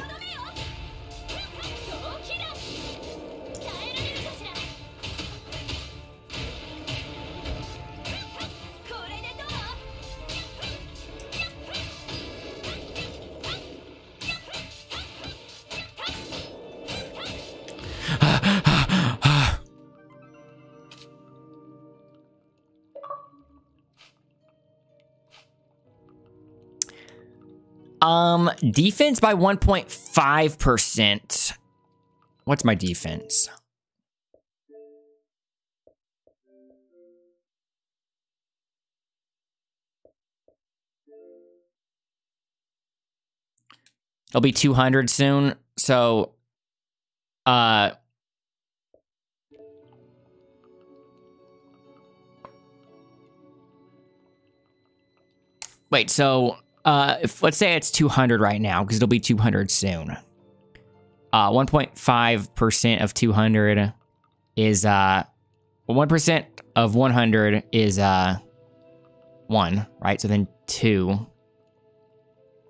Defense by 1.5%. What's my defense? It'll be 200 soon, so Wait, so if let's say it's 200 right now, because it'll be 200 soon. 1.5% of 200 is 1% of 100 is 1, right? So then 2.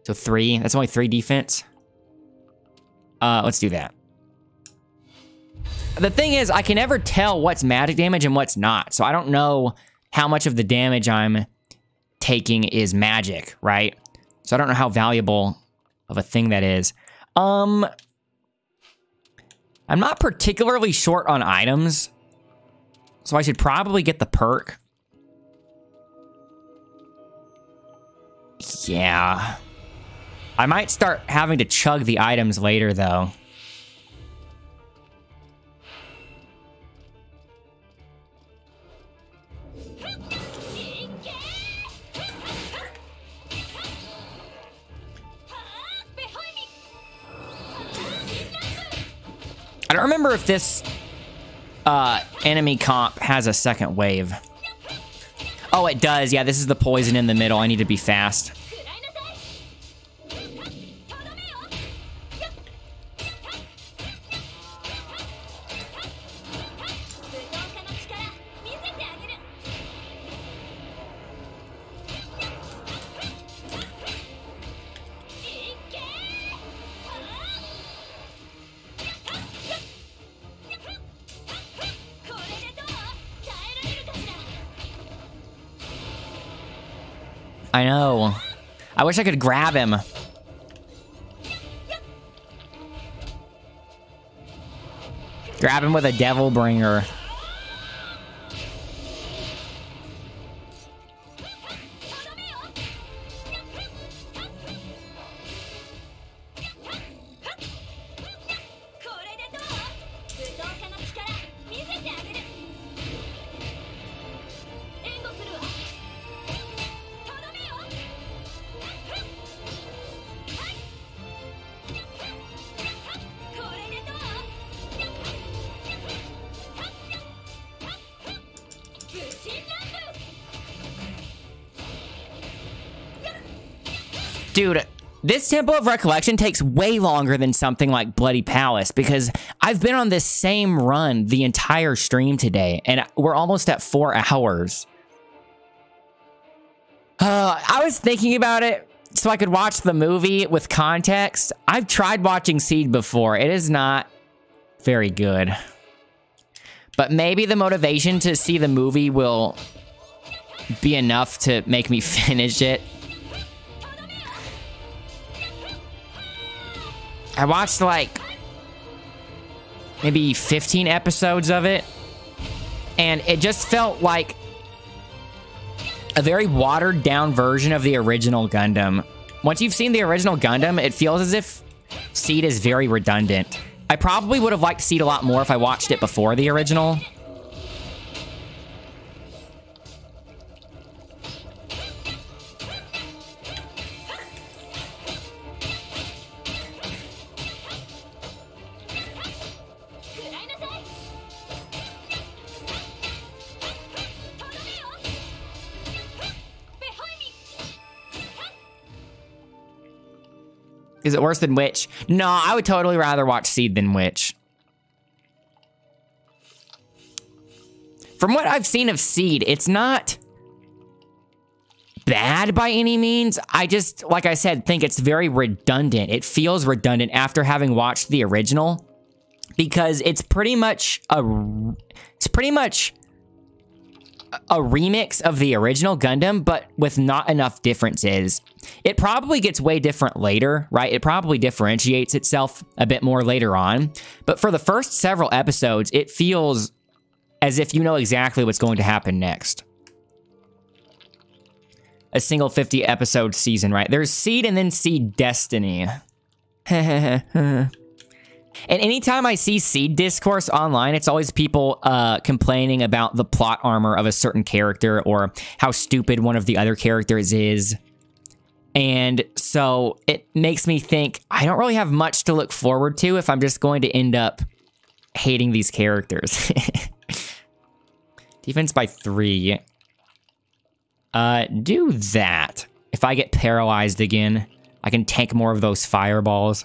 So 3. That's only 3 defense. Let's do that. The thing is, I can never tell what's magic damage and what's not. So I don't know how much of the damage I'm taking is magic, right? So I don't know how valuable of a thing that is. I'm not particularly short on items, so I should probably get the perk. Yeah. I might start having to chug the items later, though. I don't remember if this enemy comp has a second wave. Oh, it does. Yeah, this is the poison in the middle. I need to be fast. I know. I wish I could grab him. Grab him with a devil bringer. Dude, this Temple of Recollection takes way longer than something like Bloody Palace because I've been on this same run the entire stream today, and we're almost at 4 hours. I was thinking about it so I could watch the movie with context. I've tried watching Seed before. It is not very good. But maybe the motivation to see the movie will be enough to make me finish it. I watched like maybe 15 episodes of it, and it just felt like a very watered down version of the original Gundam. Once you've seen the original Gundam, it feels as if Seed is very redundant. I probably would have liked Seed a lot more if I watched it before the original. Is it worse than Witch? No, I would totally rather watch Seed than Witch. From what I've seen of Seed, it's not bad by any means. I just, like I said, think it's very redundant. It feels redundant after having watched the original because it's pretty much a remix of the original Gundam, but with not enough differences. It probably gets way different later, right? It probably differentiates itself a bit more later on. But for the first several episodes, it feels as if you know exactly what's going to happen next. A single 50-episode season, right? There's Seed and then Seed Destiny. And anytime I see Seed discourse online, it's always people complaining about the plot armor of a certain character or how stupid one of the other characters is. And so it makes me think I don't really have much to look forward to if I'm just going to end up hating these characters. Defense by 3. Do that. If I get paralyzed again, I can tank more of those fireballs.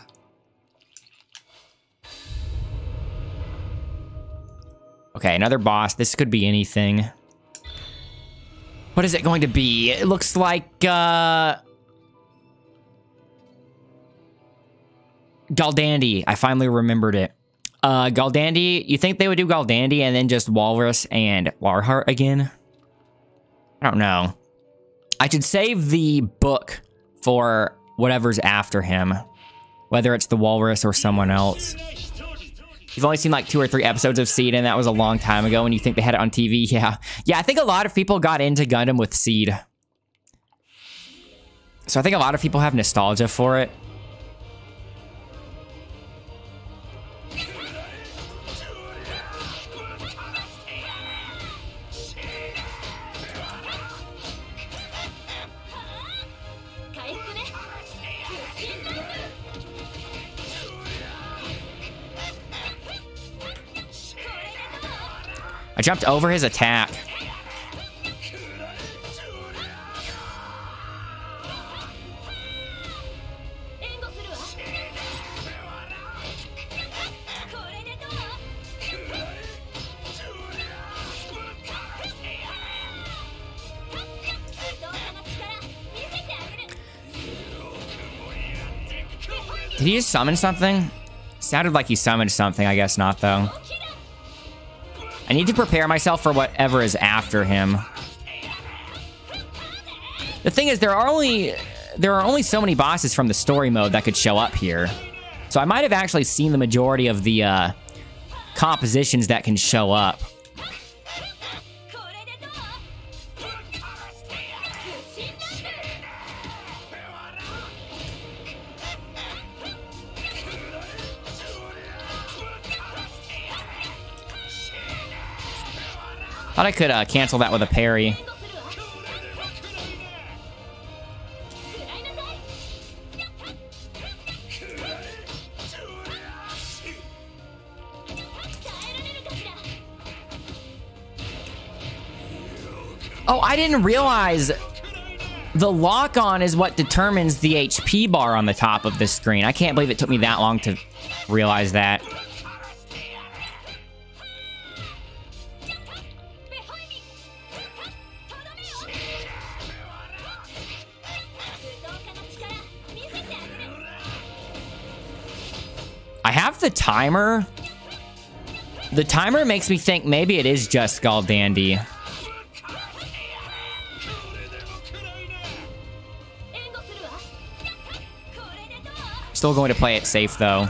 Okay, another boss. This could be anything. What is it going to be? It looks like, Galdandi. I finally remembered it. Galdandi, you think they would do Galdandi and then just Walrus and Warheart again? I don't know. I should save the book for whatever's after him. Whether it's the Walrus or someone else. You've only seen like 2 or 3 episodes of Seed, and that was a long time ago, and you think they had it on TV? Yeah. Yeah, I think a lot of people got into Gundam with Seed. So I think a lot of people have nostalgia for it. I jumped over his attack. Did he just summon something? Sounded like he summoned something, I guess not though. I need to prepare myself for whatever is after him. The thing is, there are only so many bosses from the story mode that could show up here. So I might have actually seen the majority of the compositions that can show up. Thought I could cancel that with a parry. Oh, I didn't realize the lock-on is what determines the HP bar on the top of this screen. I can't believe it took me that long to realize that. I have the timer. The timer makes me think maybe it is just Galdandi. Still going to play it safe though.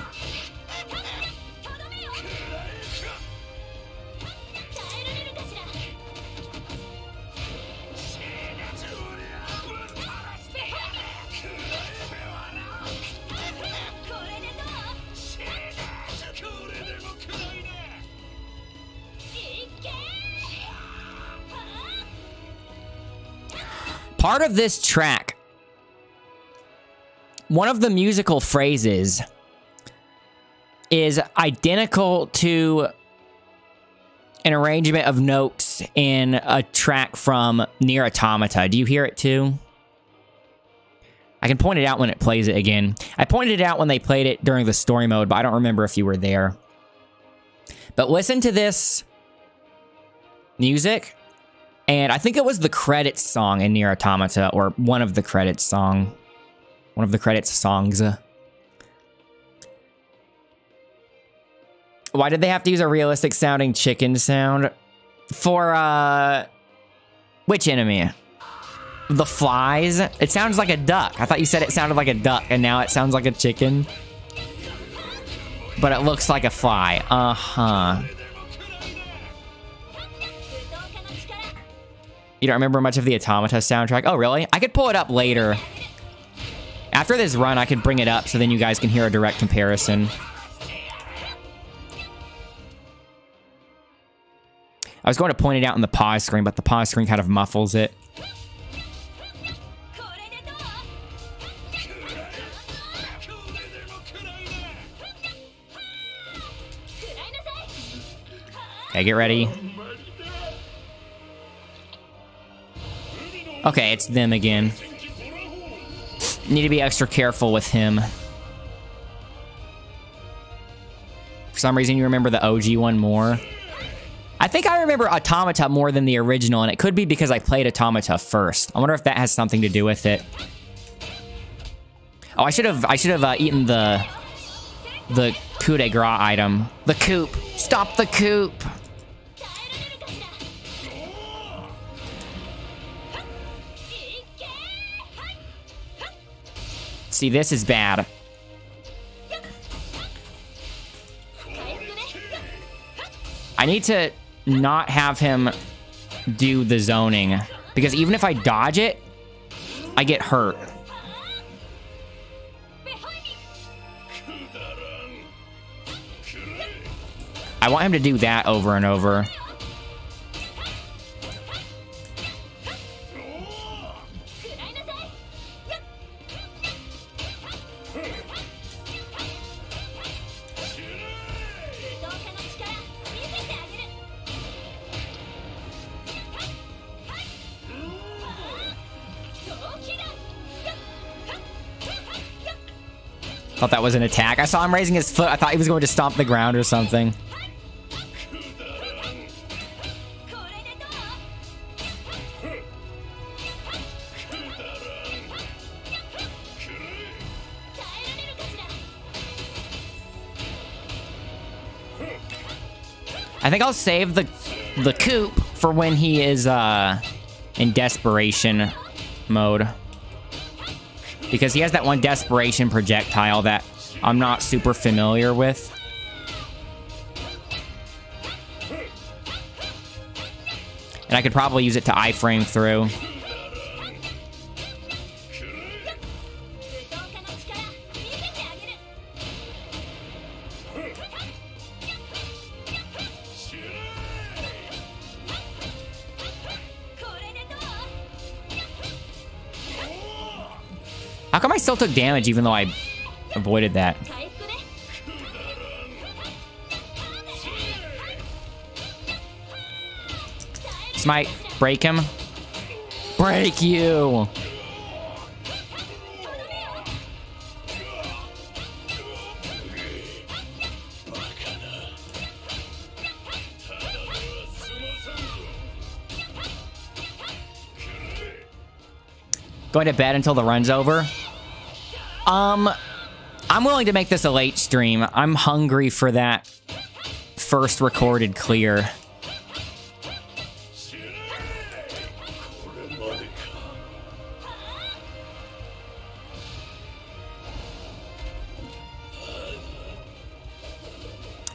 Part of this track, one of the musical phrases is identical to an arrangement of notes in a track from Nier Automata. Do you hear it too? I can point it out when it plays it again. I pointed it out when they played it during the story mode, but I don't remember if you were there. But listen to this music. And I think it was the credits song in Nier Automata, or one of the credits songs. Why did they have to use a realistic sounding chicken sound? For, which enemy? The flies? It sounds like a duck. I thought you said it sounded like a duck, and now it sounds like a chicken. But it looks like a fly. Uh-huh. You don't remember much of the Automata soundtrack? Oh, really? I could pull it up later. After this run, I could bring it up so then you guys can hear a direct comparison. I was going to point it out in the pause screen, but the pause screen kind of muffles it. Okay, get ready. Okay, it's them again. Need to be extra careful with him. For some reason, you remember the OG one more. I think I remember Automata more than the original, and it could be because I played Automata first. I wonder if that has something to do with it. Oh, I should have eaten the coup de grace item. The coop. Stop the coop. See, this is bad. I need to not have him do the zoning, because even if I dodge it, I get hurt. I want him to do that over and over. Thought that was an attack. I saw him raising his foot. I thought he was going to stomp the ground or something. I think I'll save the coop for when he is in desperation mode. Because he has that one desperation projectile that I'm not super familiar with. And I could probably use it to iframe through. How come I still took damage even though I avoided that? This might break him. Break you! Going to bed until the run's over? I'm willing to make this a late stream. I'm hungry for that first recorded clear.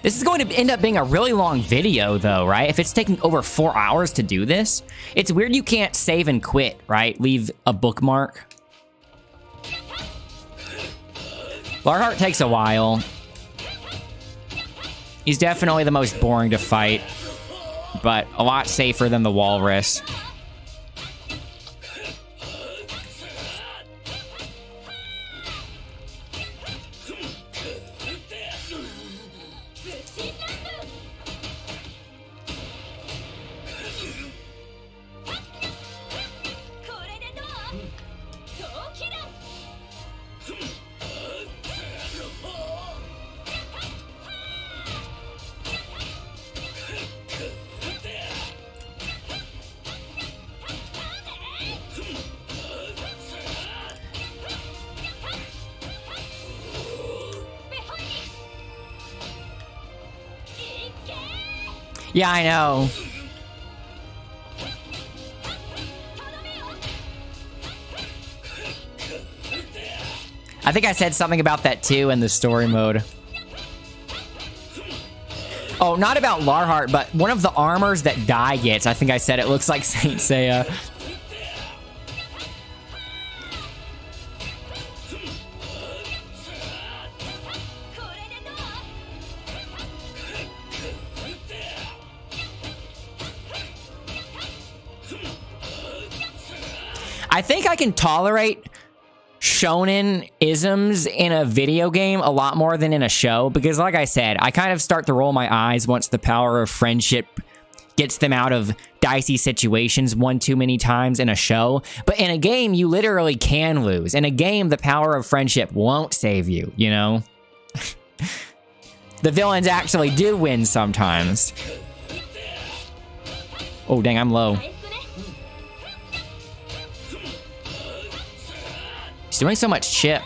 This is going to end up being a really long video, though, right? If it's taking over 4 hours to do this, it's weird you can't save and quit, right? Leave a bookmark. Larheart takes a while. He's definitely the most boring to fight, but a lot safer than the Walrus. Yeah, I know. I think I said something about that too in the story mode. Oh, not about Larheart, but one of the armors that Dai gets. I think I said it looks like Saint Seiya. I think I can tolerate shonen isms in a video game a lot more than in a show, because like I said, I kind of start to roll my eyes once the power of friendship gets them out of dicey situations one too many times in a show. But in a game, you literally can lose. In a game, the power of friendship won't save you, you know? The villains actually do win sometimes. Oh, dang, I'm low. He's doing so much chip.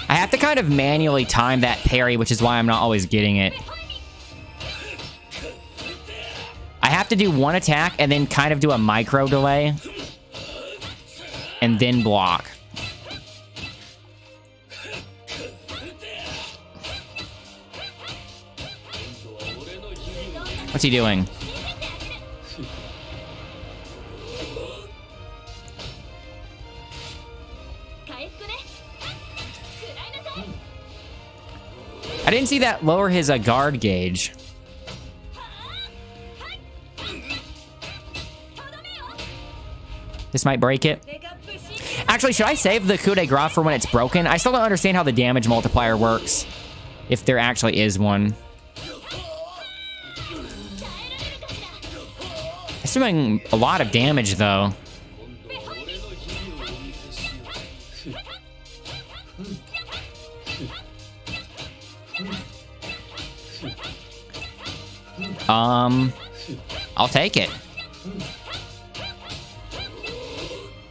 I have to kind of manually time that parry, which is why I'm not always getting it. I have to do one attack and then kind of do a micro delay. And then block. What's he doing? I didn't see that lower his guard gauge. This might break it. Actually, should I save the coup de grace for when it's broken? I still don't understand how the damage multiplier works. If there actually is one. It's doing a lot of damage, though. I'll take it.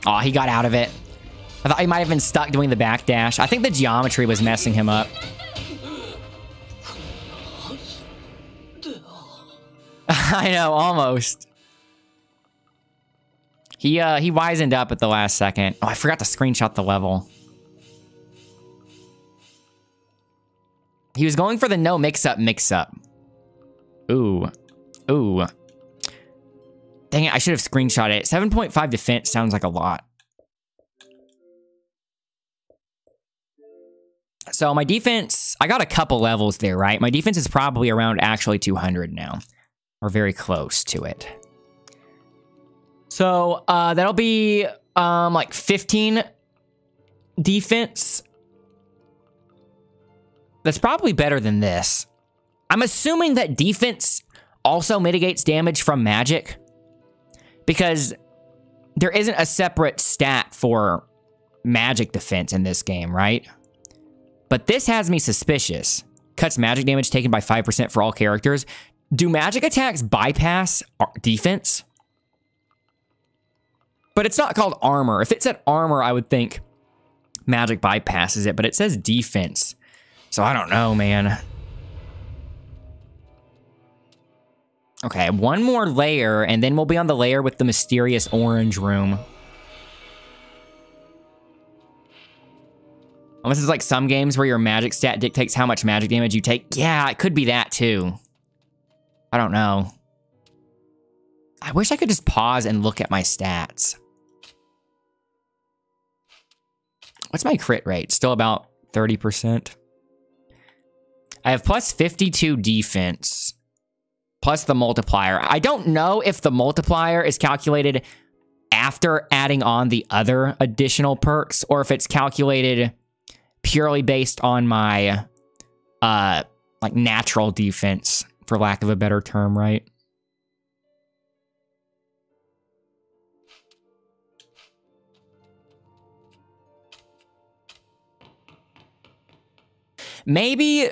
Oh, he got out of it. I thought he might have been stuck doing the backdash. I think the geometry was messing him up. I know, almost. He wisened up at the last second. Oh, I forgot to screenshot the level. He was going for the no mix-up. Ooh. Ooh. Dang it, I should have screenshot it. 7.5 defense sounds like a lot. So my defense, I got a couple levels there, right? My defense is probably around actually 200 now. Or very close to it. So that'll be like 15 defense. That's probably better than this. I'm assuming that defense also mitigates damage from magic. Because there isn't a separate stat for magic defense in this game, right? But this has me suspicious. Cuts magic damage taken by 5% for all characters. Do magic attacks bypass defense? But it's not called armor. If it said armor, I would think magic bypasses it, but it says defense. So I don't know, man. Okay, one more layer, and then we'll be on the layer with the mysterious orange room. Unless it's like some games where your magic stat dictates how much magic damage you take. Yeah, it could be that too. I don't know. I wish I could just pause and look at my stats. What's my crit rate? Still about 30%. I have plus 52 defense. Plus the multiplier. I don't know if the multiplier is calculated after adding on the other additional perks, or if it's calculated purely based on my like natural defense, for lack of a better term, right? Maybe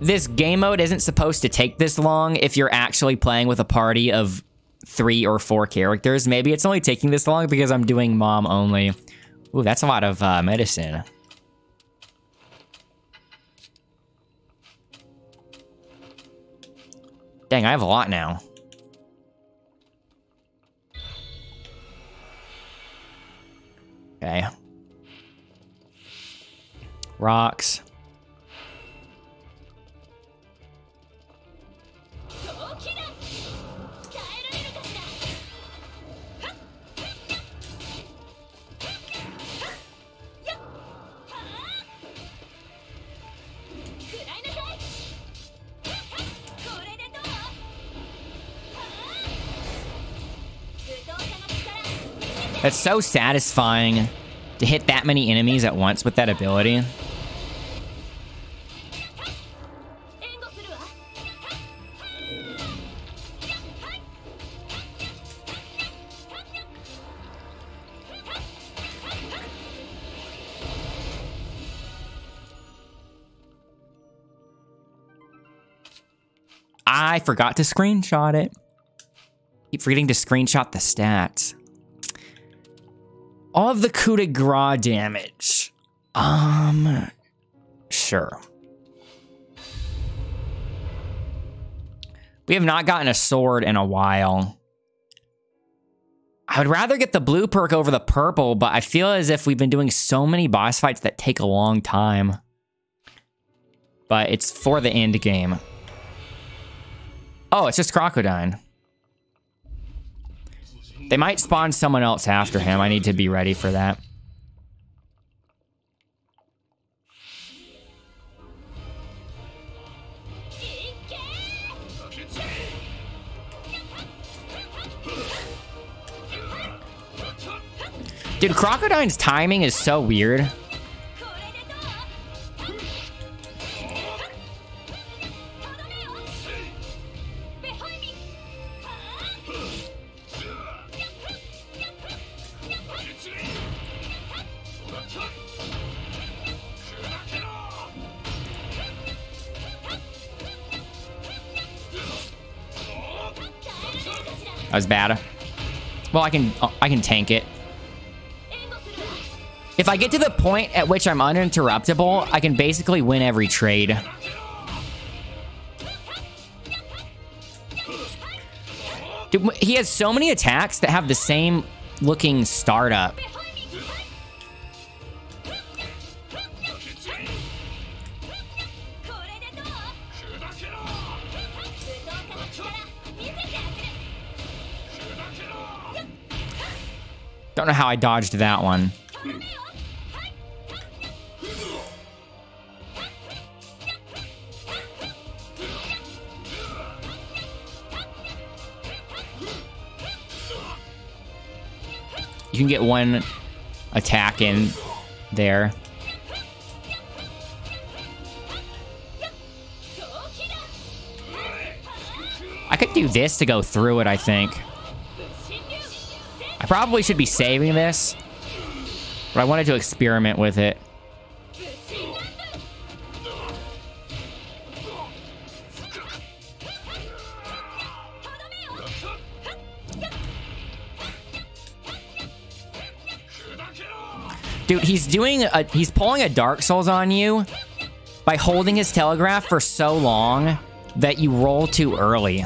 this game mode isn't supposed to take this long if you're actually playing with a party of 3 or 4 characters. Maybe it's only taking this long because I'm doing Maam only. Ooh, that's a lot of medicine. Dang, I have a lot now. Okay. Rocks. That's so satisfying to hit that many enemies at once with that ability. I forgot to screenshot it. Keep forgetting to screenshot the stats. All of the coup de grace damage. Sure. We have not gotten a sword in a while. I would rather get the blue perk over the purple, but I feel as if we've been doing so many boss fights that take a long time. But it's for the end game. Oh, it's just Crocodile. They might spawn someone else after him. I need to be ready for that. Dude, Crocodile's timing is so weird. That was bad. Well, I can tank it. If I get to the point at which I'm uninterruptible, I can basically win every trade. Dude, he has so many attacks that have the same looking startup. Don't know how I dodged that one. You can get one attack in there. I could do this to go through it, I think. I probably should be saving this, but I wanted to experiment with it. Dude, he's pulling a Dark Souls on you by holding his telegraph for so long that you roll too early.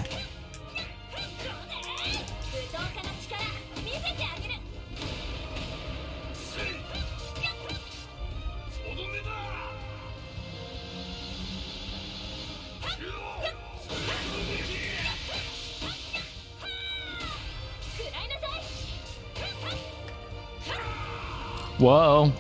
Whoa.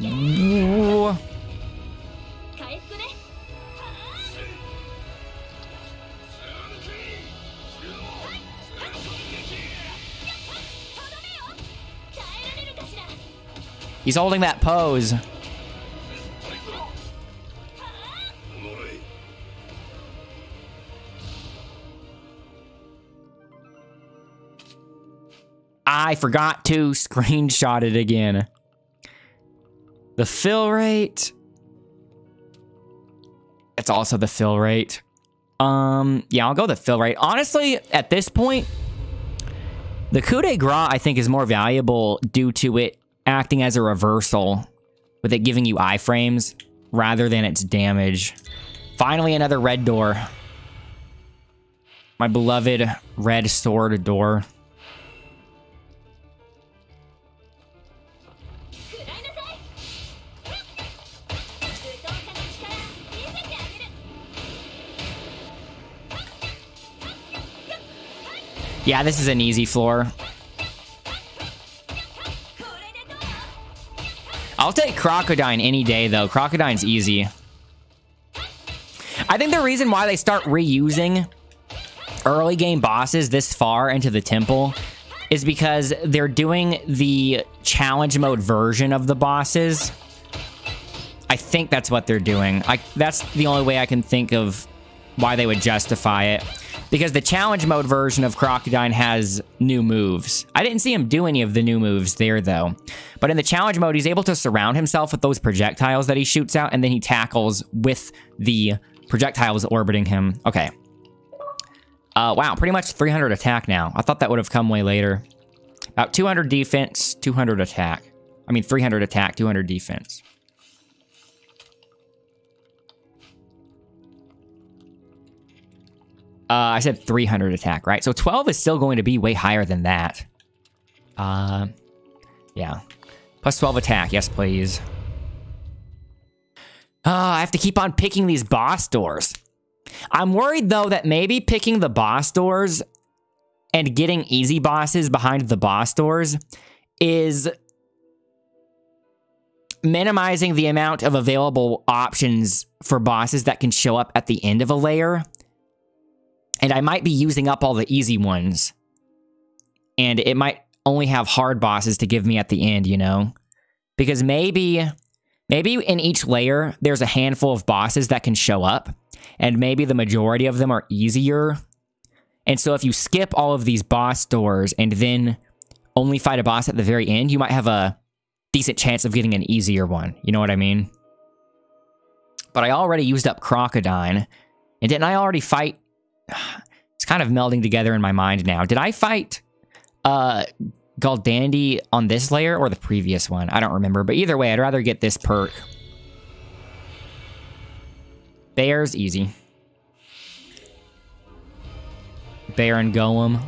Ooh. He's holding that pose. I forgot to screenshot it again. The fill rate. It's also the fill rate. Yeah, I'll go the fill rate. Honestly, at this point, the coup de grace, I think, is more valuable due to it acting as a reversal, with it giving you iframes rather than its damage. Finally, another red door. My beloved red sword door. Yeah, this is an easy floor. I'll take Crocodile any day, though. Crocodile's easy. I think the reason why they start reusing early game bosses this far into the temple is because they're doing the challenge mode version of the bosses. I think that's what they're doing. That's the only way I can think of why they would justify it. Because the challenge mode version of Crocodile has new moves. I didn't see him do any of the new moves there, though. But in the challenge mode, he's able to surround himself with those projectiles that he shoots out, and then he tackles with the projectiles orbiting him. Okay. Wow, pretty much 300 attack now. I thought that would have come way later. About 200 defense, 200 attack. I mean, 300 attack, 200 defense. I said 300 attack, right? So 12 is still going to be way higher than that. Yeah. Plus 12 attack, yes, please. I have to keep on picking these boss doors. I'm worried, though, that maybe picking the boss doors and getting easy bosses behind the boss doors is minimizing the amount of available options for bosses that can show up at the end of a layer. And I might be using up all the easy ones. And it might only have hard bosses to give me at the end, you know? Because maybe in each layer, there's a handful of bosses that can show up. And maybe the majority of them are easier. And so if you skip all of these boss doors and then only fight a boss at the very end, you might have a decent chance of getting an easier one. You know what I mean? But I already used up Crocodile. And didn't I already fight... It's kind of melding together in my mind now. Did I fight Galdandi on this layer or the previous one? I don't remember. But either way, I'd rather get this perk. Bear's easy. Bear and Golem.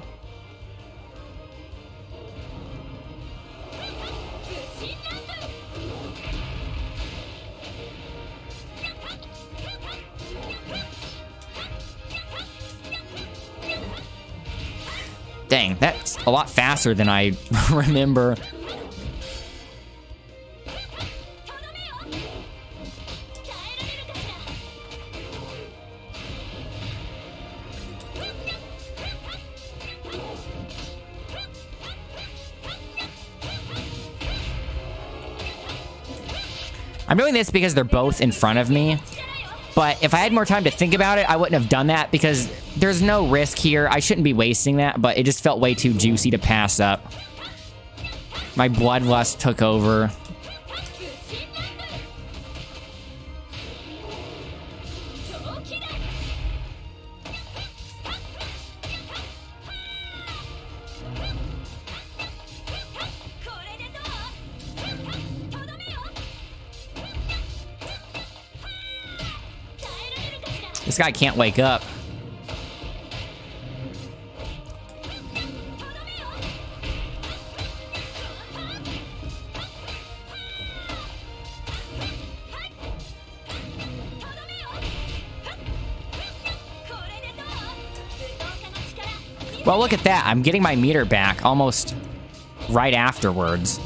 Dang, that's a lot faster than I remember. I'm doing this because they're both in front of me. But if I had more time to think about it, I wouldn't have done that because there's no risk here. I shouldn't be wasting that, but it just felt way too juicy to pass up. My bloodlust took over. This guy can't wake up. Well, look at that. I'm getting my meter back almost right afterwards.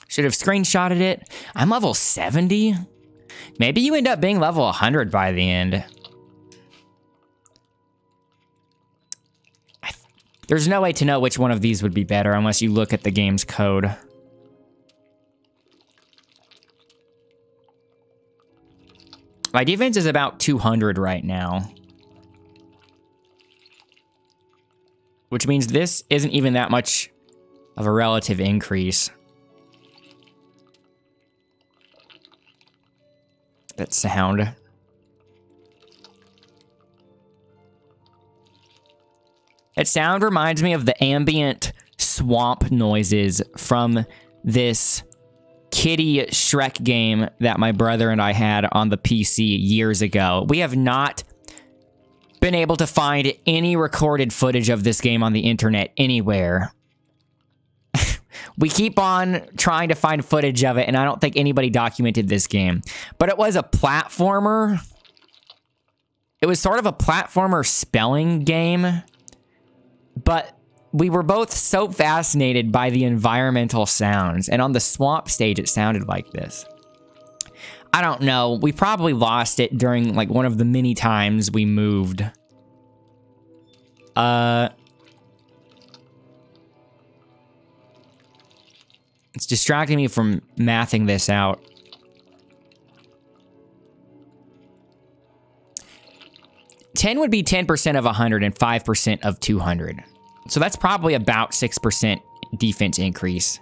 Should have screenshotted it. I'm level 70. Maybe you end up being level 100 by the end. There's no way to know which one of these would be better unless you look at the game's code. My defense is about 200 right now. Which means this isn't even that much of a relative increase. That sound. That sound reminds me of the ambient swamp noises from this kiddie Shrek game that my brother and I had on the PC years ago. We have not been able to find any recorded footage of this game on the internet anywhere. We keep on trying to find footage of it, and I don't think anybody documented this game. But it was a platformer. It was sort of a platformer spelling game. But we were both so fascinated by the environmental sounds. And on the swamp stage, it sounded like this. I don't know. We probably lost it during, like, one of the many times we moved. It's distracting me from mathing this out. $10 would be 10% of 100 and 5% of 200. So that's probably about 6% defense increase.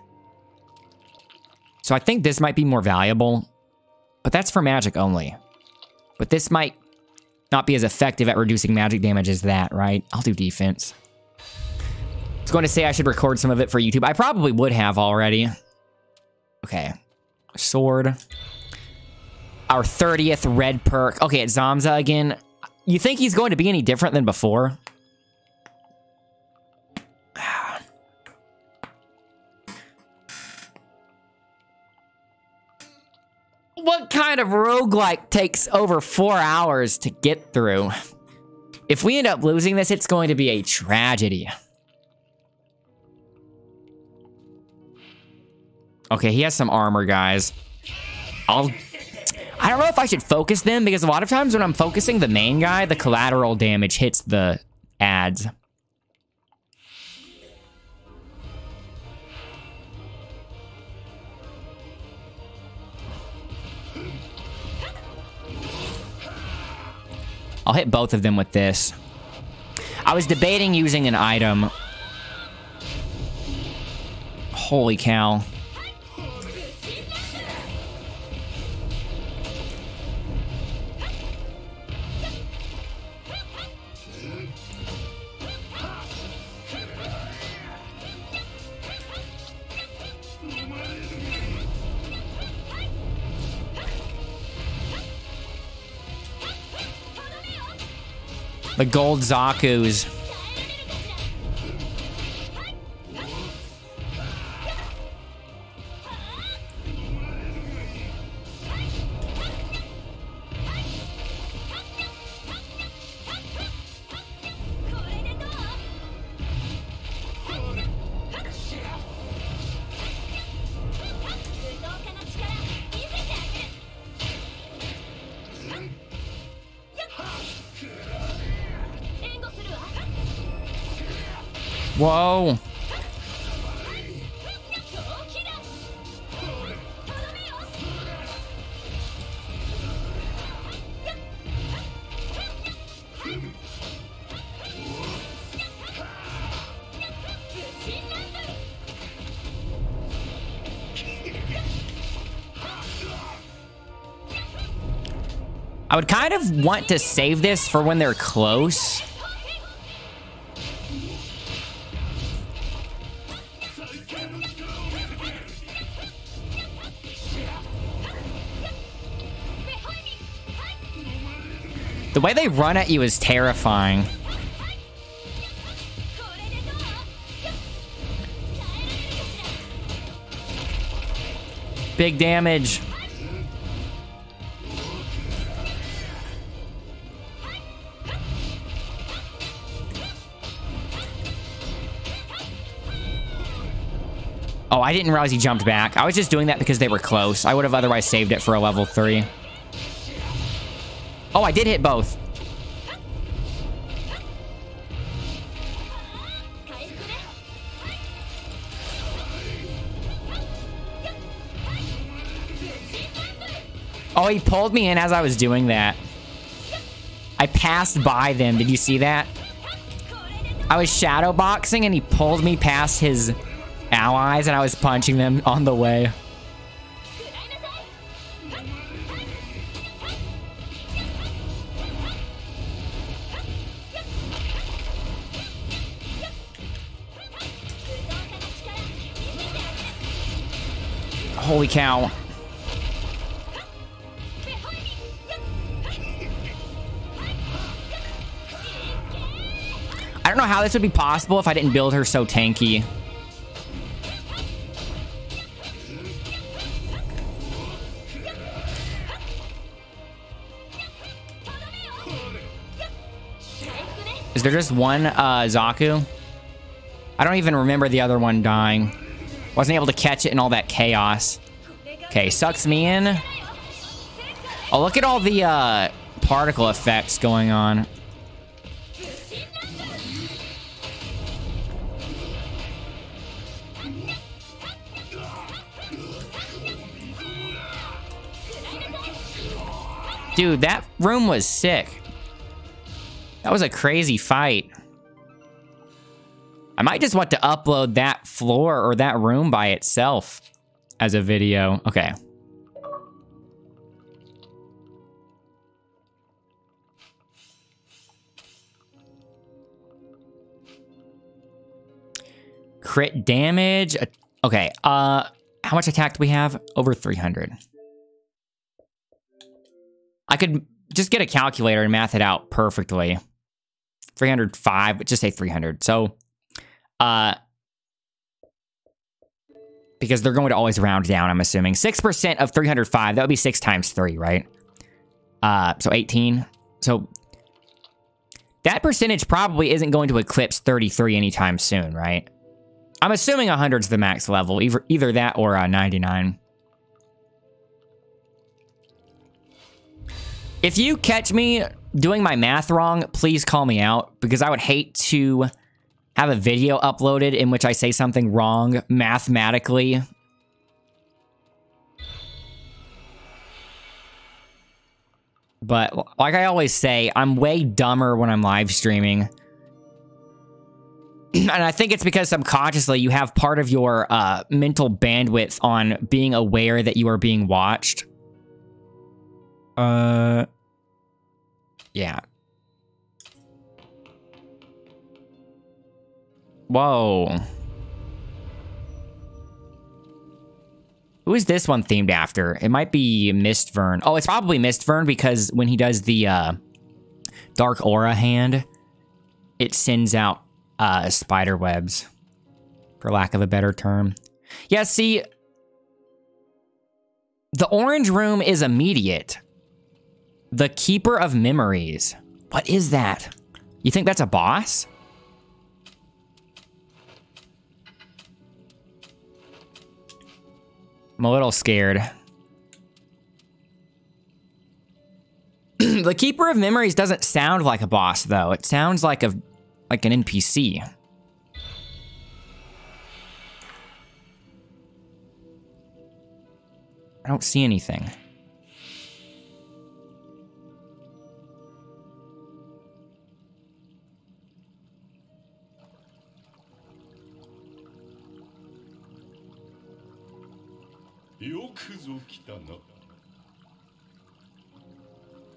So I think this might be more valuable, but that's for magic only. But this might not be as effective at reducing magic damage as that, right? I'll do defense. I was going to say I should record some of it for YouTube. I probably would have already. Okay. Sword. Our 30th red perk. Okay, it's Zamza again. You think he's going to be any different than before? What kind of roguelike takes over 4 hours to get through? If we end up losing this, it's going to be a tragedy. Okay, he has some armor, guys. I don't know if I should focus them, because a lot of times when I'm focusing the main guy, the collateral damage hits the ads. I'll hit both of them with this. I was debating using an item. Holy cow. The gold Zaku's. Whoa. I would kind of want to save this for when they're close. The way they run at you is terrifying. Big damage. Oh, I didn't realize he jumped back. I was just doing that because they were close. I would have otherwise saved it for a level 3. Oh, I did hit both. Oh, he pulled me in as I was doing that. I passed by them. Did you see that? I was shadow boxing and he pulled me past his allies and I was punching them on the way. Holy cow. I don't know how this would be possible if I didn't build her so tanky. Is there just one Zaku? I don't even remember the other one dying. Wasn't able to catch it in all that chaos. Okay, sucks me in. Oh, look at all the particle effects going on. Dude, that room was sick. That was a crazy fight. I might just want to upload that floor or that room by itself as a video. Okay. Crit damage. Okay. How much attack do we have? Over 300. I could just get a calculator and math it out perfectly. 305, but just say 300. So, because they're going to always round down, I'm assuming. 6% of 305, that would be 6 times 3, right? So 18. So, that percentage probably isn't going to eclipse 33 anytime soon, right? I'm assuming 100's the max level, either that or 99. If you catch me doing my math wrong, please call me out, because I would hate to have a video uploaded in which I say something wrong mathematically. But like I always say, I'm way dumber when I'm live streaming. And I think it's because subconsciously you have part of your mental bandwidth on being aware that you are being watched. Yeah. Whoa. Who is this one themed after? It might be Mistvern. Oh, it's probably Mistvern because when he does the Dark Aura hand, it sends out spider webs, for lack of a better term. Yeah, see, the orange room is immediate. The Keeper of Memories. What is that? You think that's a boss? I'm a little scared. The Keeper of Memories doesn't sound like a boss, though. It sounds like an NPC. I don't see anything.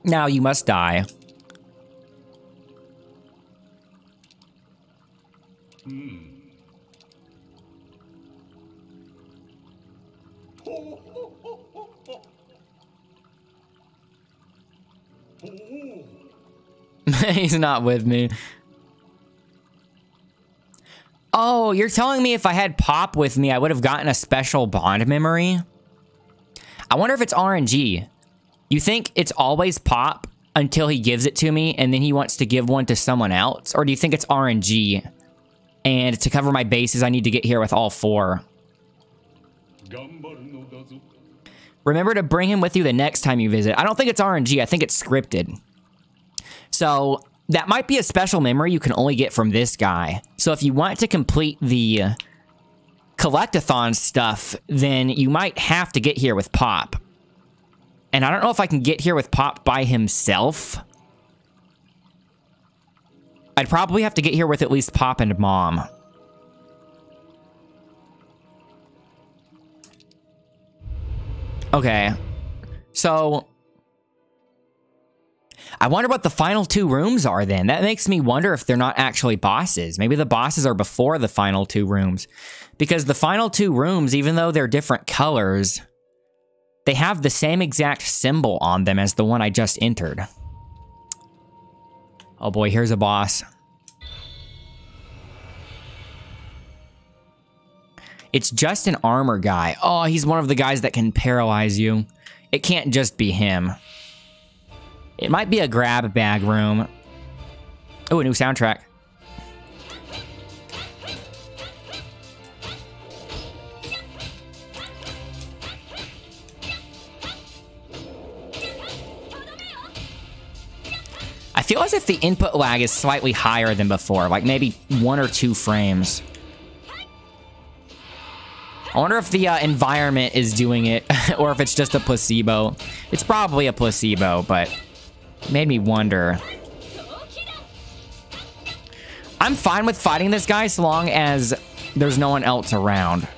Now you must die. He's not with me. Oh, you're telling me if I had Pop with me, I would have gotten a special bond memory? I wonder if it's RNG. You think it's always Pop until he gives it to me and then he wants to give one to someone else? Or do you think it's RNG and to cover my bases, I need to get here with all 4? Remember to bring him with you the next time you visit. I don't think it's RNG. I think it's scripted. So that might be a special memory you can only get from this guy. So if you want to complete the collectathon stuff, then you might have to get here with Pop. And I don't know if I can get here with Pop by himself. I'd probably have to get here with at least Pop and Mom. Okay. So I wonder what the final 2 rooms are then. That makes me wonder if they're not actually bosses. Maybe the bosses are before the final 2 rooms. Because the final 2 rooms, even though they're different colors, they have the same exact symbol on them as the one I just entered. Oh boy, here's a boss. It's just an armor guy. Oh, he's one of the guys that can paralyze you. It can't just be him. It might be a grab bag room. Oh, a new soundtrack. I feel as if the input lag is slightly higher than before, like maybe 1 or 2 frames. I wonder if the environment is doing it, or if it's just a placebo. It's probably a placebo, but it made me wonder. I'm fine with fighting this guy so long as there's no one else around.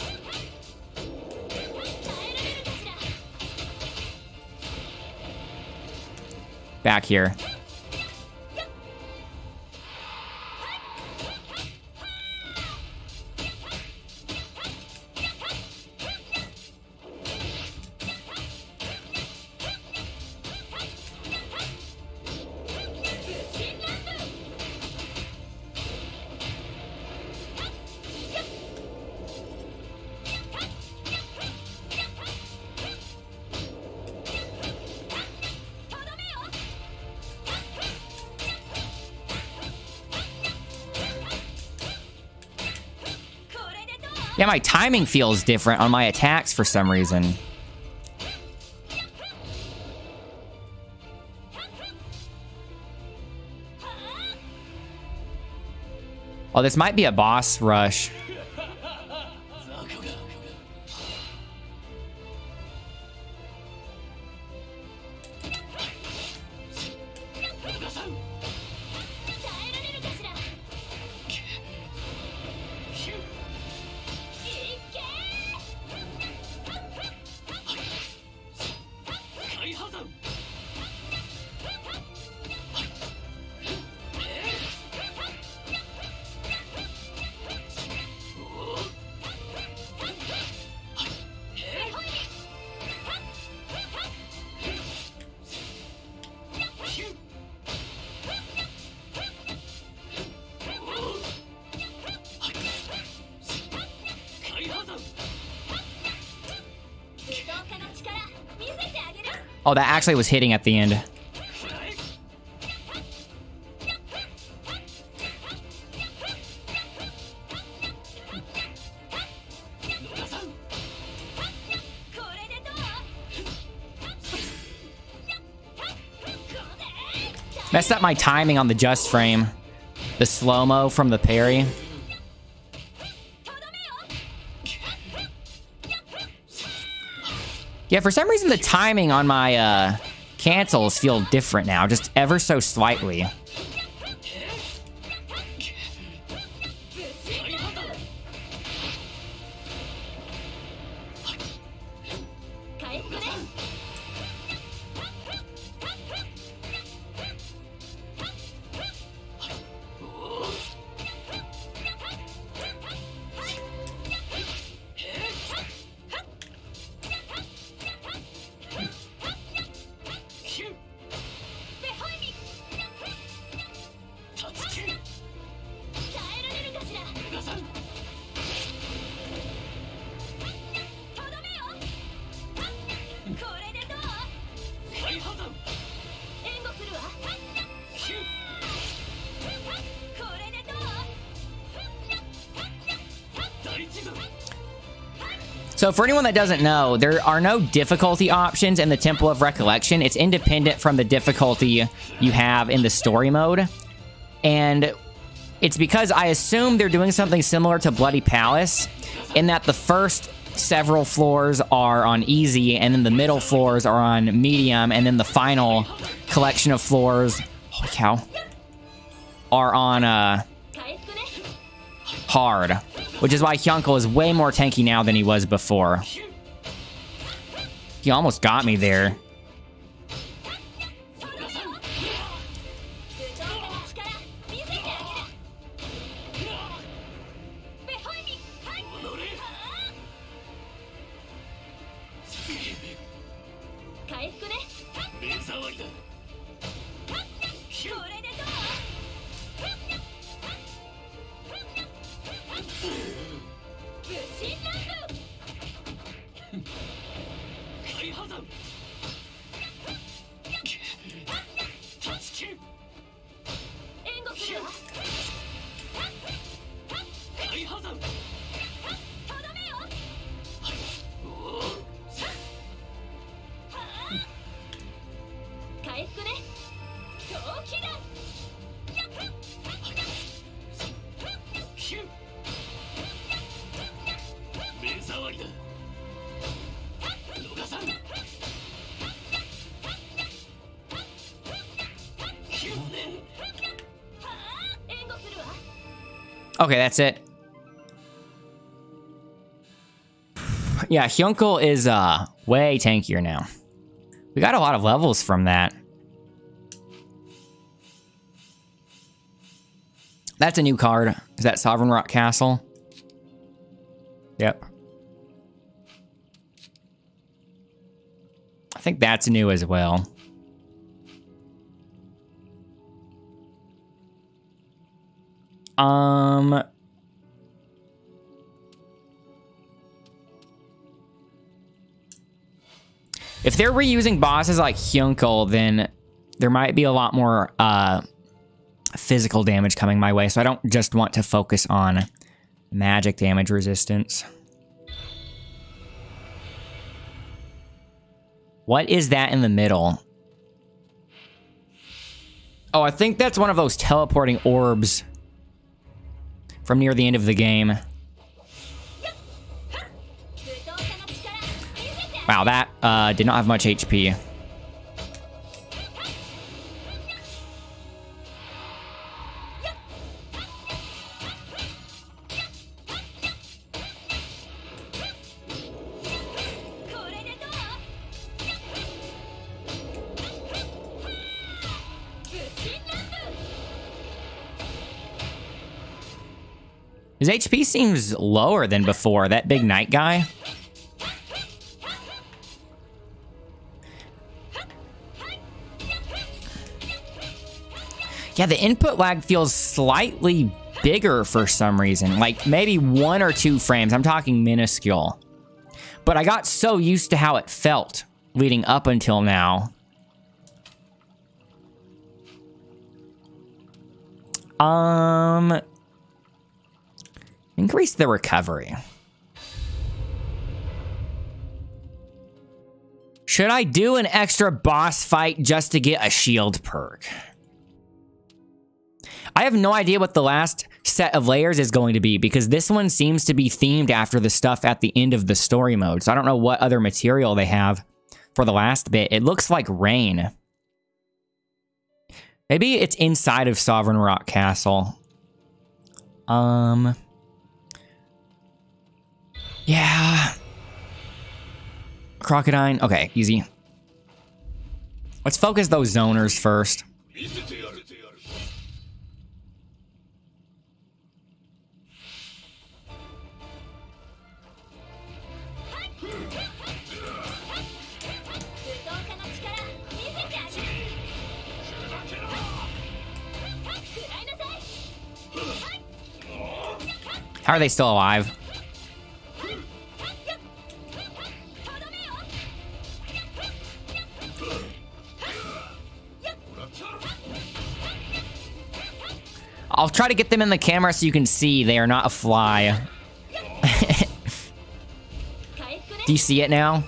Back here. Yeah, my timing feels different on my attacks for some reason. Oh, this might be a boss rush. Oh, that actually was hitting at the end. Messed up my timing on the just frame. The slow-mo from the parry. Yeah, for some reason the timing on my cancels feel different now, just ever so slightly. So for anyone that doesn't know, there are no difficulty options in the Temple of Recollection. It's independent from the difficulty you have in the story mode. And it's because I assume they're doing something similar to Bloody Palace, in that the first several floors are on easy, and then the middle floors are on medium, and then the final collection of floors, holy cow, are on hard. Which is why Hyunkel is way more tanky now than he was before. He almost got me there. Okay, that's it. Yeah, Hyunkel is way tankier now. We got a lot of levels from that. That's a new card. Is that Sovereign Rock Castle? Yep. I think that's new as well. If they're reusing bosses like Hyunkel, then there might be a lot more physical damage coming my way, so I don't just want to focus on magic damage resistance. What is that in the middle? Oh, I think that's one of those teleporting orbs from near the end of the game. Wow, that did not have much HP. His HP seems lower than before, that big knight guy. Yeah, the input lag feels slightly bigger for some reason. Like, maybe 1 or 2 frames. I'm talking minuscule. But I got so used to how it felt leading up until now. Increase the recovery. Should I do an extra boss fight just to get a shield perk? I have no idea what the last set of layers is going to be, because this one seems to be themed after the stuff at the end of the story mode. So I don't know what other material they have for the last bit. It looks like rain. Maybe it's inside of Sovereign Rock Castle. Yeah. Crocodile. Okay, easy. Let's focus those zoners first. How are they still alive? I'll try to get them in the camera so you can see they are not a fly. Do you see it now?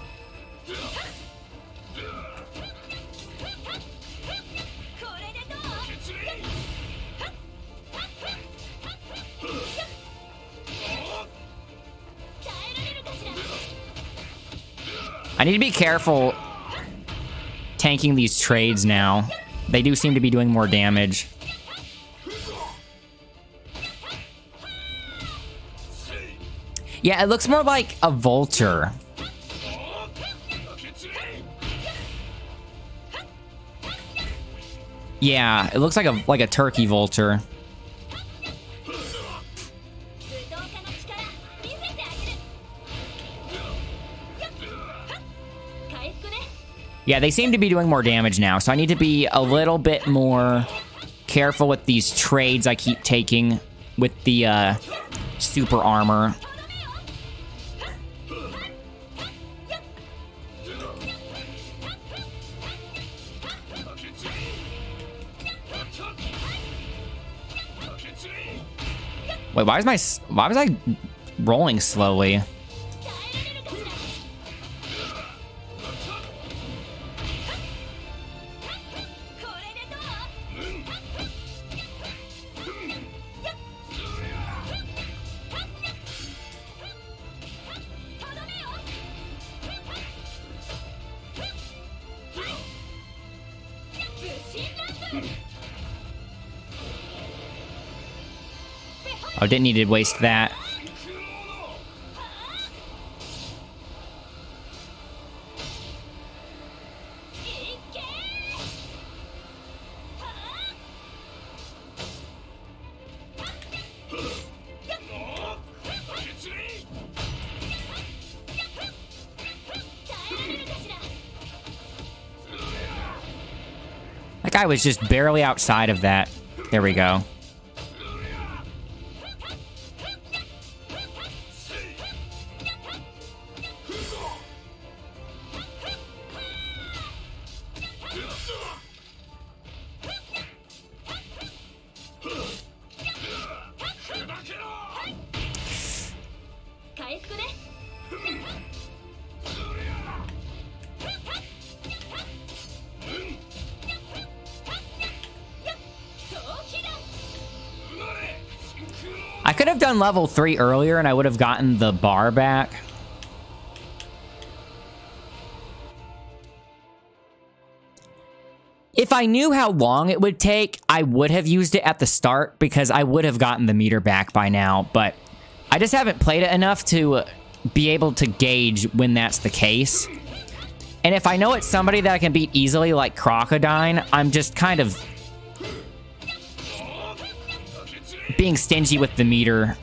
I need to be careful tanking these trades now. They do seem to be doing more damage. Yeah, it looks more like a vulture. Yeah, it looks like a turkey vulture. Yeah, they seem to be doing more damage now, so I need to be a little bit more careful with these trades I keep taking with the super armor. Wait, why was I rolling slowly? Oh, didn't need to waste that. That guy was just barely outside of that. There we go. I could have done level 3 earlier and I would have gotten the bar back. If I knew how long it would take, I would have used it at the start because I would have gotten the meter back by now, but I just haven't played it enough to be able to gauge when that's the case. And if I know it's somebody that I can beat easily like Crocodile, I'm just kind of being stingy with the meter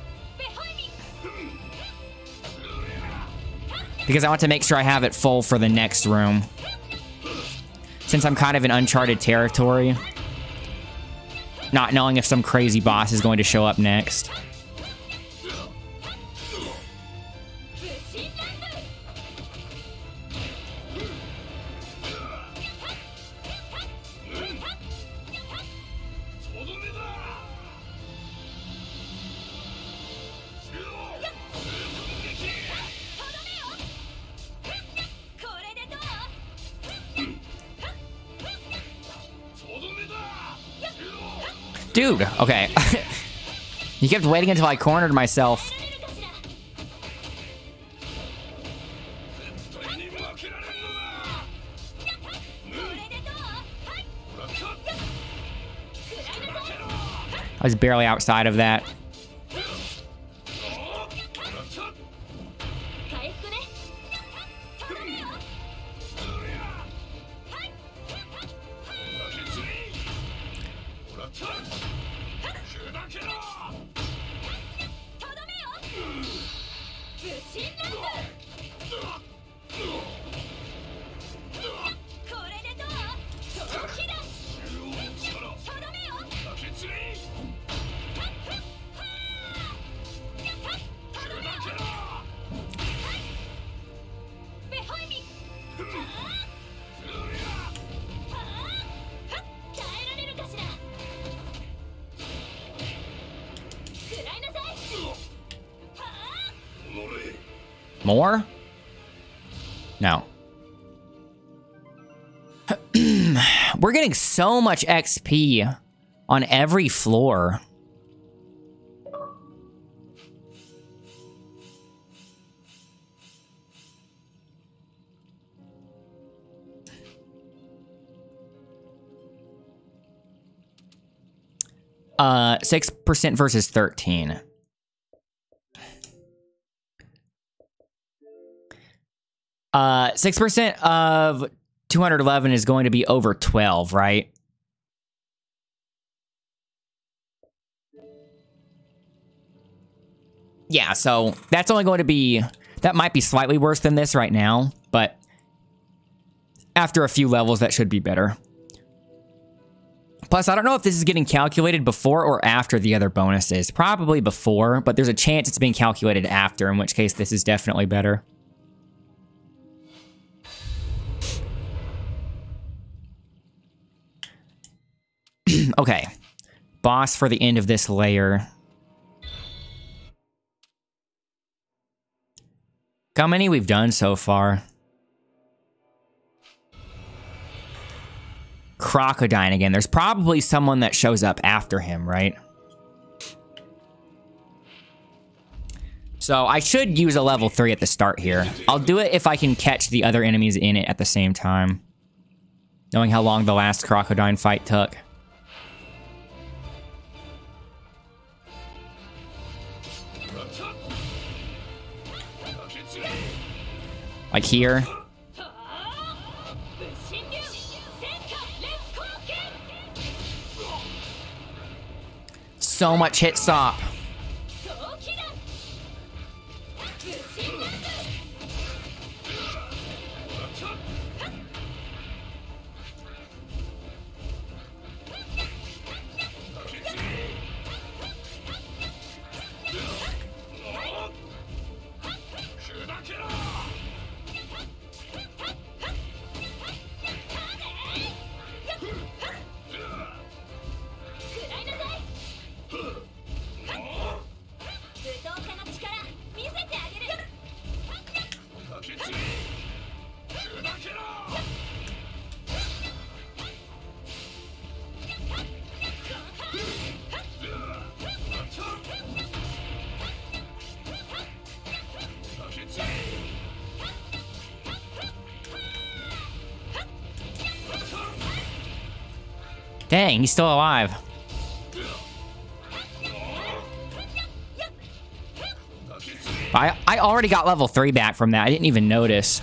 because I want to make sure I have it full for the next room. Since I'm kind of in uncharted territory, not knowing if some crazy boss is going to show up next. Dude, okay. You kept waiting until I cornered myself. I was barely outside of that. More? No. We're getting so much XP on every floor. Uh, 6% versus 13. 6% of 211 is going to be over 12, right? Yeah, so that's only going to be... That might be slightly worse than this right now, but after a few levels, that should be better. Plus, I don't know if this is getting calculated before or after the other bonuses. Probably before, but there's a chance it's being calculated after, in which case this is definitely better. Okay, boss for the end of this layer. How many we've done so far? Crocodile again. There's probably someone that shows up after him, right? So I should use a level 3 at the start here. I'll do it if I can catch the other enemies in it at the same time. Knowing how long the last Crocodile fight took. Like here. So much hit stop. Dang, he's still alive. I already got level 3 back from that. I didn't even notice.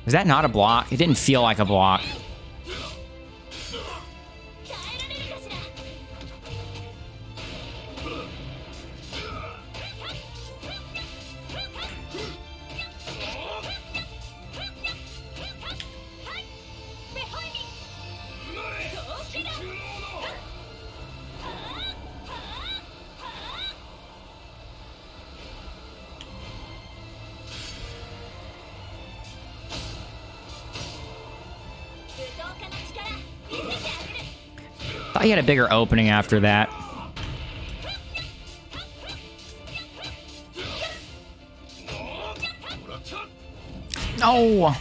Is that not a block? It didn't feel like a block. Thought he had a bigger opening after that. No!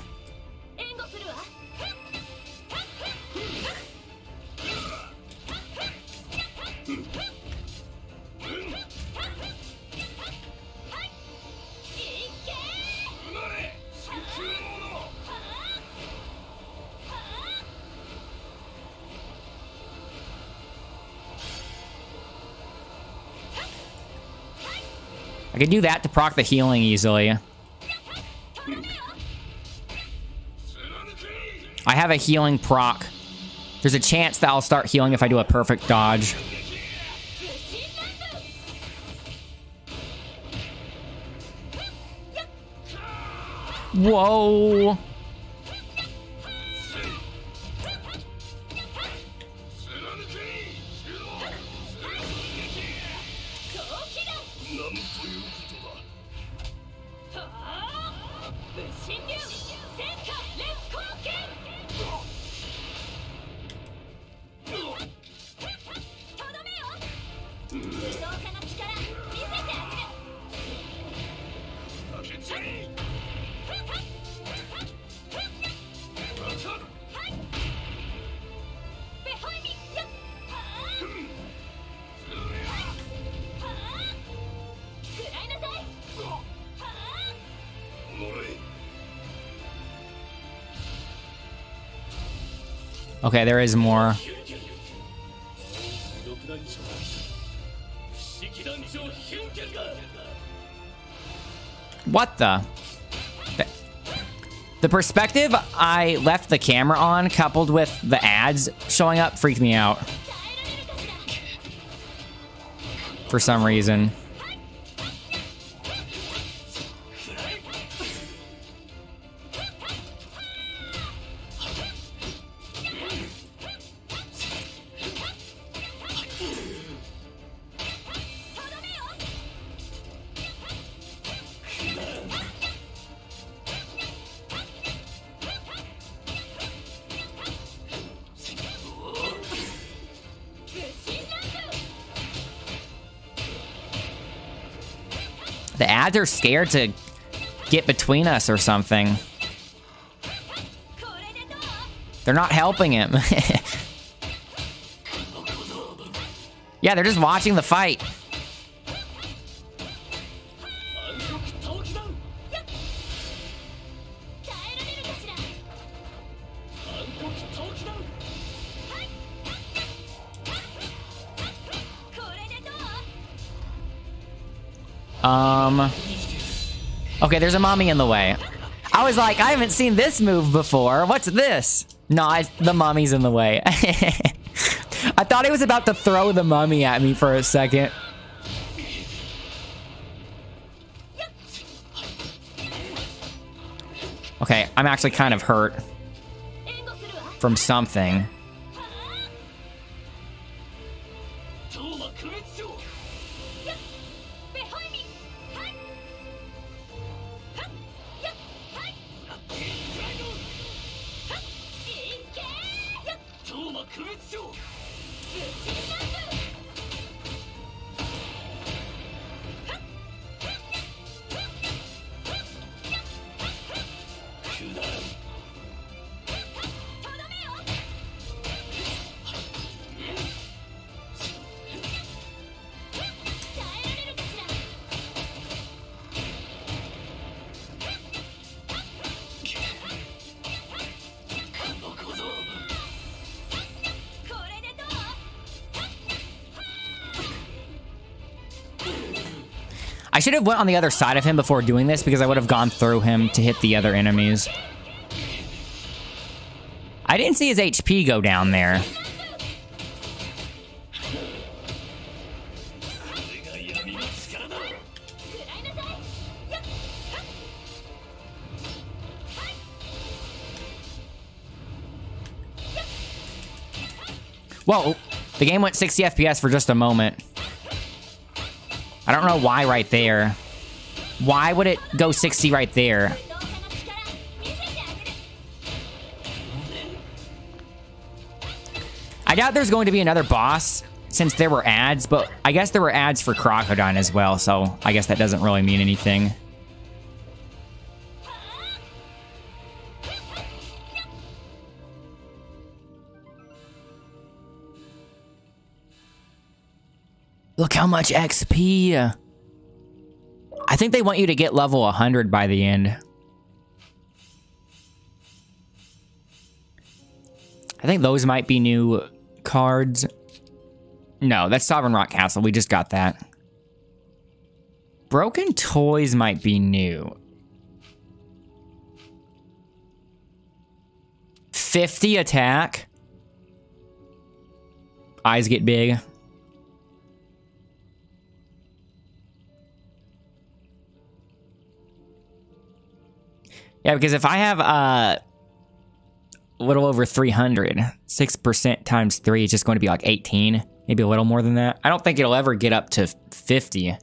I could do that to proc the healing easily. I have a healing proc. There's a chance that I'll start healing if I do a perfect dodge. Whoa! Okay, there is more. What the? The perspective I left the camera on, coupled with the ads showing up, freaked me out. For some reason. The ads are scared to get between us or something. They're not helping him. Yeah, they're just watching the fight. Okay, there's a mommy in the way. I was like, I haven't seen this move before. What's this? No, the mummy's in the way. I thought he was about to throw the mummy at me for a second. Okay, I'm actually kind of hurt from something. I should have went on the other side of him before doing this because I would have gone through him to hit the other enemies. I didn't see his HP go down there. Whoa, the game went 60 FPS for just a moment. I don't know why right there. Why would it go 60 right there? I doubt there's going to be another boss since there were ads, but I guess there were ads for Crocodile as well, so I guess that doesn't really mean anything. Look how much XP. I think they want you to get level 100 by the end. I think those might be new cards. No, that's Sovereign Rock Castle. We just got that. Broken Toys might be new. 50 attack. Eyes get big. Yeah, because if I have a little over 300, 6% times 3 is just going to be like 18. Maybe a little more than that. I don't think it'll ever get up to 50.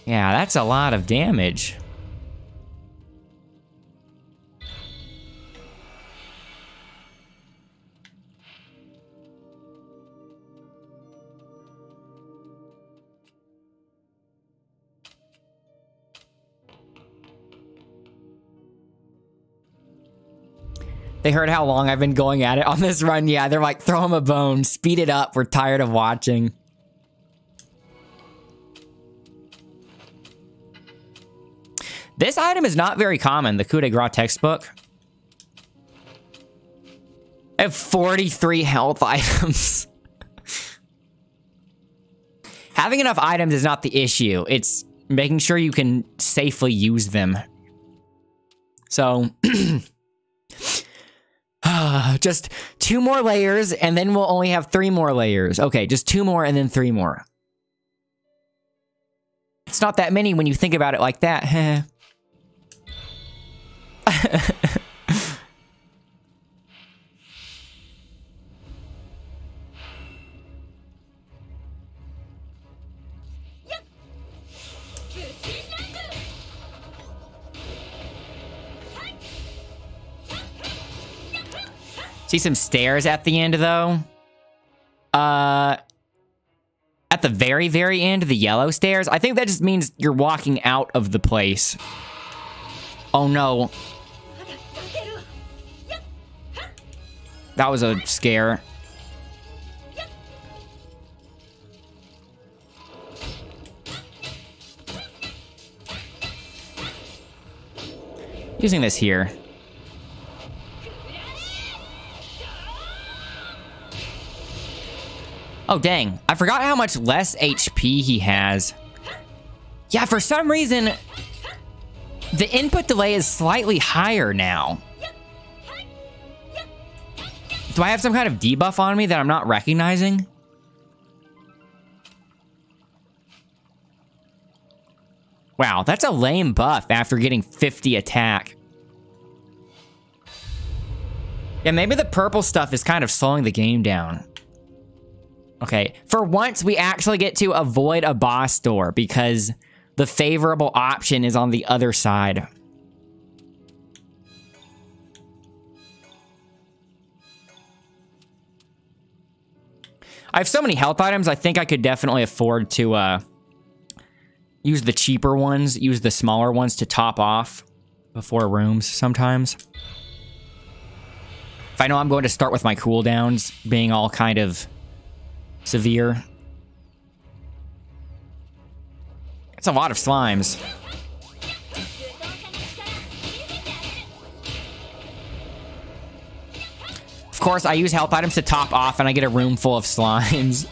Yeah, that's a lot of damage. They heard how long I've been going at it on this run. Yeah, they're like, throw him a bone. Speed it up. We're tired of watching. This item is not very common, the coup de grace textbook. I have 43 health items. Having enough items is not the issue. It's making sure you can safely use them. So... just 2 more layers, and then we'll only have 3 more layers. Okay, just 2 more and then 3 more. It's not that many when you think about it like that. See some stairs at the end, though. At the very, very end, the yellow stairs. I think that just means you're walking out of the place. Oh, no. That was a scare. Using this here. Oh, dang. I forgot how much less HP he has. Yeah, for some reason, the input delay is slightly higher now. Do I have some kind of debuff on me that I'm not recognizing? Wow, that's a lame buff after getting 50 attack. Yeah, maybe the purple stuff is kind of slowing the game down. Okay, for once we actually get to avoid a boss door because the favorable option is on the other side. I have so many health items, I think I could definitely afford to use the cheaper ones, use the smaller ones to top off before rooms sometimes. If I know I'm going to start with my cooldowns being all kind of severe. It's a lot of slimes. Of course, I use health items to top off and I get a room full of slimes.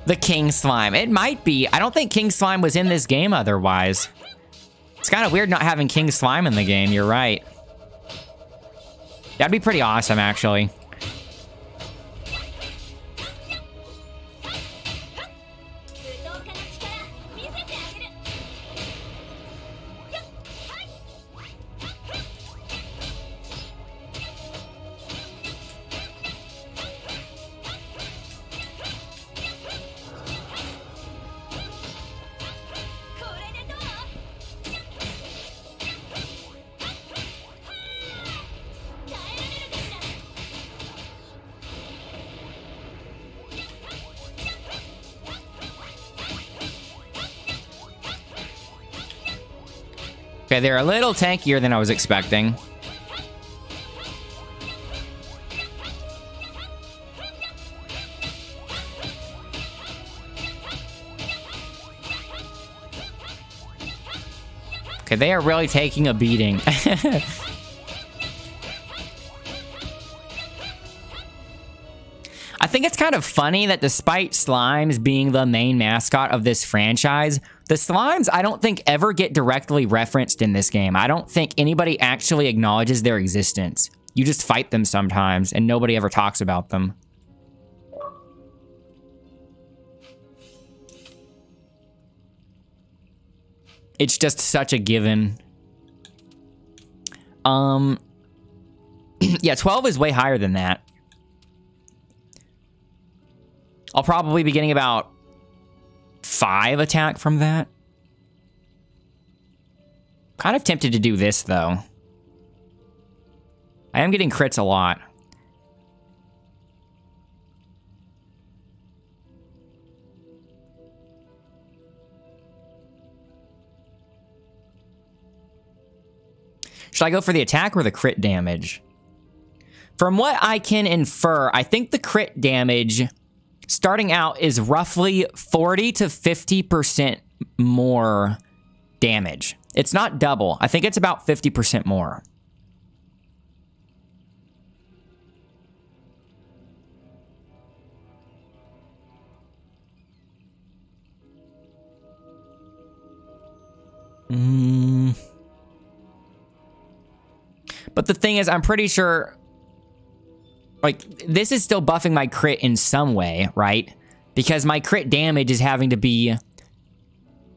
The King Slime. It might be. I don't think King Slime was in this game otherwise. It's kind of weird not having King Slime in the game. You're right. That'd be pretty awesome, actually. Okay, they're a little tankier than I was expecting. Okay, they are really taking a beating. I think it's kind of funny that despite slimes being the main mascot of this franchise, the slimes I don't think ever get directly referenced in this game. I don't think anybody actually acknowledges their existence. You just fight them sometimes, and nobody ever talks about them. It's just such a given. Yeah, 12 is way higher than that. I'll probably be getting about 5 attack from that. Kind of tempted to do this, though. I am getting crits a lot. Should I go for the attack or the crit damage? From what I can infer, I think the crit damage starting out is roughly 40 to 50% more damage. It's not double. I think it's about 50% more. But the thing is, I'm pretty sure, like, this is still buffing my crit in some way, right? Because my crit damage is having to be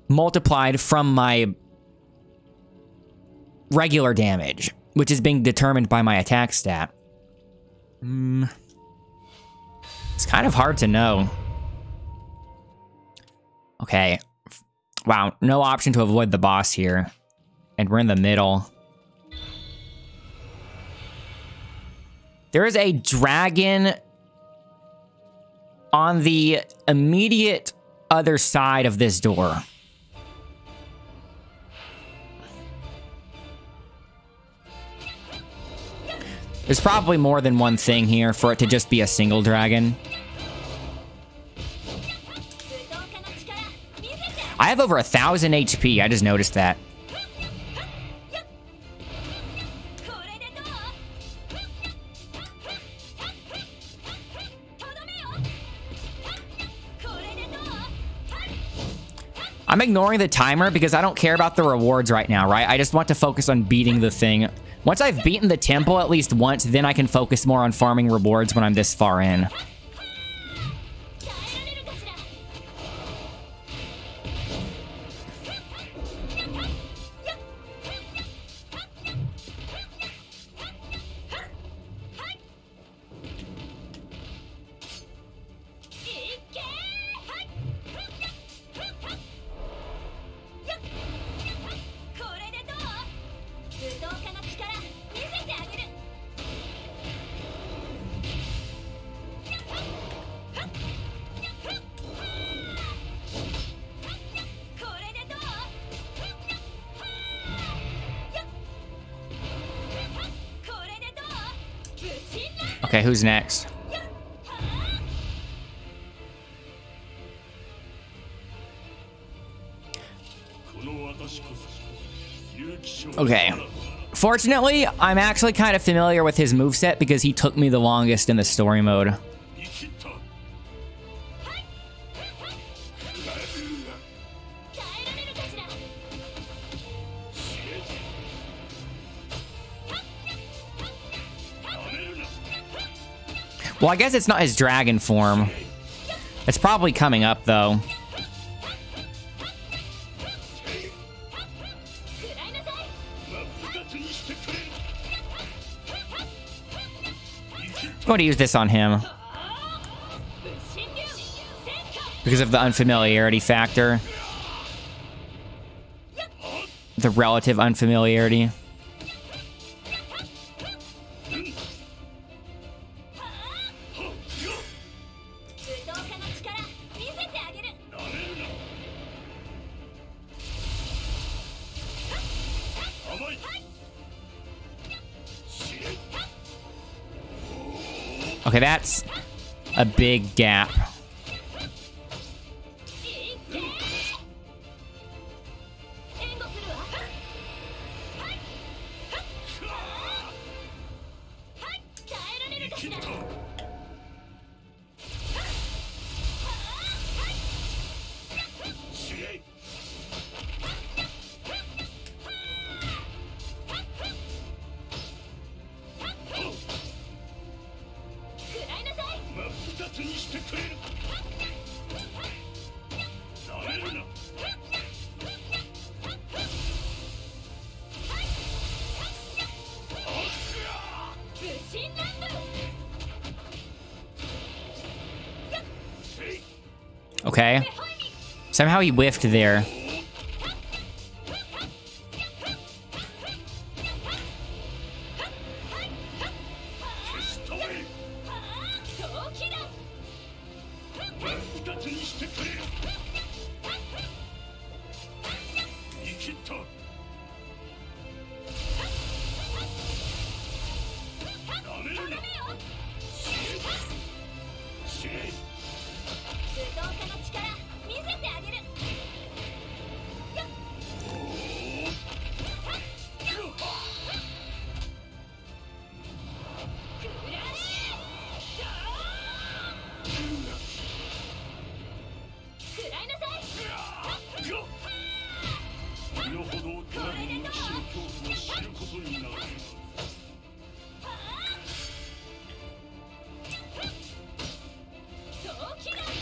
multiplied from my regular damage, which is being determined by my attack stat. It's kind of hard to know. Okay. Wow, no option to avoid the boss here. And we're in the middle. There is a dragon on the immediate other side of this door. There's probably more than one thing here for it to just be a single dragon. I have over 1,000 HP. I just noticed that. I'm ignoring the timer because I don't care about the rewards right now, right? I just want to focus on beating the thing. Once I've beaten the temple at least once, then I can focus more on farming rewards when I'm this far in. Okay, who's next? Okay. Fortunately, I'm actually kind of familiar with his moveset because he took me the longest in the story mode. Well, I guess it's not his dragon form. It's probably coming up, though. I'm going to use this on him. Because of the unfamiliarity factor. The relative unfamiliarity. Okay, that's a big gap. Okay. Somehow he whiffed there.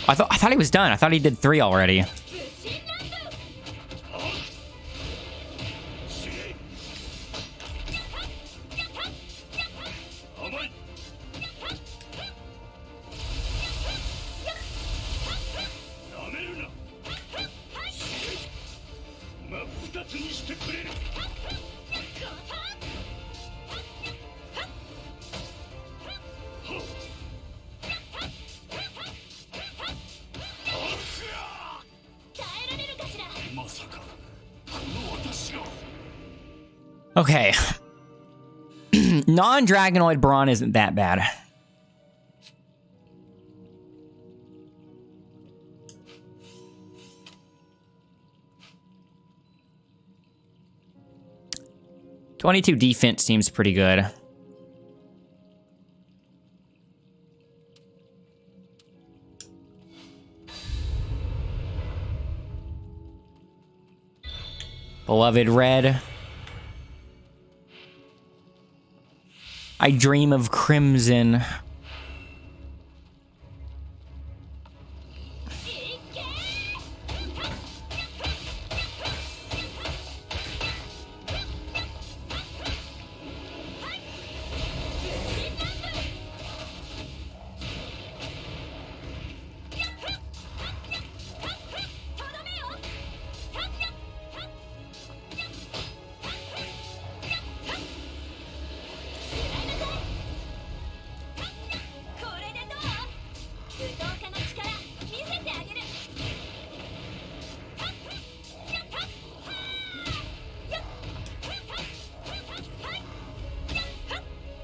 I thought he was done. I thought he did 3 already. Okay. Non-Dragonoid Brawn isn't that bad. .22 defense seems pretty good. Beloved red. I dream of crimson.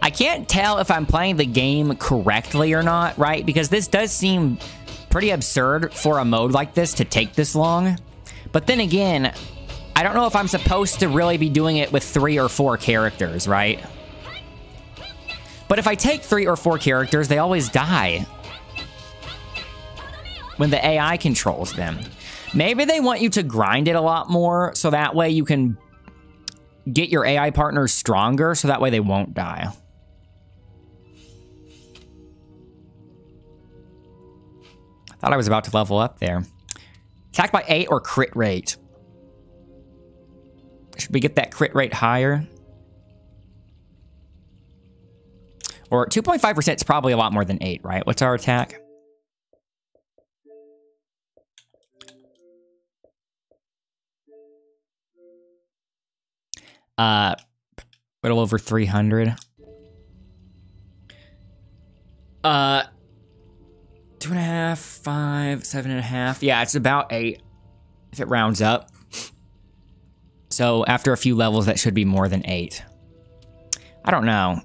I can't tell if I'm playing the game correctly or not, right? Because this does seem pretty absurd for a mode like this to take this long. But then again, I don't know if I'm supposed to really be doing it with 3 or 4 characters, right? But if I take 3 or 4 characters, they always die when the AI controls them. Maybe they want you to grind it a lot more, so that way you can get your AI partners stronger, so that way they won't die. Thought I was about to level up there. Attack by 8 or crit rate? Should we get that crit rate higher? Or 2.5% is probably a lot more than 8, right? What's our attack? A little over 300. 2.5, 5, 7.5. Yeah, it's about 8 if it rounds up. So after a few levels, that should be more than 8. I don't know.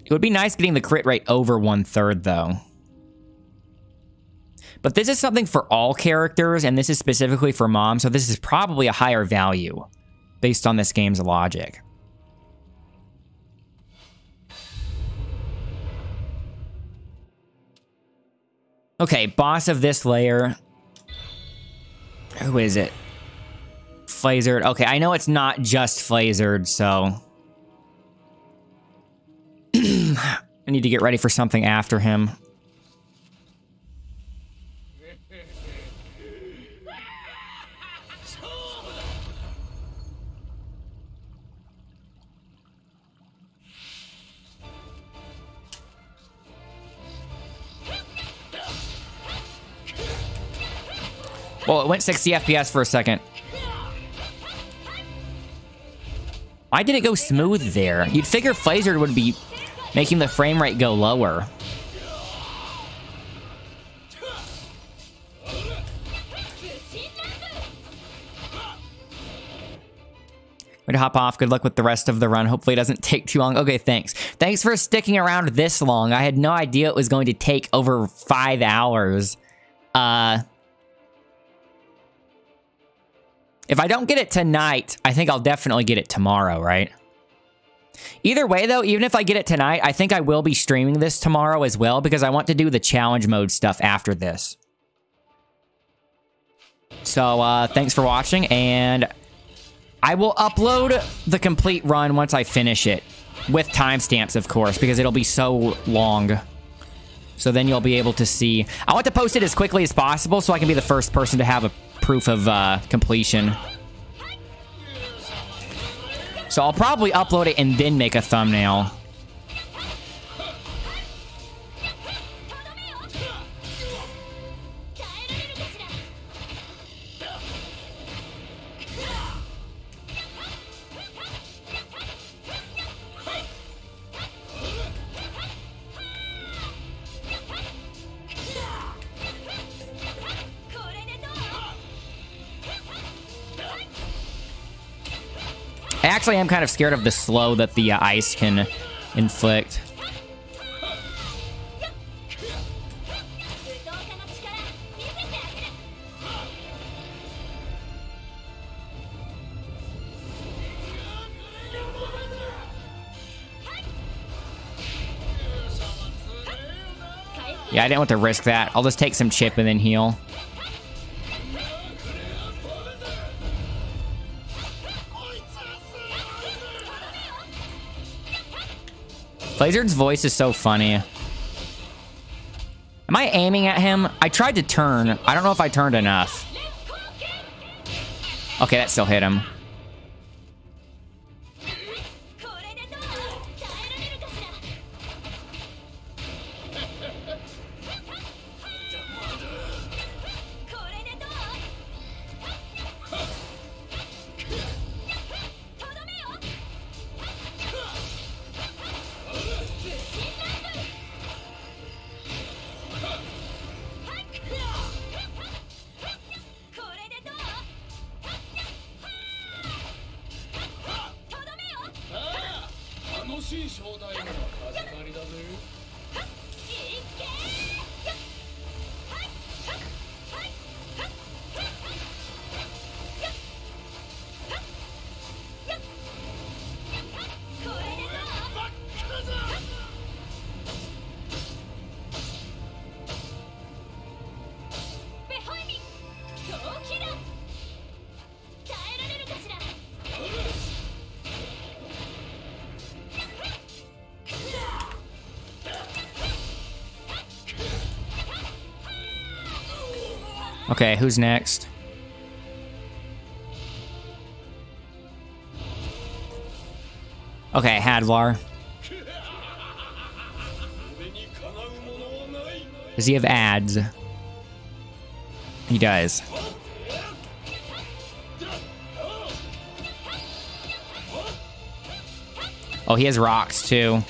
It would be nice getting the crit rate over 1/3 though. But this is something for all characters, and this is specifically for Mom, so this is probably a higher value based on this game's logic. Okay, boss of this layer. Who is it? Flazard. Okay, I know it's not just Flazard, so... I need to get ready for something after him. Well, it went 60 FPS for a second. Why did it go smooth there? You'd figure Flazard would be making the frame rate go lower. Way to hop off. Good luck with the rest of the run. Hopefully it doesn't take too long. Okay, thanks. Thanks for sticking around this long. I had no idea it was going to take over 5 hours. If I don't get it tonight, I think I'll definitely get it tomorrow, right? Either way, though, even if I get it tonight, I think I will be streaming this tomorrow as well because I want to do the challenge mode stuff after this. So, thanks for watching, and I will upload the complete run once I finish it. With timestamps, of course, because it'll be so long. So then you'll be able to see. I want to post it as quickly as possible so I can be the first person to have a proof of completion. So I'll probably upload it and then make a thumbnail. I actually am kind of scared of the slow that the ice can inflict. Yeah, I didn't want to risk that. I'll just take some chip and then heal. Blizzard's voice is so funny. Am I aiming at him? I tried to turn. I don't know if I turned enough. Okay, that still hit him. Okay, who's next? Okay, Hadvar. Does he have ads? He does. Oh, he has rocks too.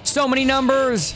So many numbers.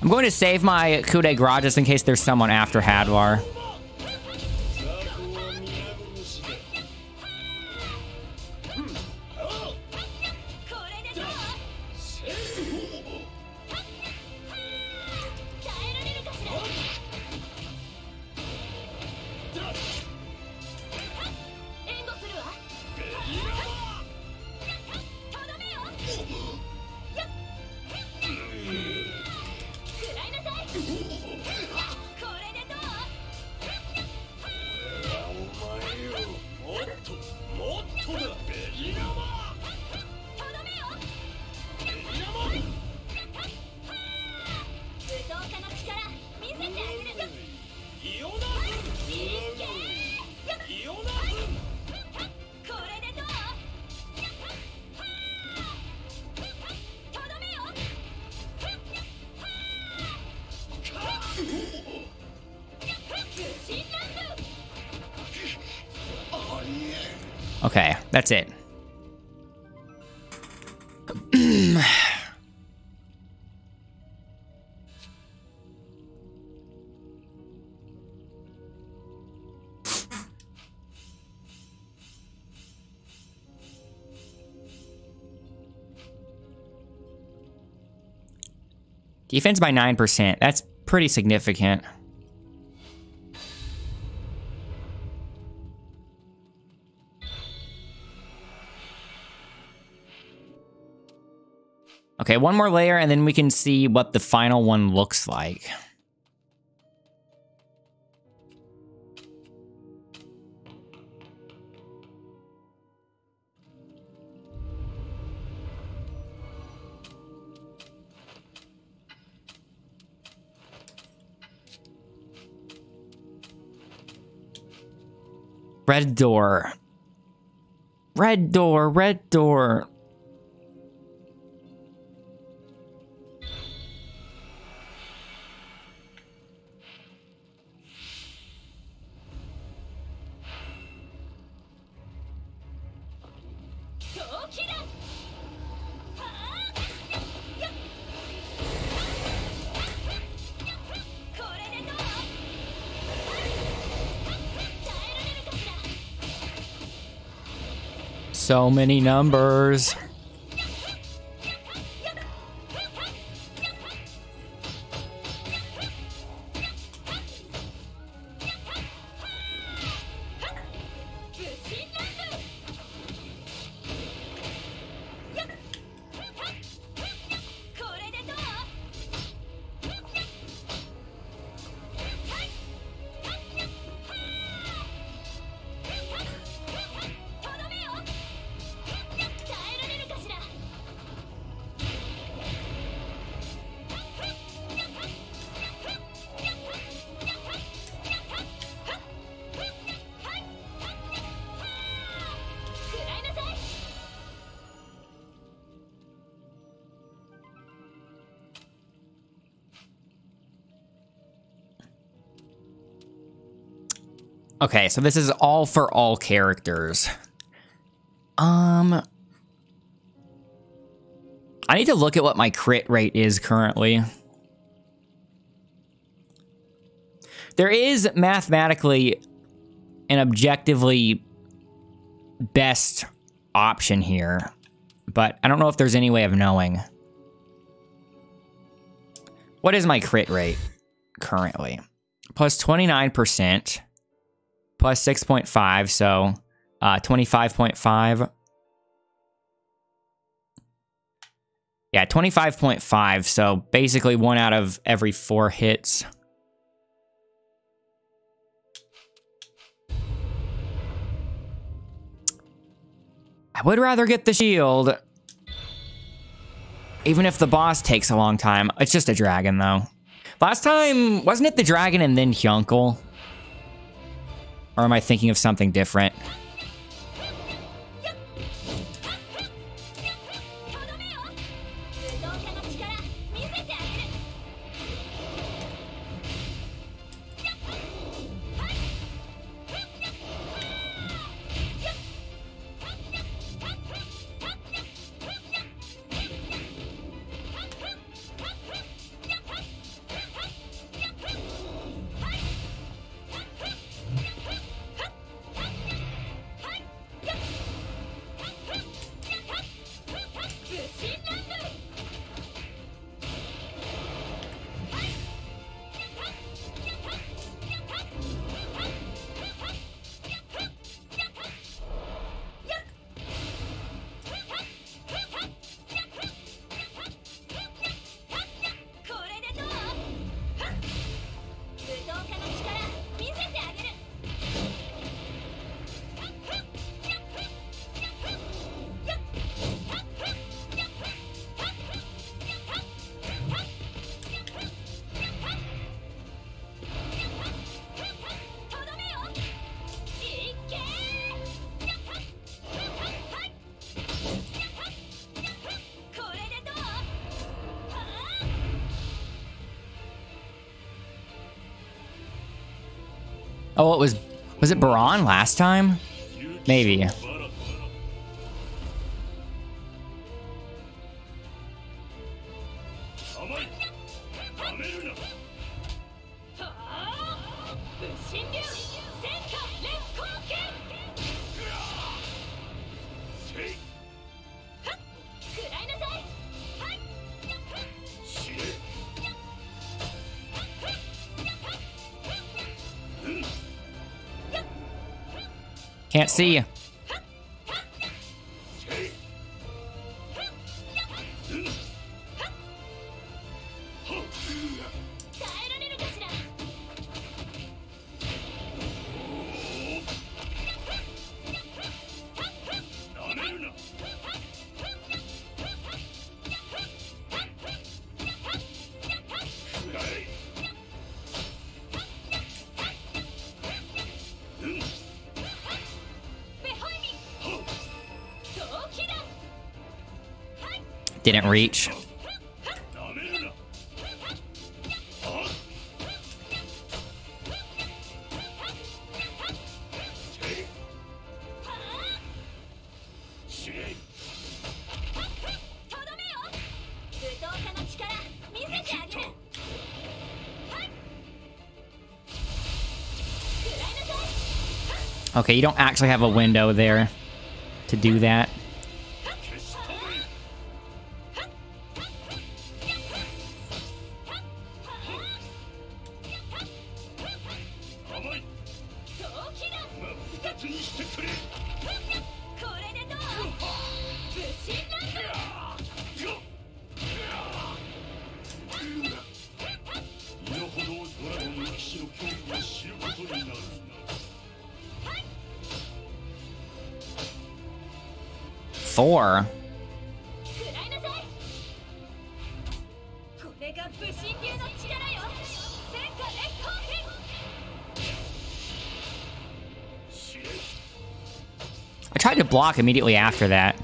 I'm going to save my coup de grace just in case there's someone after Hadvar. Okay, that's it. Defense by 9%. That's pretty significant. Okay, one more layer, and then we can see what the final one looks like. Red door. Red door, red door. So many numbers. Okay, so this is all for all characters. I need to look at what my crit rate is currently. There is mathematically an objectively best option here, but I don't know if there's any way of knowing. What is my crit rate currently? Plus 29%. Plus 6.5, so 25.5. Yeah, 25.5, so basically 1 out of every 4 hits. I would rather get the shield. Even if the boss takes a long time. It's just a dragon, though. Last time, wasn't it the dragon and then Hyunkel? Or am I thinking of something different? Oh, it was it Baron last time? Maybe. Can't see you. Didn't reach. Okay, you don't actually have a window there to do that. Four. I tried to block immediately after that.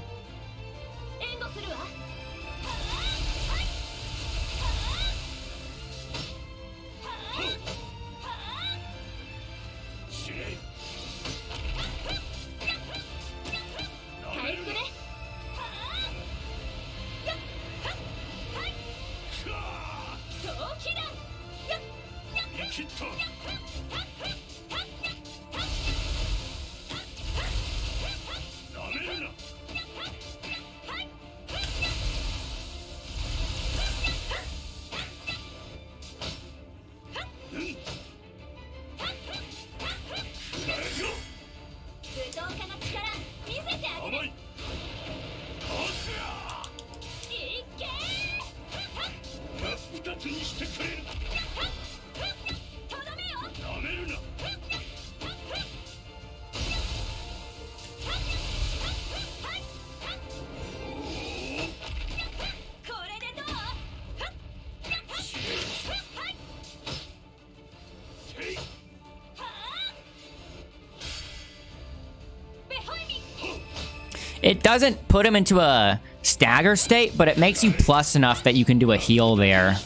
It doesn't put him into a stagger state, but it makes you plus enough that you can do a heal there.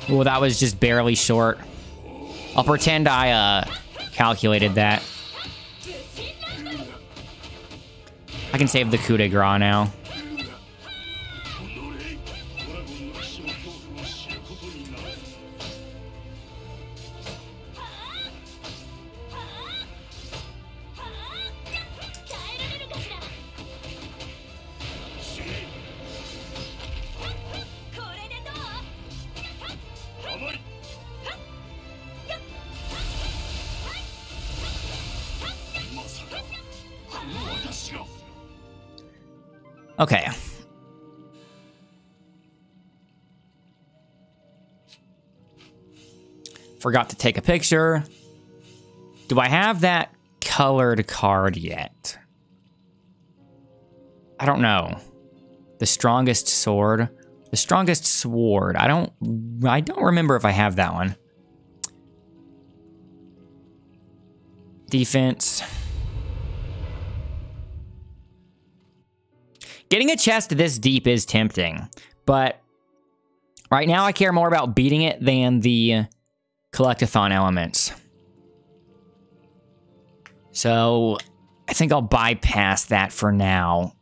Oh, that was just barely short. I'll pretend I calculated that. I can save the coup de grace now. Okay. Forgot to take a picture. Do I have that colored card yet? I don't know. The strongest sword. The strongest sword. I don't remember if I have that one. Defense. Getting a chest this deep is tempting, but right now I care more about beating it than the collectathon elements. So I think I'll bypass that for now.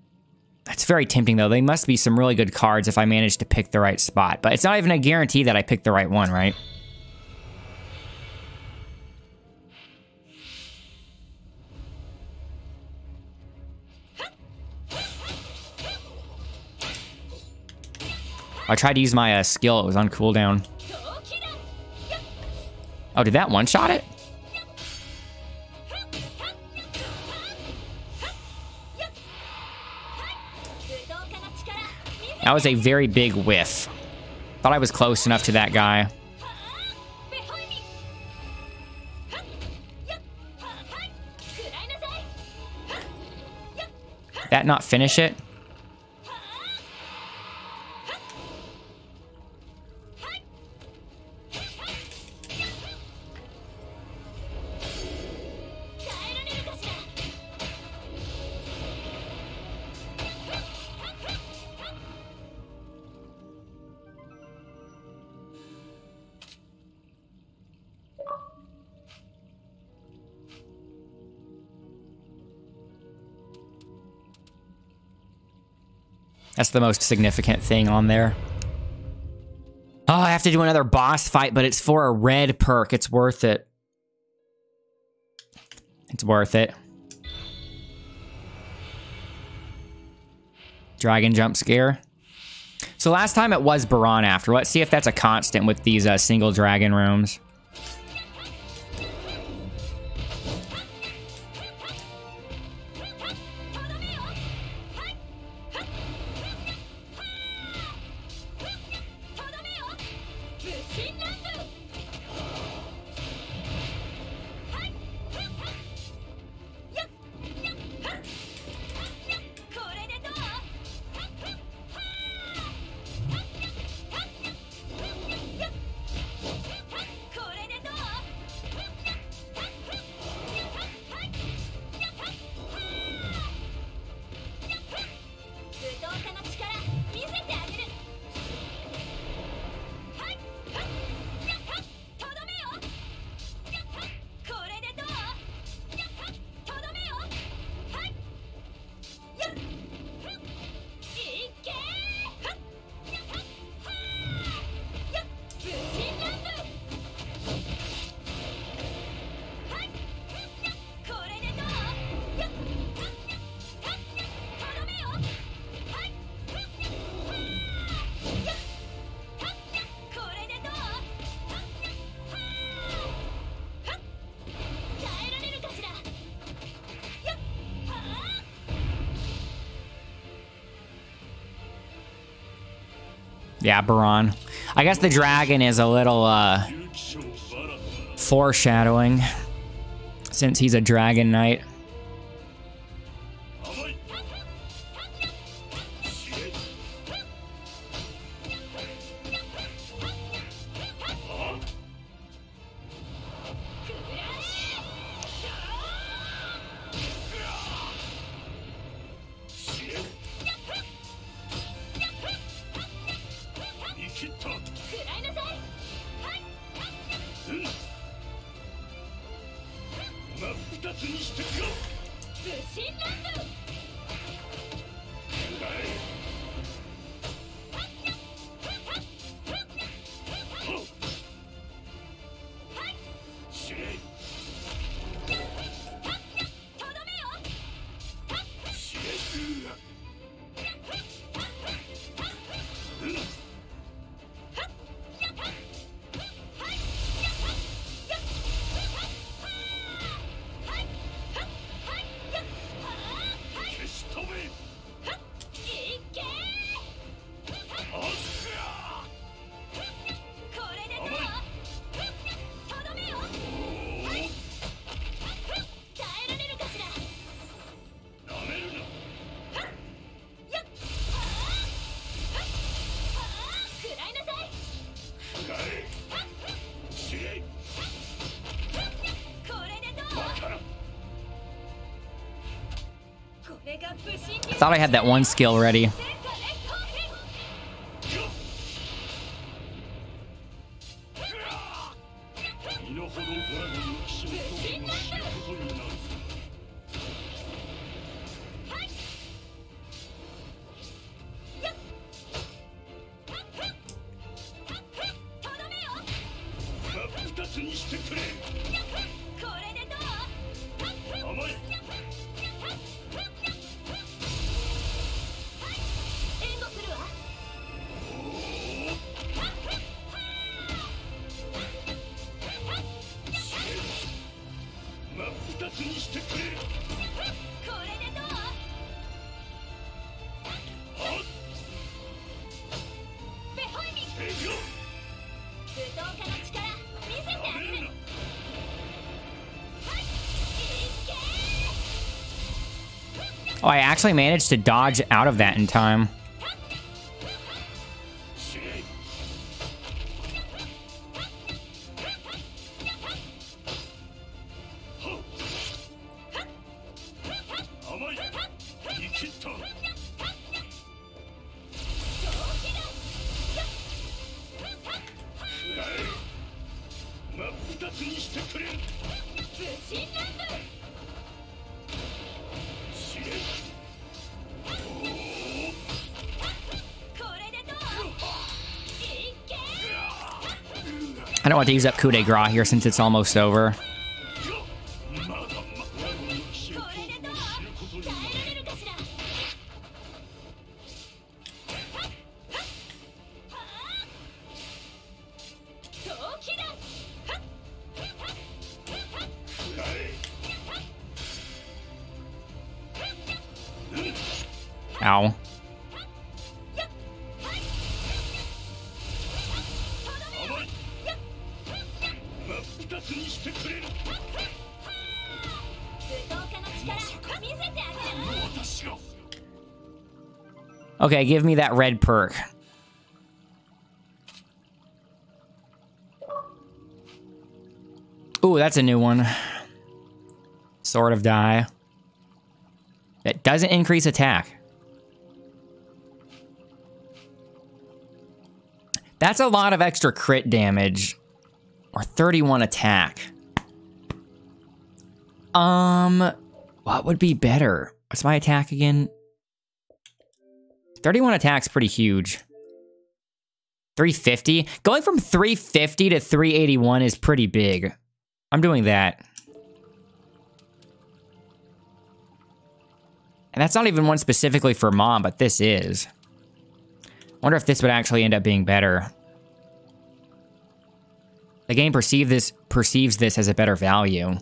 That's very tempting though. They must be some really good cards if I manage to pick the right spot, but it's not even a guarantee that I pick the right one, right? I tried to use my skill, it was on cooldown. Oh, did that one-shot it? That was a very big whiff. Thought I was close enough to that guy. That not finish it? That's the most significant thing on there. Oh, I have to do another boss fight, but it's for a red perk. It's worth it. It's worth it. Dragon jump scare. So last time it was Baron after. Let's see if that's a constant with these single dragon rooms. Yeah, Baron. I guess the dragon is a little foreshadowing since he's a dragon knight. Thought I had that one skill ready. Oh, I actually managed to dodge out of that in time. I don't want to use up coup de grace here since it's almost over. Ow. Okay, give me that red perk. Ooh, that's a new one. Sword of Die. It doesn't increase attack. That's a lot of extra crit damage. Or 31 attack. What would be better? What's my attack again? 31 attack's pretty huge. 350? Going from 350 to 381 is pretty big. I'm doing that. And that's not even one specifically for Mom, but this is. Wonder if this would actually end up being better. The game perceives this as a better value.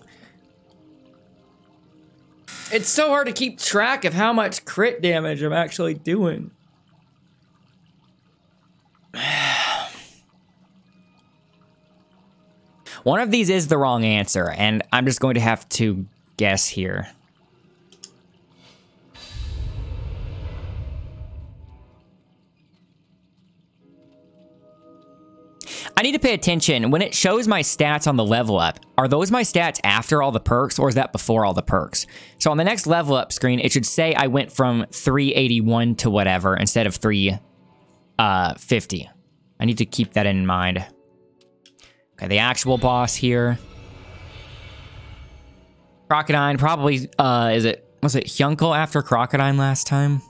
It's so hard to keep track of how much crit damage I'm actually doing. One of these is the wrong answer, and I'm just going to have to guess here. I need to pay attention. When it shows my stats on the level up, are those my stats after all the perks, or is that before all the perks? So on the next level up screen, it should say I went from 381 to whatever instead of 350. I need to keep that in mind. Okay, the actual boss here. Crocodile, probably, was it Hyunkel after Crocodile last time?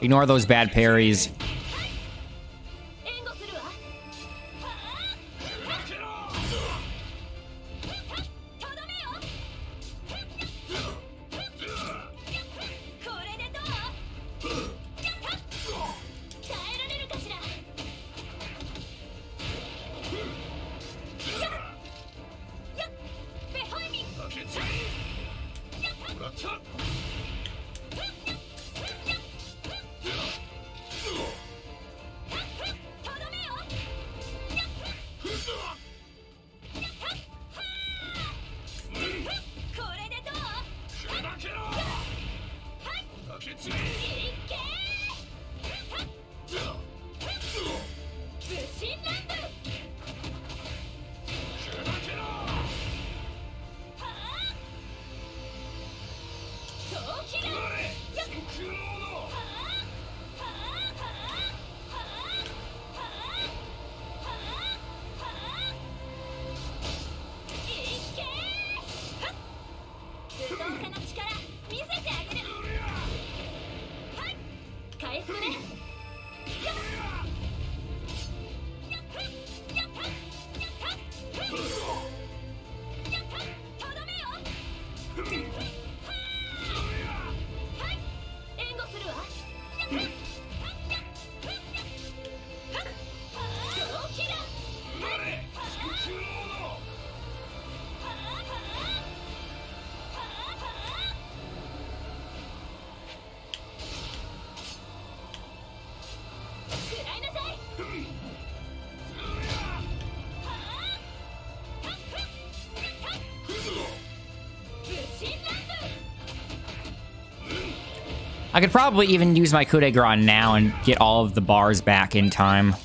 Ignore those bad parries. I could probably even use my coup de grace now and get all of the bars back in time.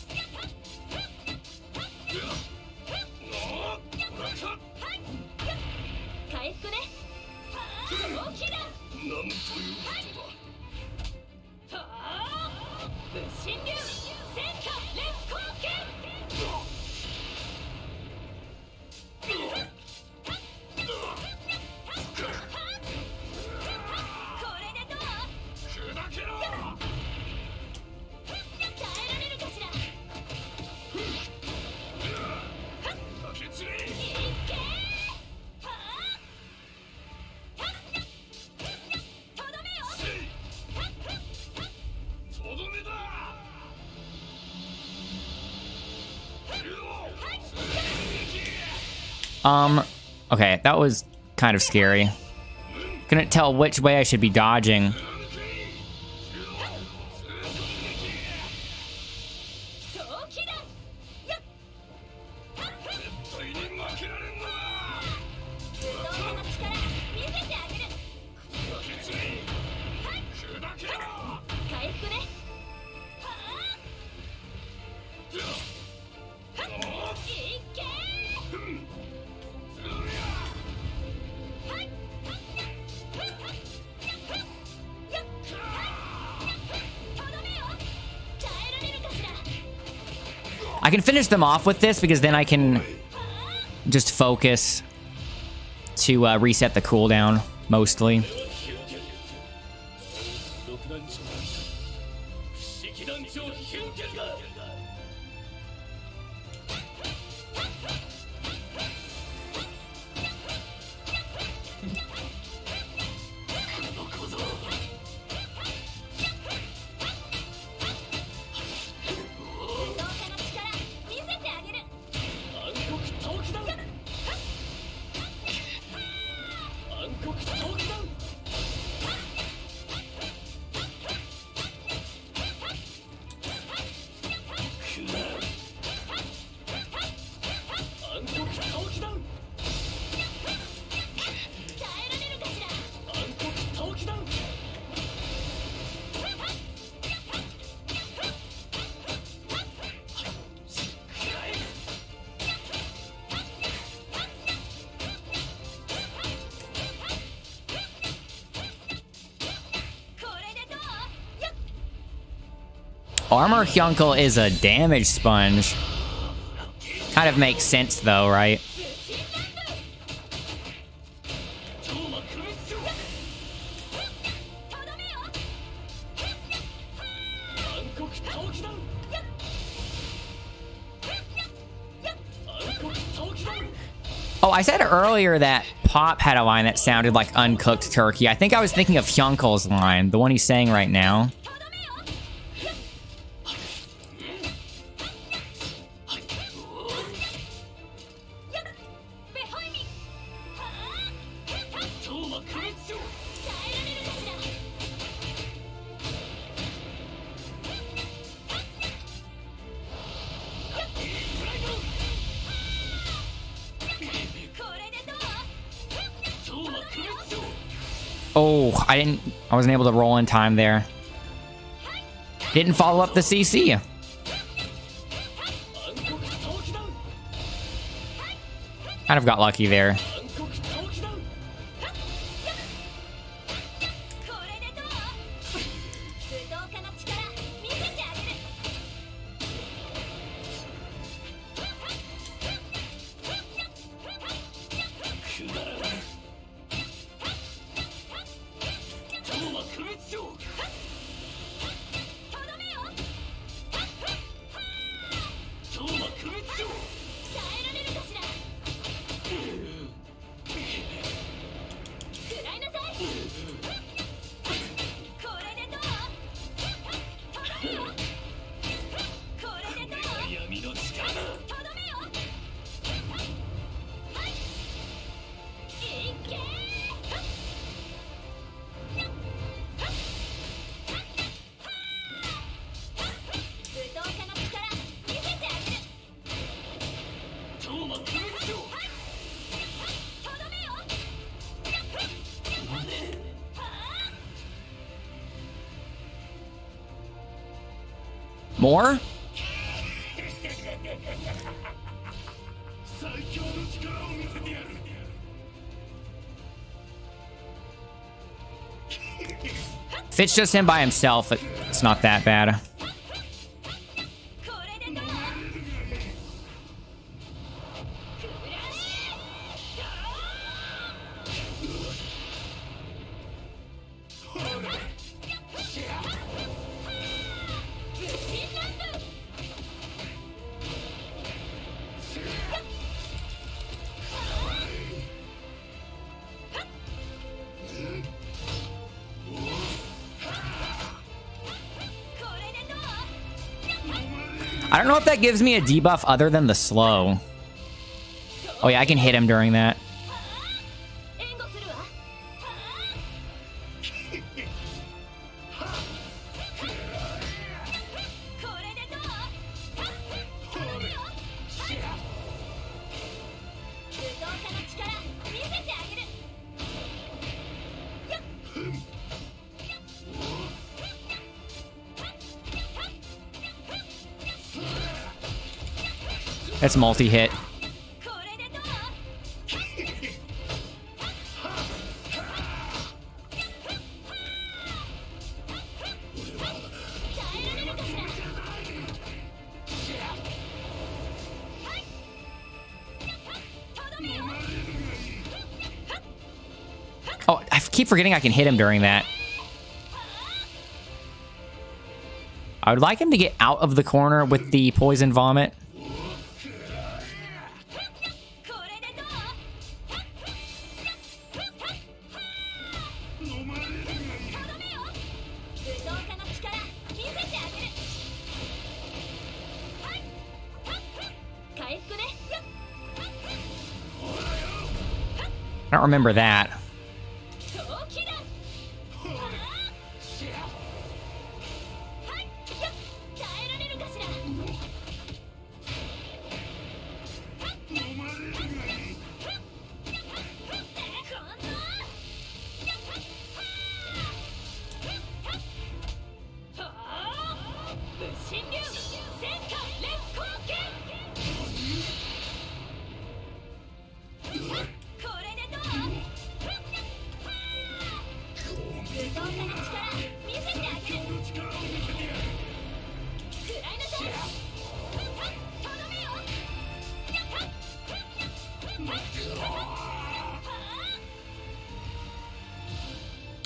Okay, that was kind of scary. Couldn't tell which way I should be dodging. I can finish them off with this because then I can just focus to reset the cooldown, mostly. Armor Hyunkel is a damage sponge. Kind of makes sense though, right? Oh, I said earlier that Pop had a line that sounded like uncooked turkey. I think I was thinking of Hyunkel's line, the one he's saying right now. Oh, I wasn't able to roll in time there. Didn't follow up the CC. Kind of got lucky there. More? If it's just him by himself, it's not that bad. I don't know if that gives me a debuff other than the slow. Oh yeah, I can hit him during that. That's multi-hit. Oh, I keep forgetting I can hit him during that. I would like him to get out of the corner with the poison vomit. I don't remember that.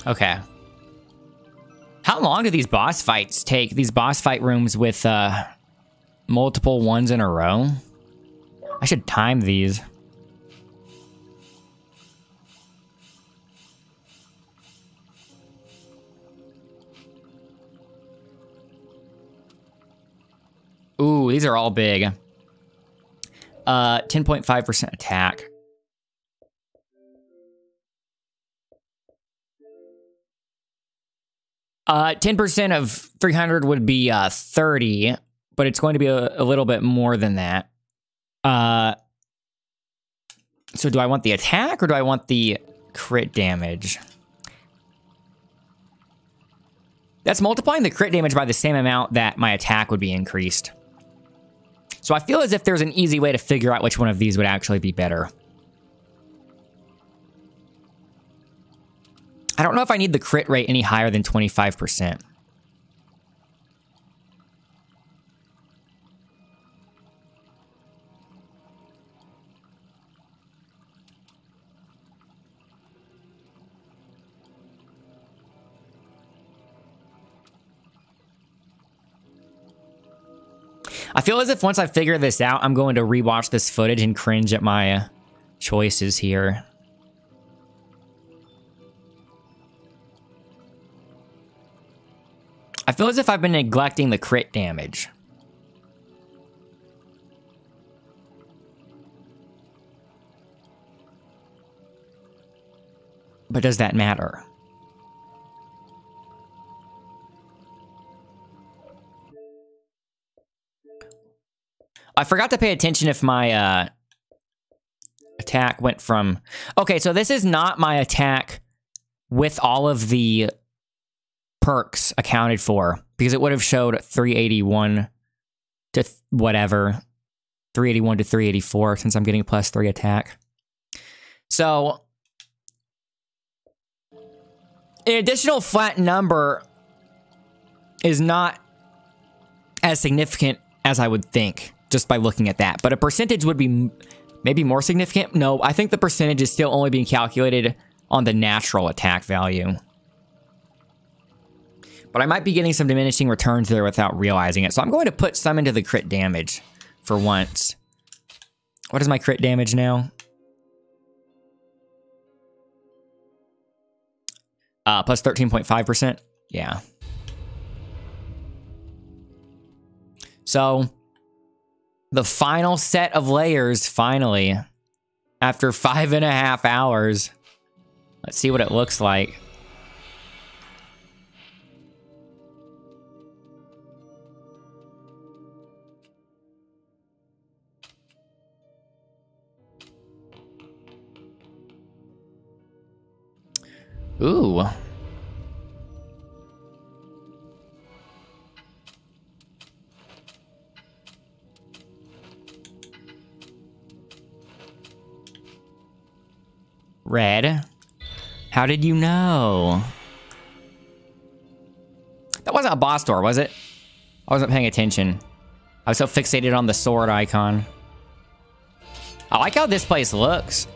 Okay. How long do these boss fights take? These boss fight rooms with multiple ones in a row? I should time these. Ooh, these are all big. 10.5% attack. Uh, 10% of 300 would be 30, but it's going to be a little bit more than that. So do I want the attack or do I want the crit damage? That's multiplying the crit damage by the same amount that my attack would be increased. So I feel as if there's an easy way to figure out which one of these would actually be better. I don't know if I need the crit rate any higher than 25%. I feel as if once I figure this out, I'm going to rewatch this footage and cringe at my choices here. I feel as if I've been neglecting the crit damage. But does that matter? I forgot to pay attention if my attack went from... Okay, so this is not my attack with all of the perks accounted for, because it would have showed 381 to whatever, 381 to 384, since I'm getting +3 attack. So an additional flat number is not as significant as I would think, just by looking at that. But a percentage would be maybe more significant. No, I think the percentage is still only being calculated on the natural attack value. But I might be getting some diminishing returns there without realizing it. So I'm going to put some into the crit damage for once. What is my crit damage now? Plus 13.5%. Yeah. So the final set of layers, finally. After 5.5 hours. Let's see what it looks like. Ooh. Red. How did you know? That wasn't a boss door, was it? I wasn't paying attention. I was so fixated on the sword icon. I like how this place looks.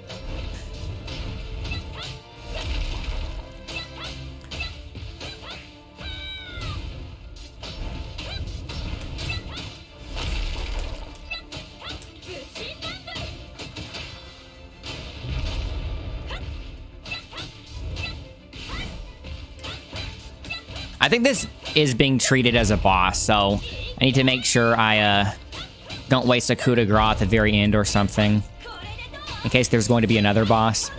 I think this is being treated as a boss, so I need to make sure I don't waste a coup de grace at the very end or something, in case there's going to be another boss.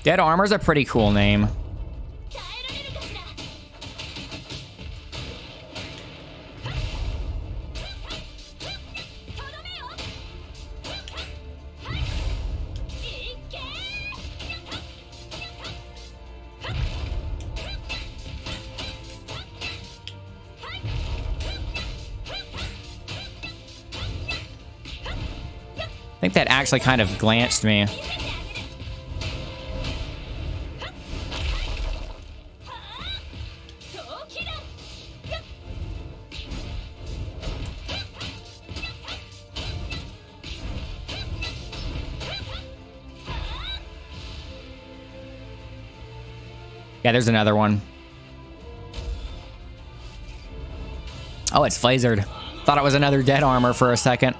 Dead Armor's a pretty cool name. I think that actually kind of glanced me. Yeah, there's another one. Oh, it's phasered. Thought it was another Dead Armor for a second.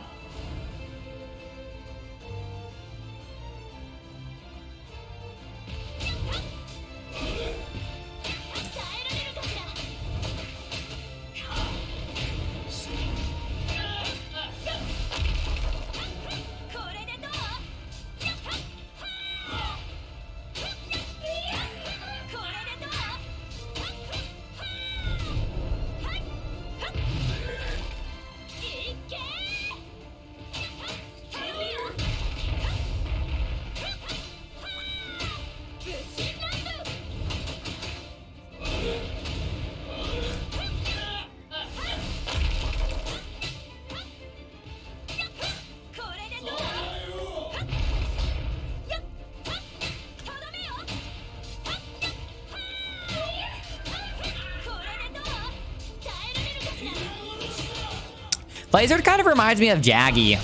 Blazer kind of reminds me of Jaggy.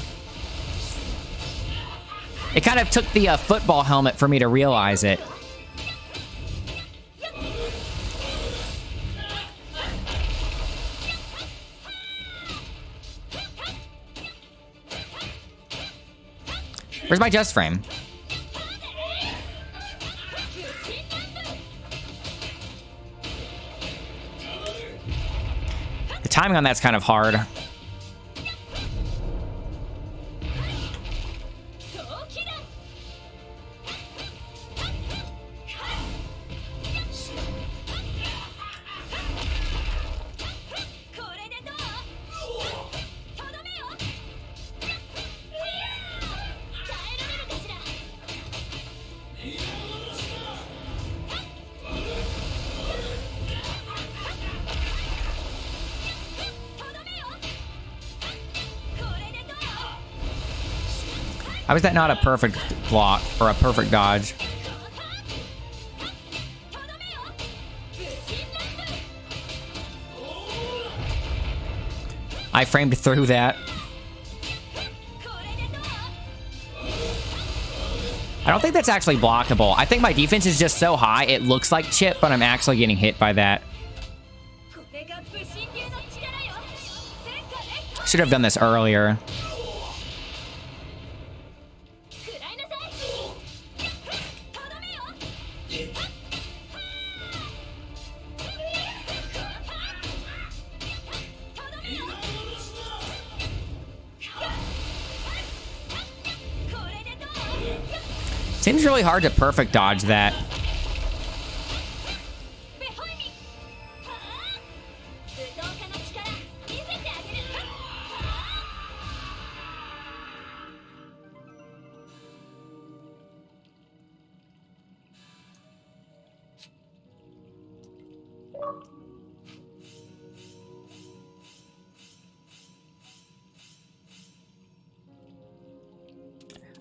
It kind of took the football helmet for me to realize it. Where's my just frame? The timing on that's kind of hard. How is that not a perfect block or a perfect dodge? I framed through that. I don't think that's actually blockable. I think my defense is just so high, it looks like chip, but I'm actually getting hit by that. Should have done this earlier. Seems really hard to perfect dodge that.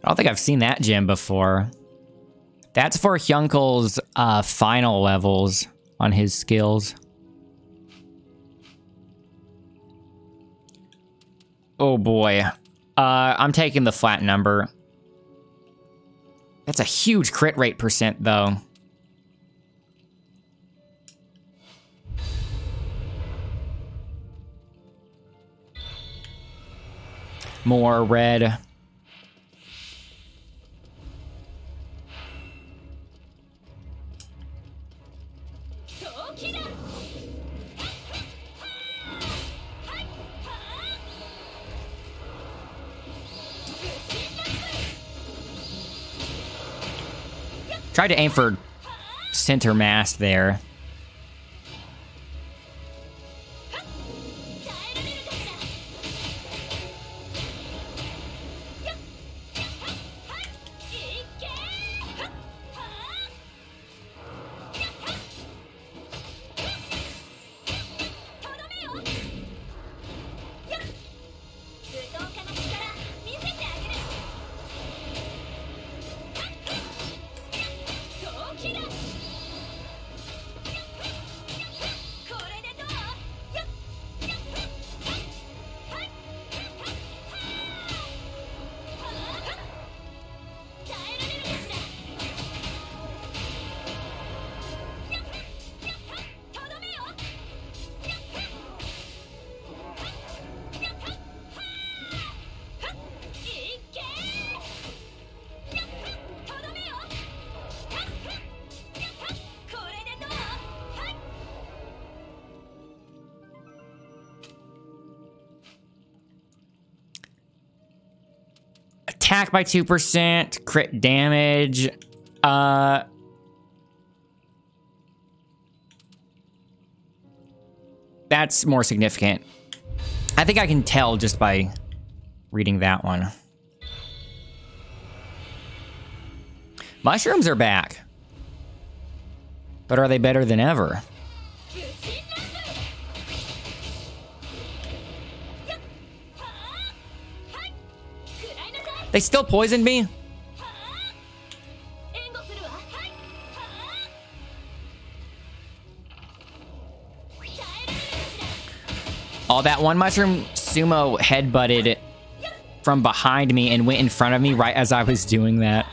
I don't think I've seen that gem before. That's for Hyunkel's final levels on his skills. Oh boy. I'm taking the flat number. That's a huge crit rate percent though. More red. Tried to aim for center mass there. Attack by 2%, crit damage. That's more significant. I think I can tell just by reading that one. Mushrooms are back. But are they better than ever? They still poisoned me? Oh, that one mushroom sumo headbutted from behind me and went in front of me right as I was doing that.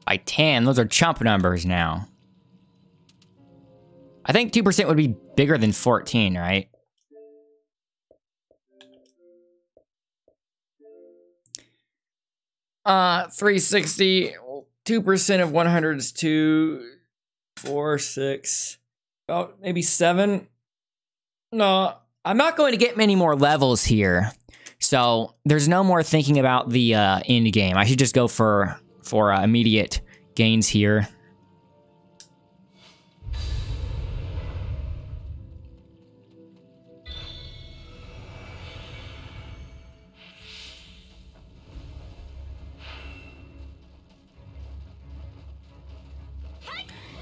By 10, those are chump numbers now. I think 2% would be bigger than 14, right? Uh, 360, 2% of 100 is 2, 4, 6, about maybe 7. No, I'm not going to get many more levels here. So there's no more thinking about the end game. I should just go for immediate gains here.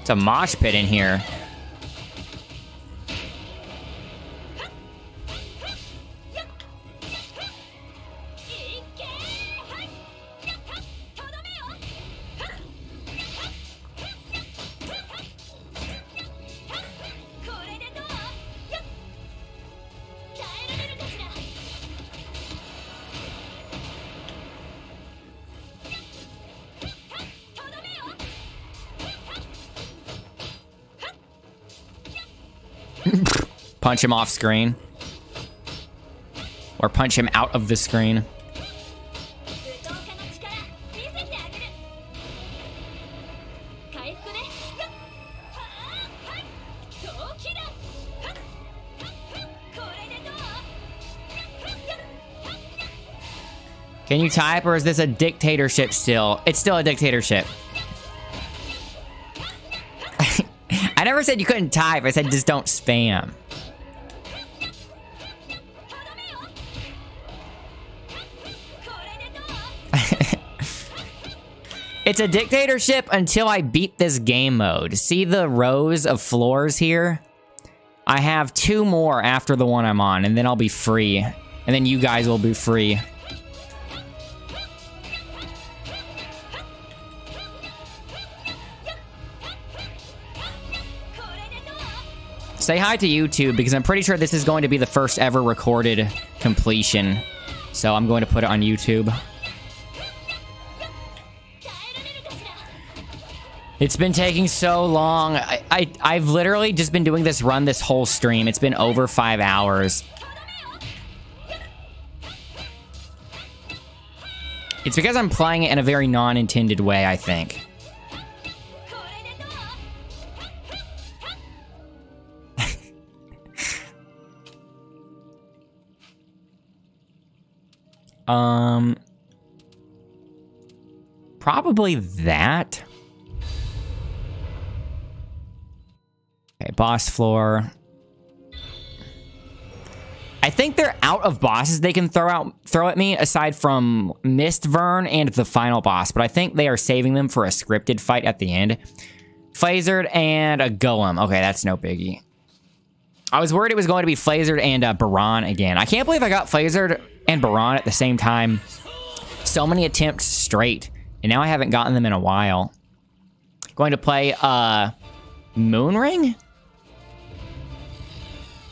It's a mosh pit in here. Punch him off screen. Or punch him out of the screen. Can you type, or is this a dictatorship still? It's still a dictatorship. I never said you couldn't type. I said just don't spam. It's a dictatorship until I beat this game mode. See the rows of floors here? I have 2 more after the one I'm on, and then I'll be free. And then you guys will be free. Say hi to YouTube, because I'm pretty sure this is going to be the first ever recorded completion. So I'm going to put it on YouTube. It's been taking so long. I've literally just been doing this run this whole stream. It's been over 5 hours. It's because I'm playing it in a very non-intended way, I think. Probably that. Okay, boss floor. I think they're out of bosses they can throw at me, aside from Mistvern and the final boss, but I think they are saving them for a scripted fight at the end. Phasard and a Golem. Okay, that's no biggie. I was worried it was going to be Phasard and Baron again. I can't believe I got Phasard and Baron at the same time. So many attempts straight, and now I haven't gotten them in a while. Going to play Moonring?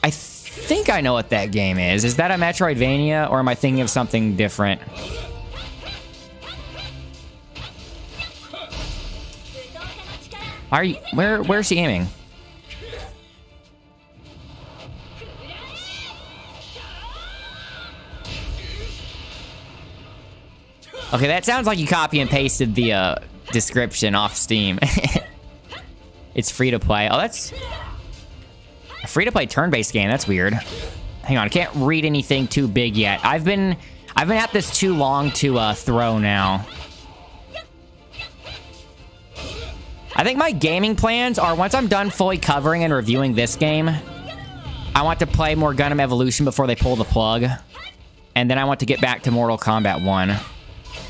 I think I know what that game is. Is that a Metroidvania, or am I thinking of something different? Are you, where's she aiming? Okay, that sounds like you copy and pasted the description off Steam. It's free to play. Oh, that's a free to play turn-based game. That's weird. Hang on, I can't read anything too big yet. I've been at this too long to throw now. I think my gaming plans are, once I'm done fully covering and reviewing this game, I want to play more Gundam Evolution before they pull the plug. And then I want to get back to Mortal Kombat 1.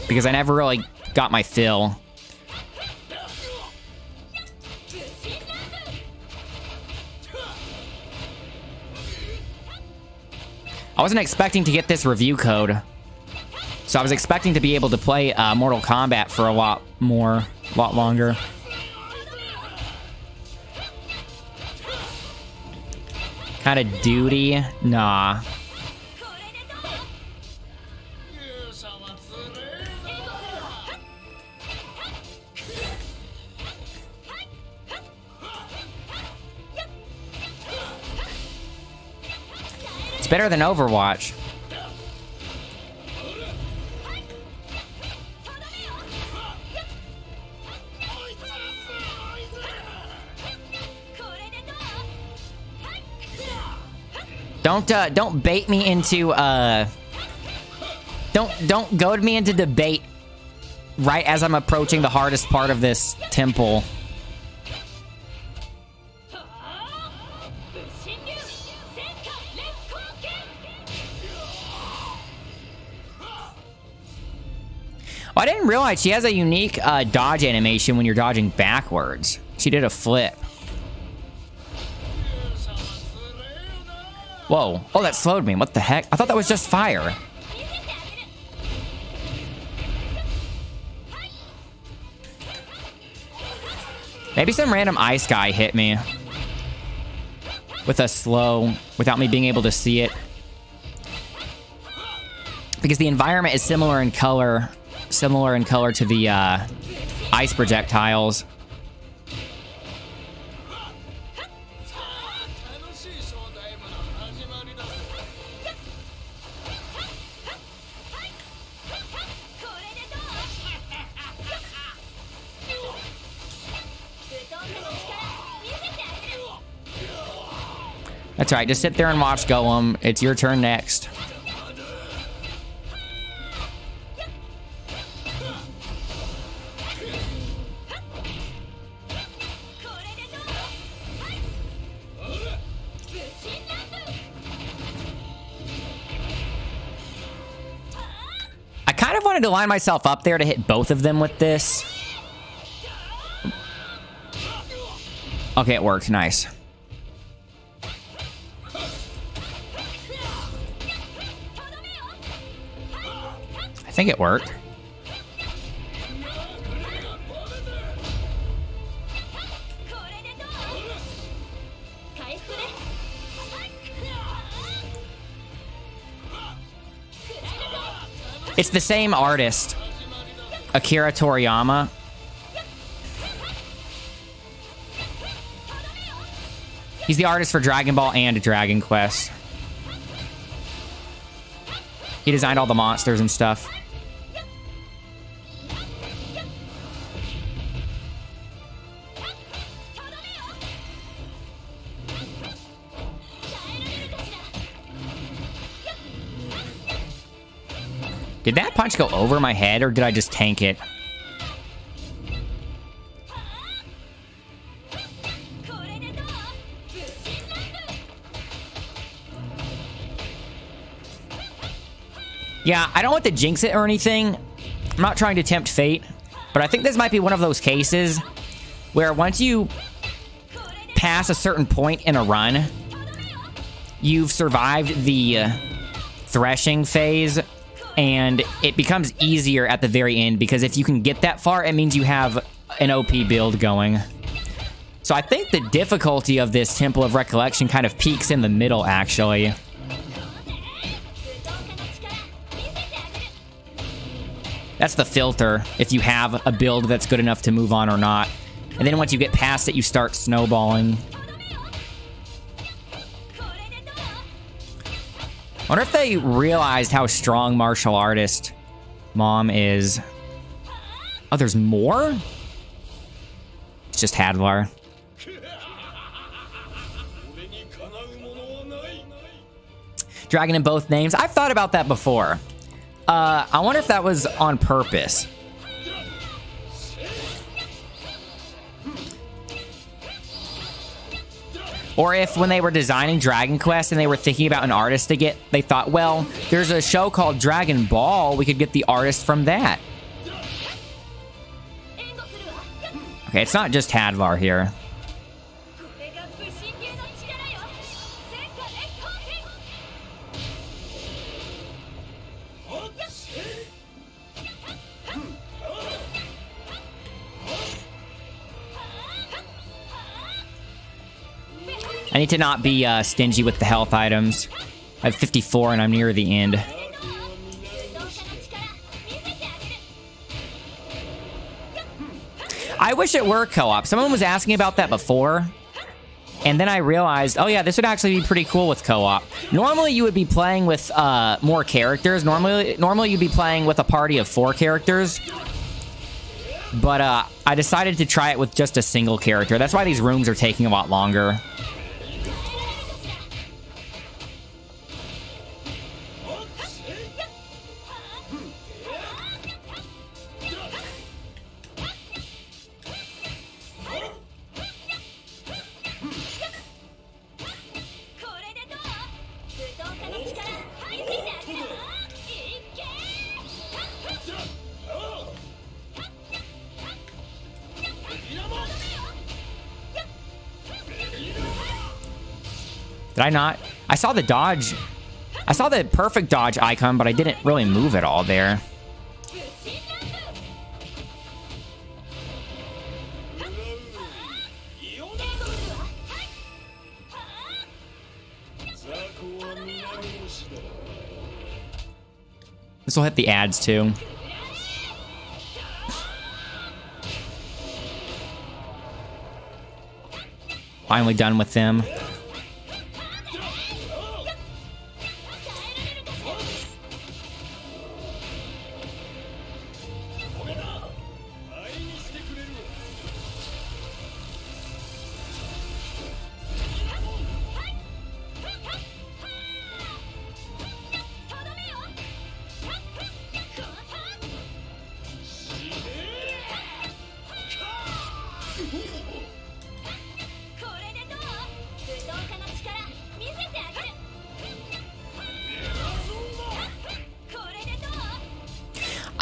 Because I never really got my fill. I wasn't expecting to get this review code. So I was expecting to be able to play Mortal Kombat for a lot longer. Kind of duty? Nah. Better than Overwatch. Don't bait me into don't goad me into debate right as I'm approaching the hardest part of this temple. Oh, I didn't realize she has a unique dodge animation when you're dodging backwards. She did a flip. Whoa. Oh, that slowed me. What the heck? I thought that was just fire. Maybe some random ice guy hit me with a slow without me being able to see it. Because the environment is similar in color to the ice projectiles. That's right, just sit there and watch Golem. It's your turn next. I kind of wanted to line myself up there to hit both of them with this. Okay, it worked. Nice. I think it worked. It's the same artist, Akira Toriyama. He's the artist for Dragon Ball and Dragon Quest. He designed all the monsters and stuff. Did that punch go over my head, or did I just tank it? Yeah, I don't want to jinx it or anything. I'm not trying to tempt fate, but I think this might be one of those cases where once you pass a certain point in a run, you've survived the threshing phase, and it becomes easier at the very end, because if you can get that far, it means you have an OP build going. So I think the difficulty of this Temple of Recollection kind of peaks in the middle, actually. That's the filter, if you have a build that's good enough to move on or not. And then once you get past it, you start snowballing. I wonder if they realized how strong martial artist Maam is. Oh, there's more? It's just Hadlar. Dragon in both names. I've thought about that before. I wonder if that was on purpose. Or if when they were designing Dragon Quest and they were thinking about an artist to get, they thought, well, there's a show called Dragon Ball. We could get the artist from that. Okay, it's not just Hadlar here. I need to not be stingy with the health items. I have 54 and I'm near the end. I wish it were co-op. Someone was asking about that before. And then I realized, oh yeah, this would actually be pretty cool with co-op. Normally you would be playing with more characters. Normally you'd be playing with a party of 4 characters. But I decided to try it with just a single character. That's why these rooms are taking a lot longer. Did I not? I saw the dodge. I saw the perfect dodge icon, but I didn't really move at all there. This will hit the ads too. Finally done with them.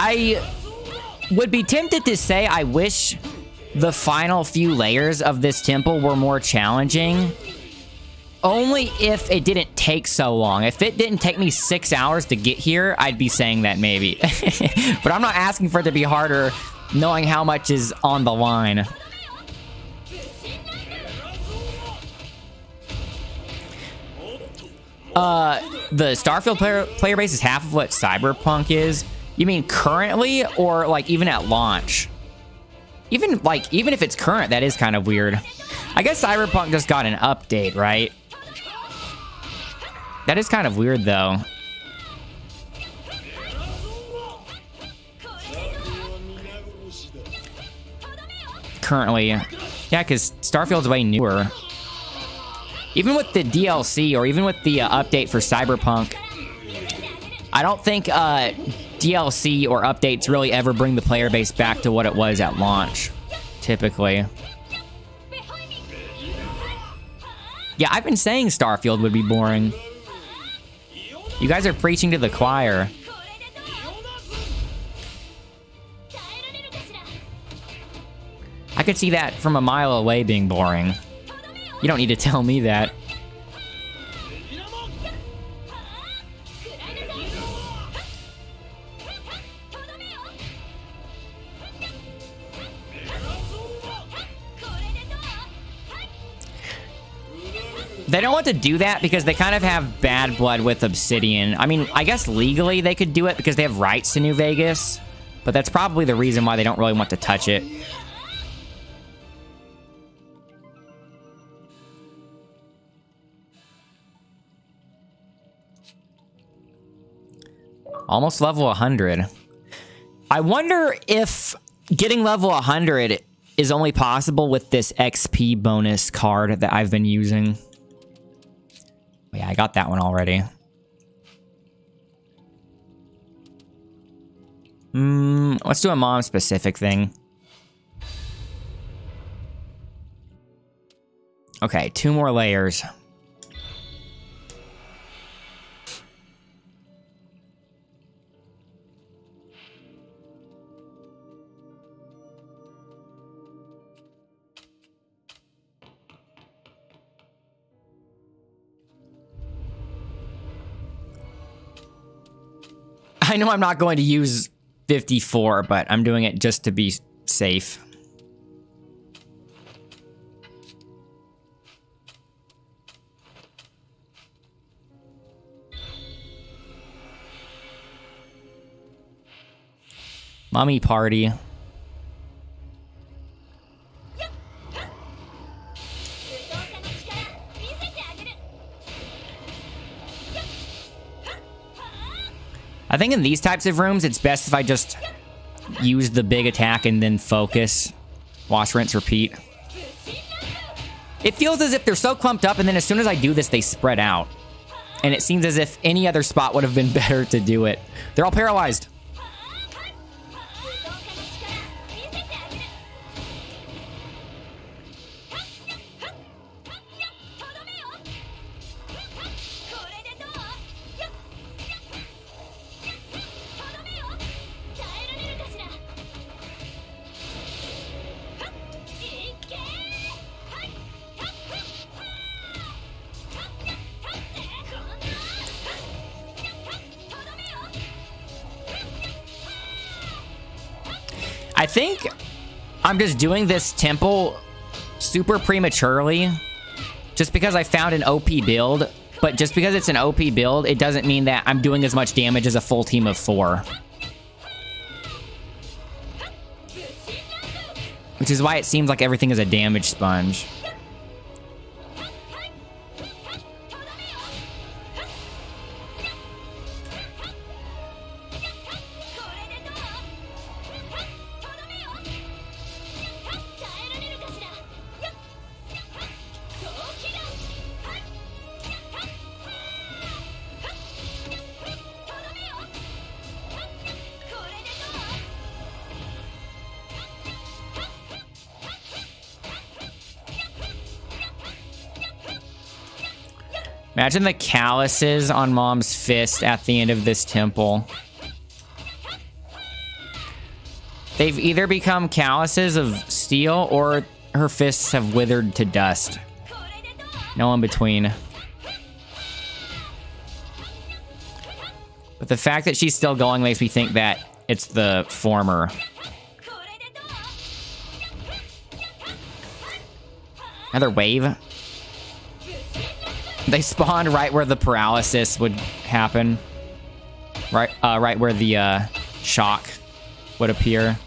I would be tempted to say I wish the final few layers of this temple were more challenging. Only if it didn't take so long. If it didn't take me 6 hours to get here, I'd be saying that maybe. But I'm not asking for it to be harder, knowing how much is on the line. The Starfield player base is half of what Cyberpunk is. You mean currently, or like even at launch? Even if it's current, that is kind of weird. I guess Cyberpunk just got an update, right? That is kind of weird, though. Currently, yeah, because Starfield's way newer. Even with the DLC, or even with the update for Cyberpunk, I don't think DLC or updates really ever bring the player base back to what it was at launch, typically. Yeah, I've been saying Starfield would be boring. You guys are preaching to the choir. I could see that from a mile away being boring. You don't need to tell me that. They don't want to do that because they kind of have bad blood with Obsidian. I mean, I guess legally they could do it because they have rights to New Vegas, but that's probably the reason why they don't really want to touch it. Almost level 100. I wonder if getting level 100 is only possible with this XP bonus card that I've been using. Yeah, I got that one already. Let's do a mom specific thing. Okay, 2 more layers. I know I'm not going to use 54, but I'm doing it just to be safe. Mommy party. I think in these types of rooms, it's best if I just use the big attack and then focus. Wash, rinse, repeat. It feels as if they're so clumped up, and then as soon as I do this, they spread out. And it seems as if any other spot would have been better to do it. They're all paralyzed. I think I'm just doing this temple super prematurely just because I found an OP build. But just because it's an OP build, it doesn't mean that I'm doing as much damage as a full team of 4. Which is why it seems like everything is a damage sponge. Imagine the calluses on Mom's fist at the end of this temple. They've either become calluses of steel or her fists have withered to dust. No in between. But the fact that she's still going makes me think that it's the former. Another wave. They spawned right where the paralysis would happen. Right where the shock would appear.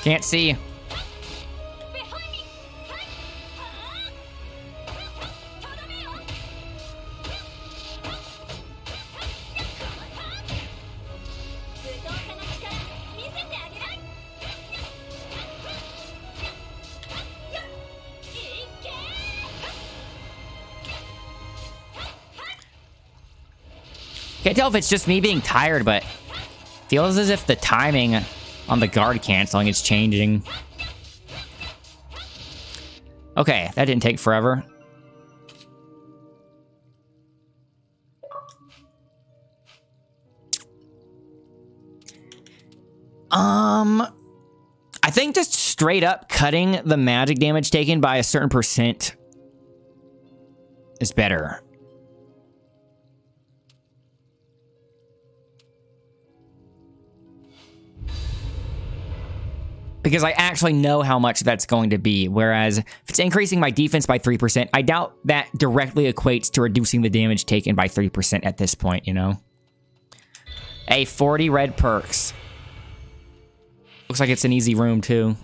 Can't see. Can't tell if it's just me being tired, but feels as if the timing on the guard canceling is changing. Okay, that didn't take forever. I think just straight up cutting the magic damage taken by a certain percent is better. Because I actually know how much that's going to be. Whereas if it's increasing my defense by 3%, I doubt that directly equates to reducing the damage taken by 3% at this point, you know? A 40 red perks. Looks like it's an easy room, too.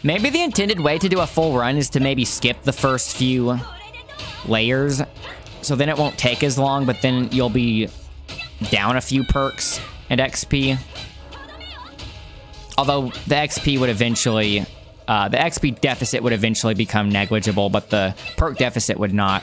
Maybe the intended way to do a full run is to maybe skip the first few layers, so then it won't take as long, but then you'll be down a few perks and XP. Although the XP would eventually, the XP deficit would eventually become negligible, but the perk deficit would not.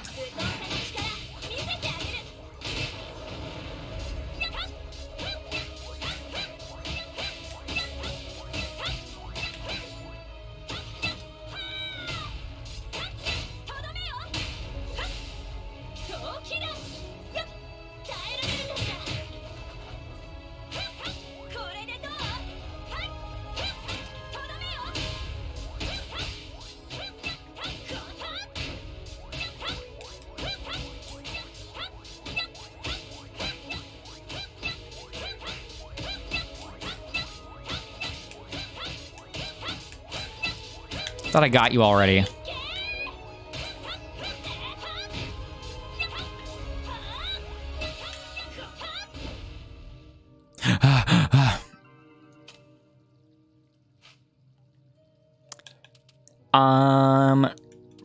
Thought I got you already.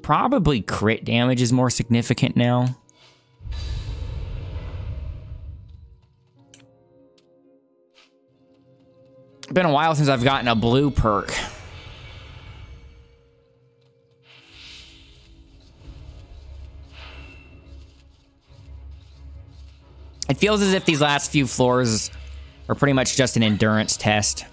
Probably crit damage is more significant now. Been a while since I've gotten a blue perk. It feels as if these last few floors are pretty much just an endurance test.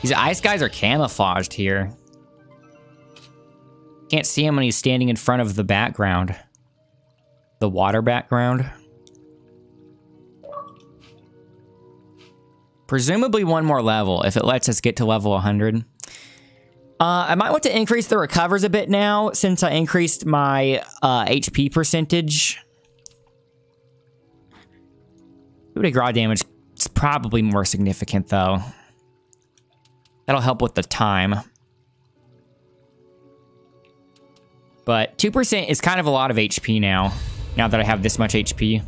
These ice guys are camouflaged here. Can't see him when he's standing in front of the background. The water background. Presumably one more level, if it lets us get to level 100. I might want to increase the recovers a bit now, since I increased my HP percentage. Coup de grace damage is probably more significant, though. That'll help with the time. But 2% is kind of a lot of HP now that I have this much HP.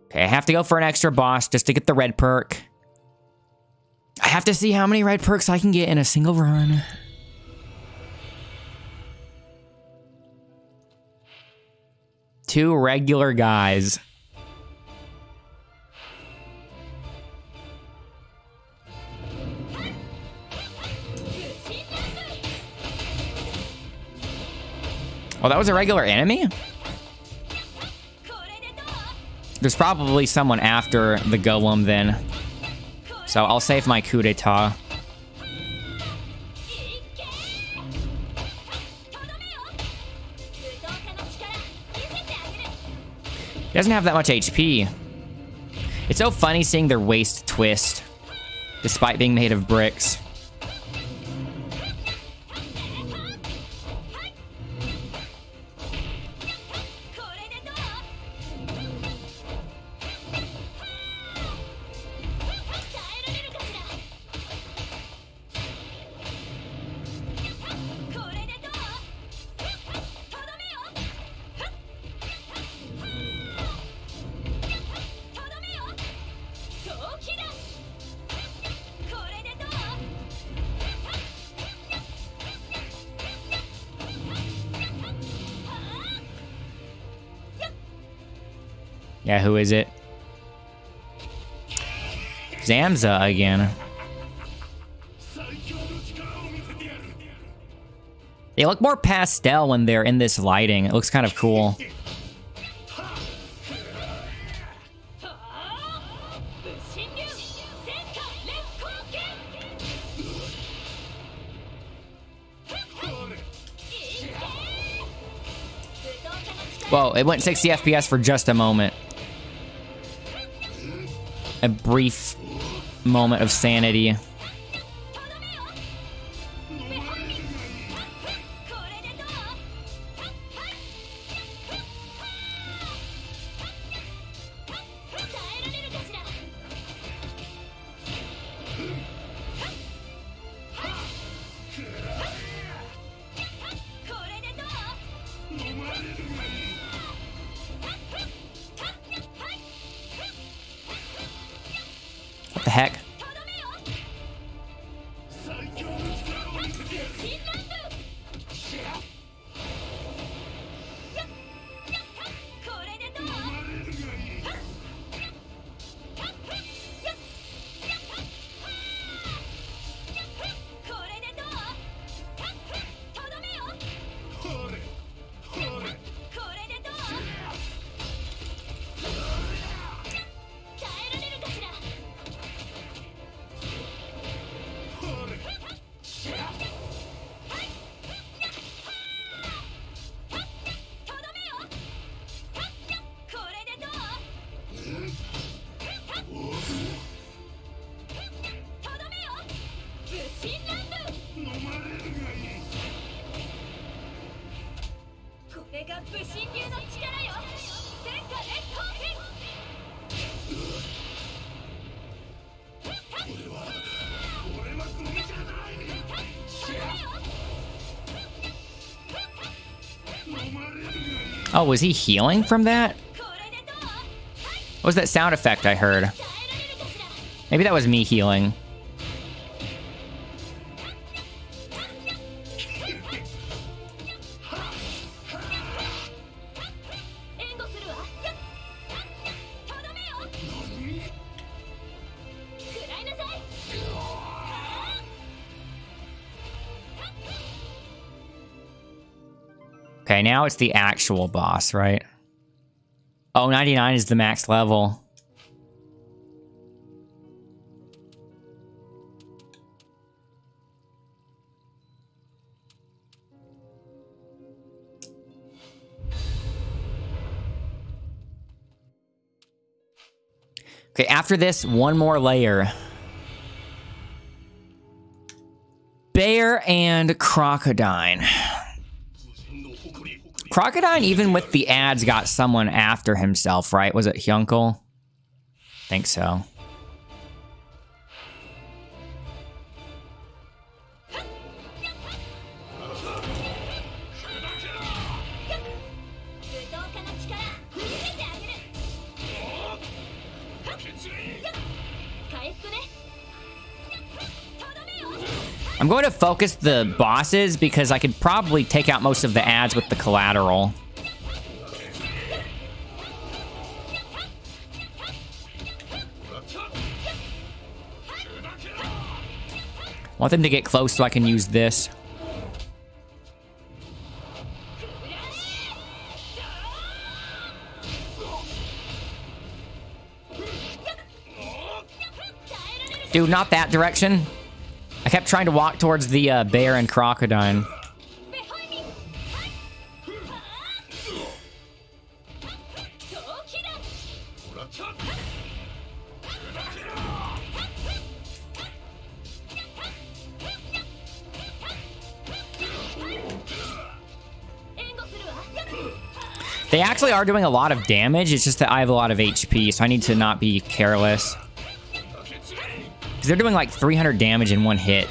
Okay, I have to go for an extra boss just to get the red perk. I have to see how many red perks I can get in a single run. Two regular guys. Oh, that was a regular enemy? There's probably someone after the golem then. So I'll save my coup d'etat. He doesn't have that much HP. It's so funny seeing their waist twist, despite being made of bricks. Yeah, who is it? Zamza again. They look more pastel when they're in this lighting. It looks kind of cool. Whoa, it went 60 FPS for just a moment. A brief moment of sanity. Oh, was he healing from that? What was that sound effect I heard? Maybe that was me healing. Okay, now it's the actual boss, right? Oh, 99 is the max level. Okay, after this, one more layer. Bear and Crocodile. Crocodile, even with the ads, got someone after himself, right? Was it Hyunkel? Think so. I'm going to focus the bosses because I could probably take out most of the ads with the collateral. Want them to get close so I can use this. Dude, not that direction. I kept trying to walk towards the bear and crocodile. They actually are doing a lot of damage. It's just that I have a lot of HP, so I need to not be careless. Because they're doing like 300 damage in one hit.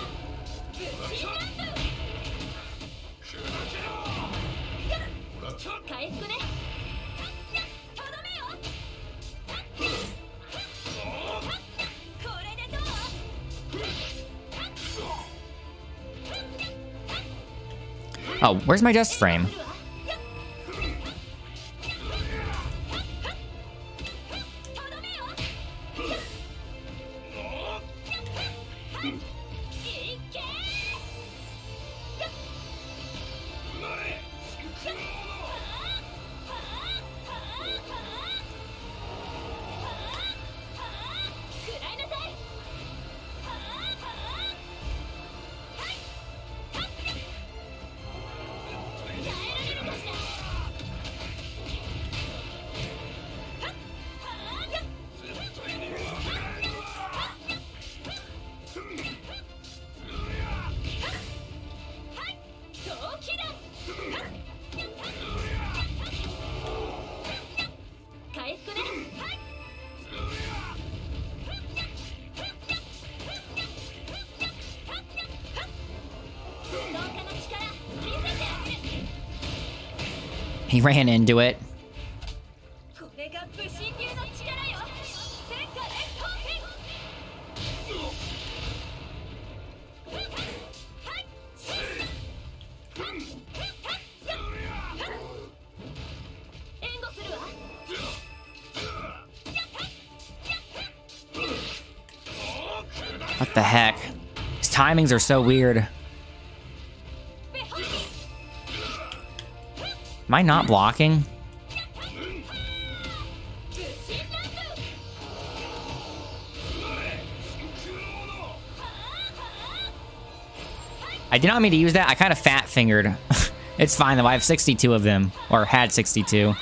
Oh, where's my dust frame? He ran into it. What the heck? His timings are so weird. Am I not blocking? I did not mean to use that. I kind of fat fingered. It's fine though. I have 62 of them, or had 62.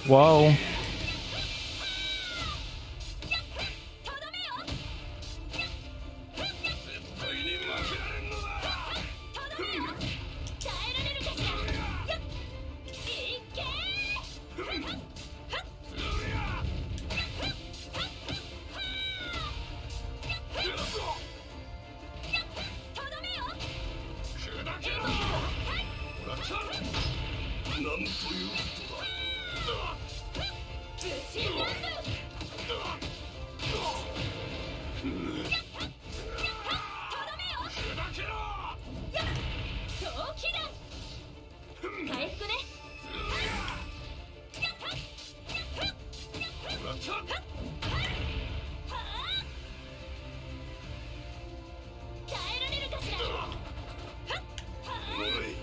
Whoa.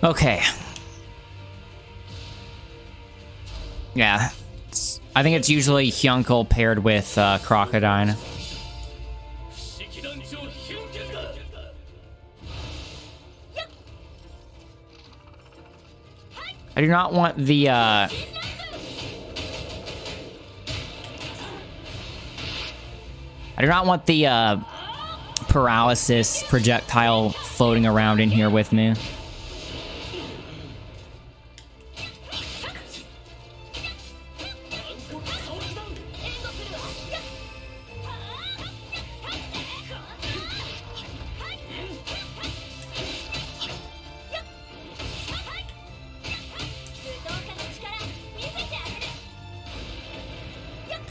Okay. Yeah. I think it's usually Hyunkel paired with Crocodile. I do not want the I do not want the paralysis projectile floating around in here with me.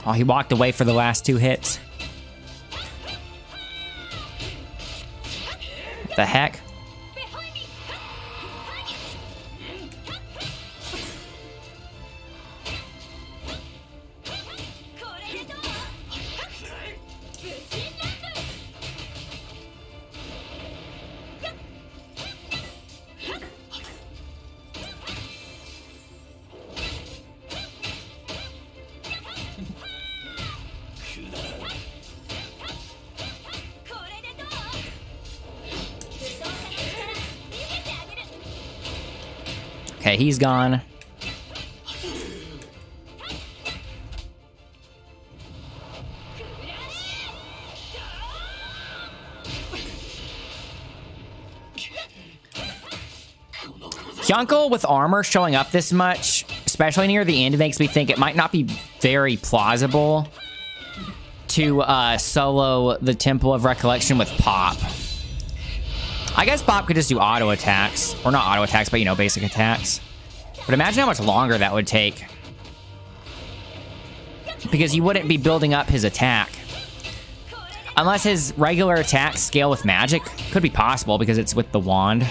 Oh, he walked away for the last two hits. What the heck? Okay, he's gone. Hyunkel with armor showing up this much, especially near the end, makes me think it might not be very plausible to solo the Temple of Recollection with Pop. I guess Pop could just do auto attacks. Or not auto attacks, but, you know, basic attacks. But imagine how much longer that would take. Because you wouldn't be building up his attack. Unless his regular attacks scale with magic. Could be possible because it's with the wand.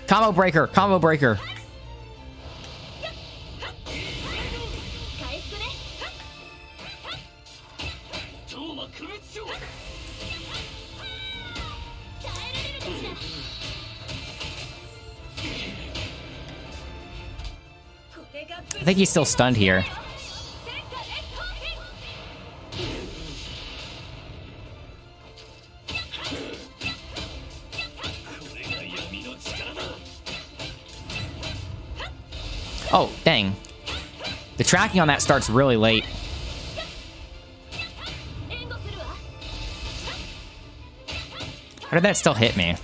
Combo breaker, combo breaker. I think he's still stunned here. Oh, dang. The tracking on that starts really late. How did that still hit me?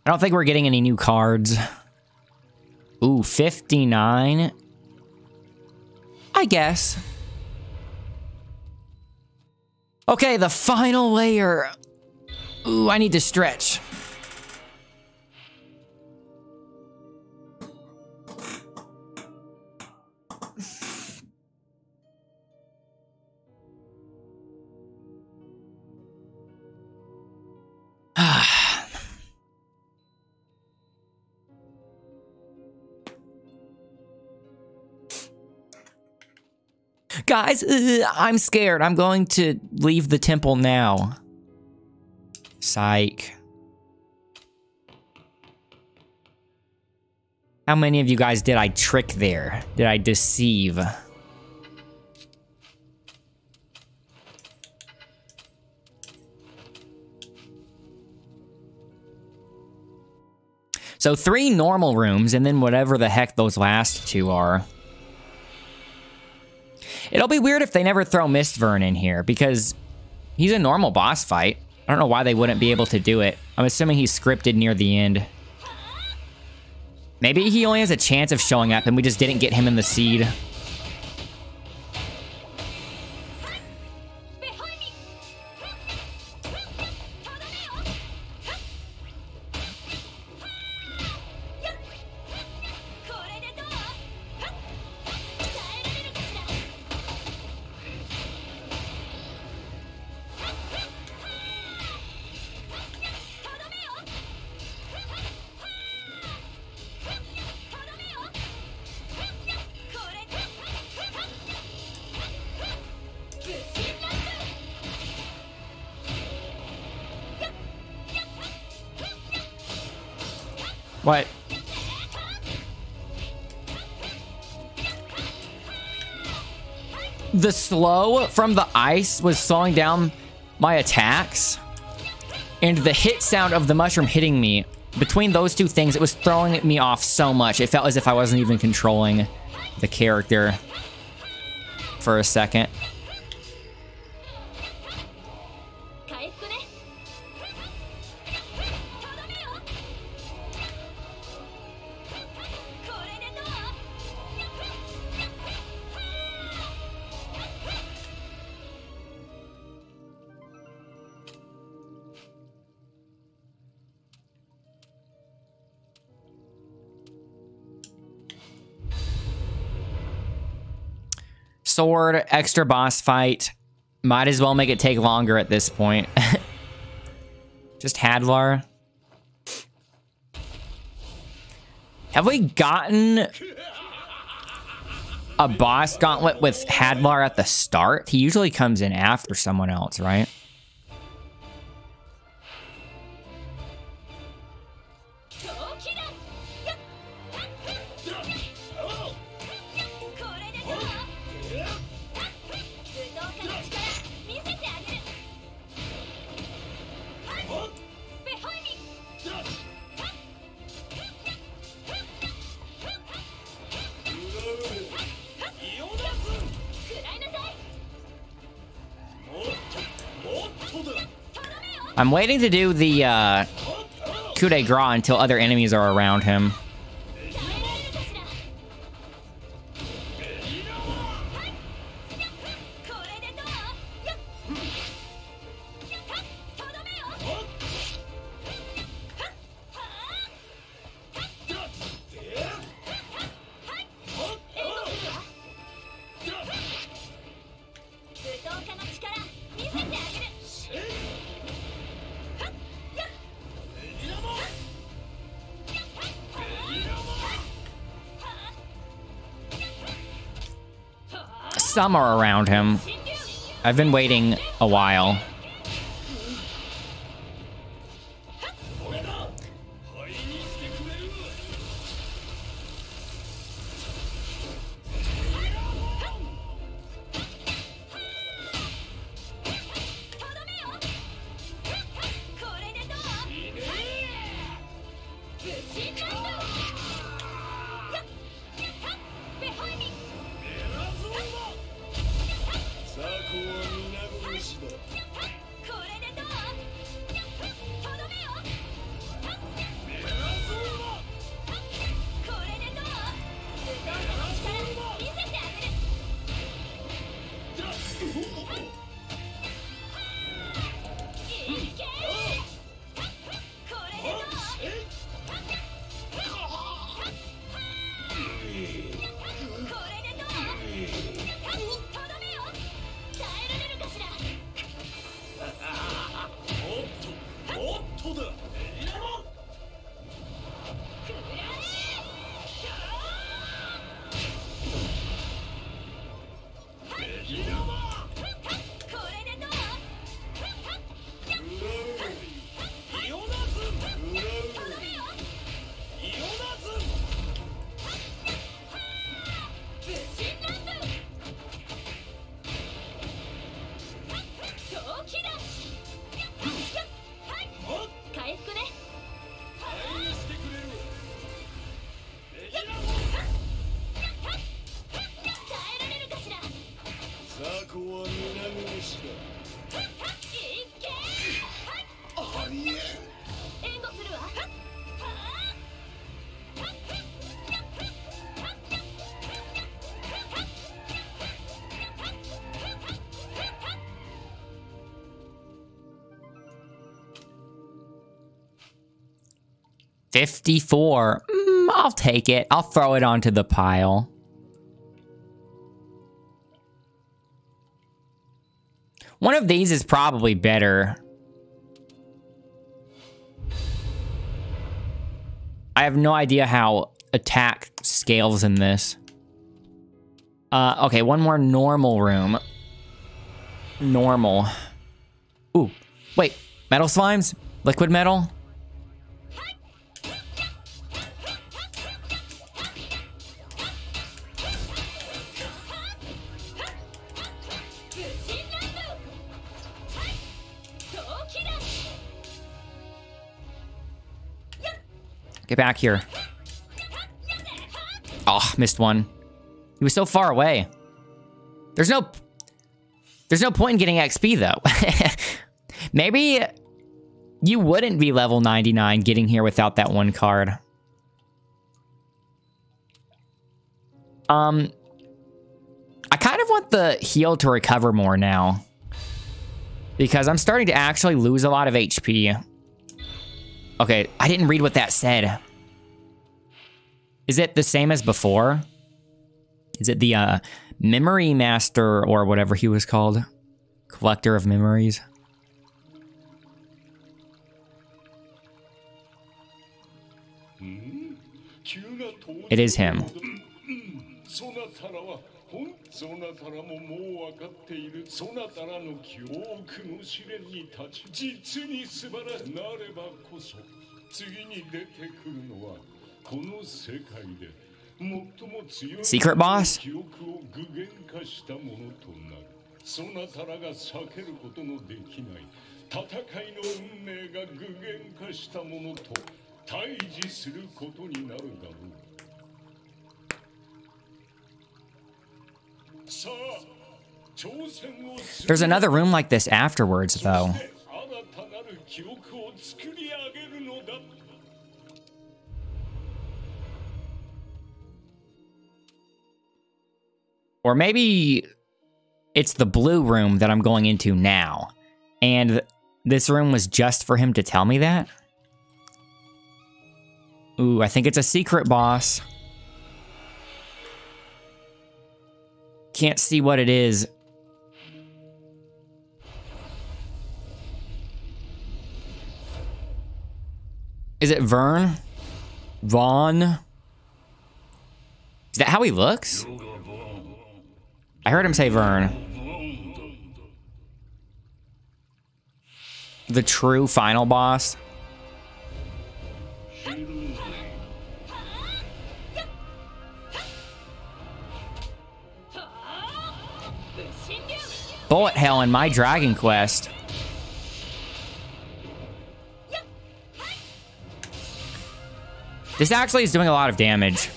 I don't think we're getting any new cards. Ooh, 59. I guess. Okay, the final layer. Ooh, I need to stretch. Guys, I'm scared. I'm going to leave the temple now. Psych. How many of you guys did I trick there? Did I deceive? So 3 normal rooms, and then whatever the heck those last 2 are. It'll be weird if they never throw Mistvern in here, because he's a normal boss fight. I don't know why they wouldn't be able to do it. I'm assuming he's scripted near the end. Maybe he only has a chance of showing up and we just didn't get him in the seed. What? The slow from the ice was slowing down my attacks, and the hit sound of the mushroom hitting me, between those 2 things, it was throwing me off so much. It felt as if I wasn't even controlling the character for a second. Sword, extra boss fight. Might as well make it take longer at this point. Just Hadlar. Have we gotten a boss gauntlet with Hadlar at the start? He usually comes in after someone else, right? I'm waiting to do the coup de grace until other enemies are around him. Some are around him. I've been waiting a while. 54. I'll take it. I'll throw it onto the pile. One of these is probably better. I have no idea how attack scales in this. Okay, one more normal room. Normal. Ooh, wait. Metal slimes? Liquid metal? Get back here. Oh, missed one. He was so far away. There's no point in getting XP though. Maybe you wouldn't be level 99 getting here without that one card. I kind of want the heal to recover more now, because I'm starting to actually lose a lot of HP. Okay, I didn't read what that said. Is it the same as before? Is it the Memory Master or whatever he was called? Collector of Memories? It is him. Secret boss? There's another room like this afterwards, though. Or maybe it's the blue room that I'm going into now. And this room was just for him to tell me that? Ooh, I think it's a secret boss. Can't see what it is. Is it Vern? Vaughn? Is that how he looks? I heard him say Vern. The true final boss. Bullet hell in my Dragon Quest. This actually is doing a lot of damage.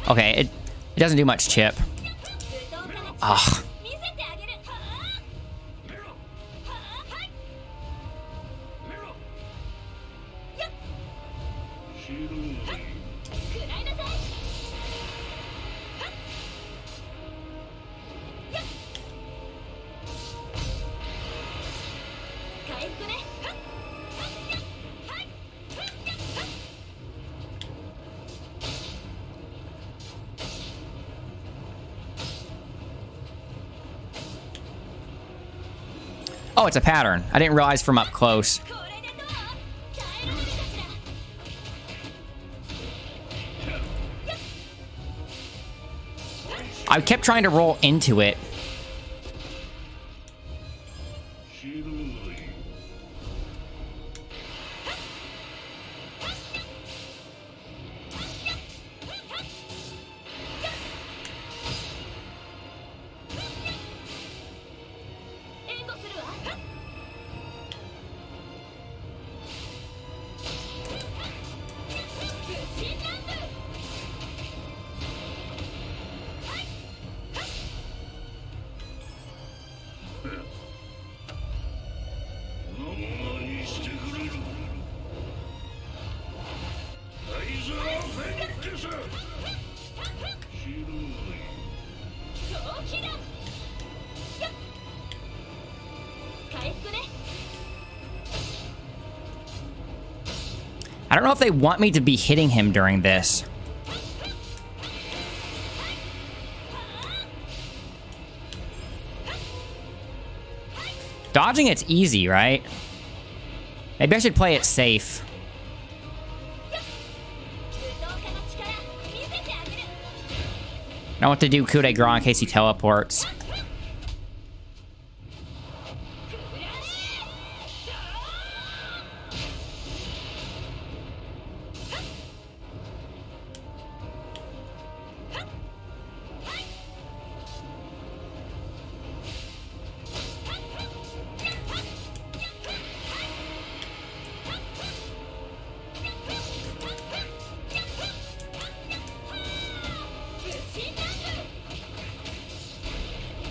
Okay, it doesn't do much chip. Ugh. Oh, it's a pattern. I didn't realize from up close. I kept trying to roll into it. I don't know if they want me to be hitting him during this. Dodging it's easy, right? Maybe I should play it safe. I want to do coup de grace in case he teleports.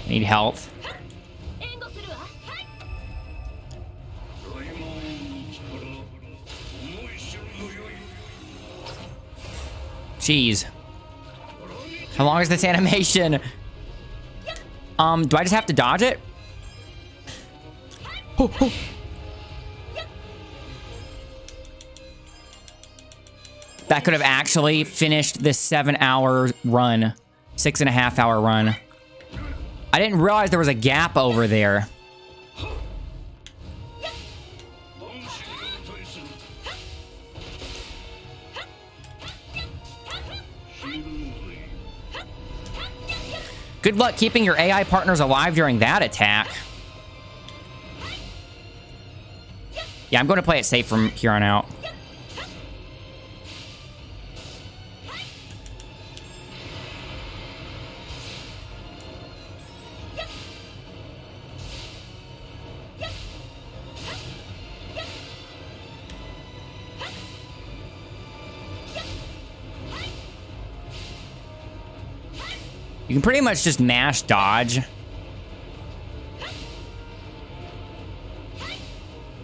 Need health. Jeez. How long is this animation? Do I just have to dodge it? That could have actually finished this 7-hour run. 6.5-hour run. I didn't realize there was a gap over there. Good luck keeping your AI partners alive during that attack. Yeah, I'm going to play it safe from here on out. You can pretty much just mash dodge.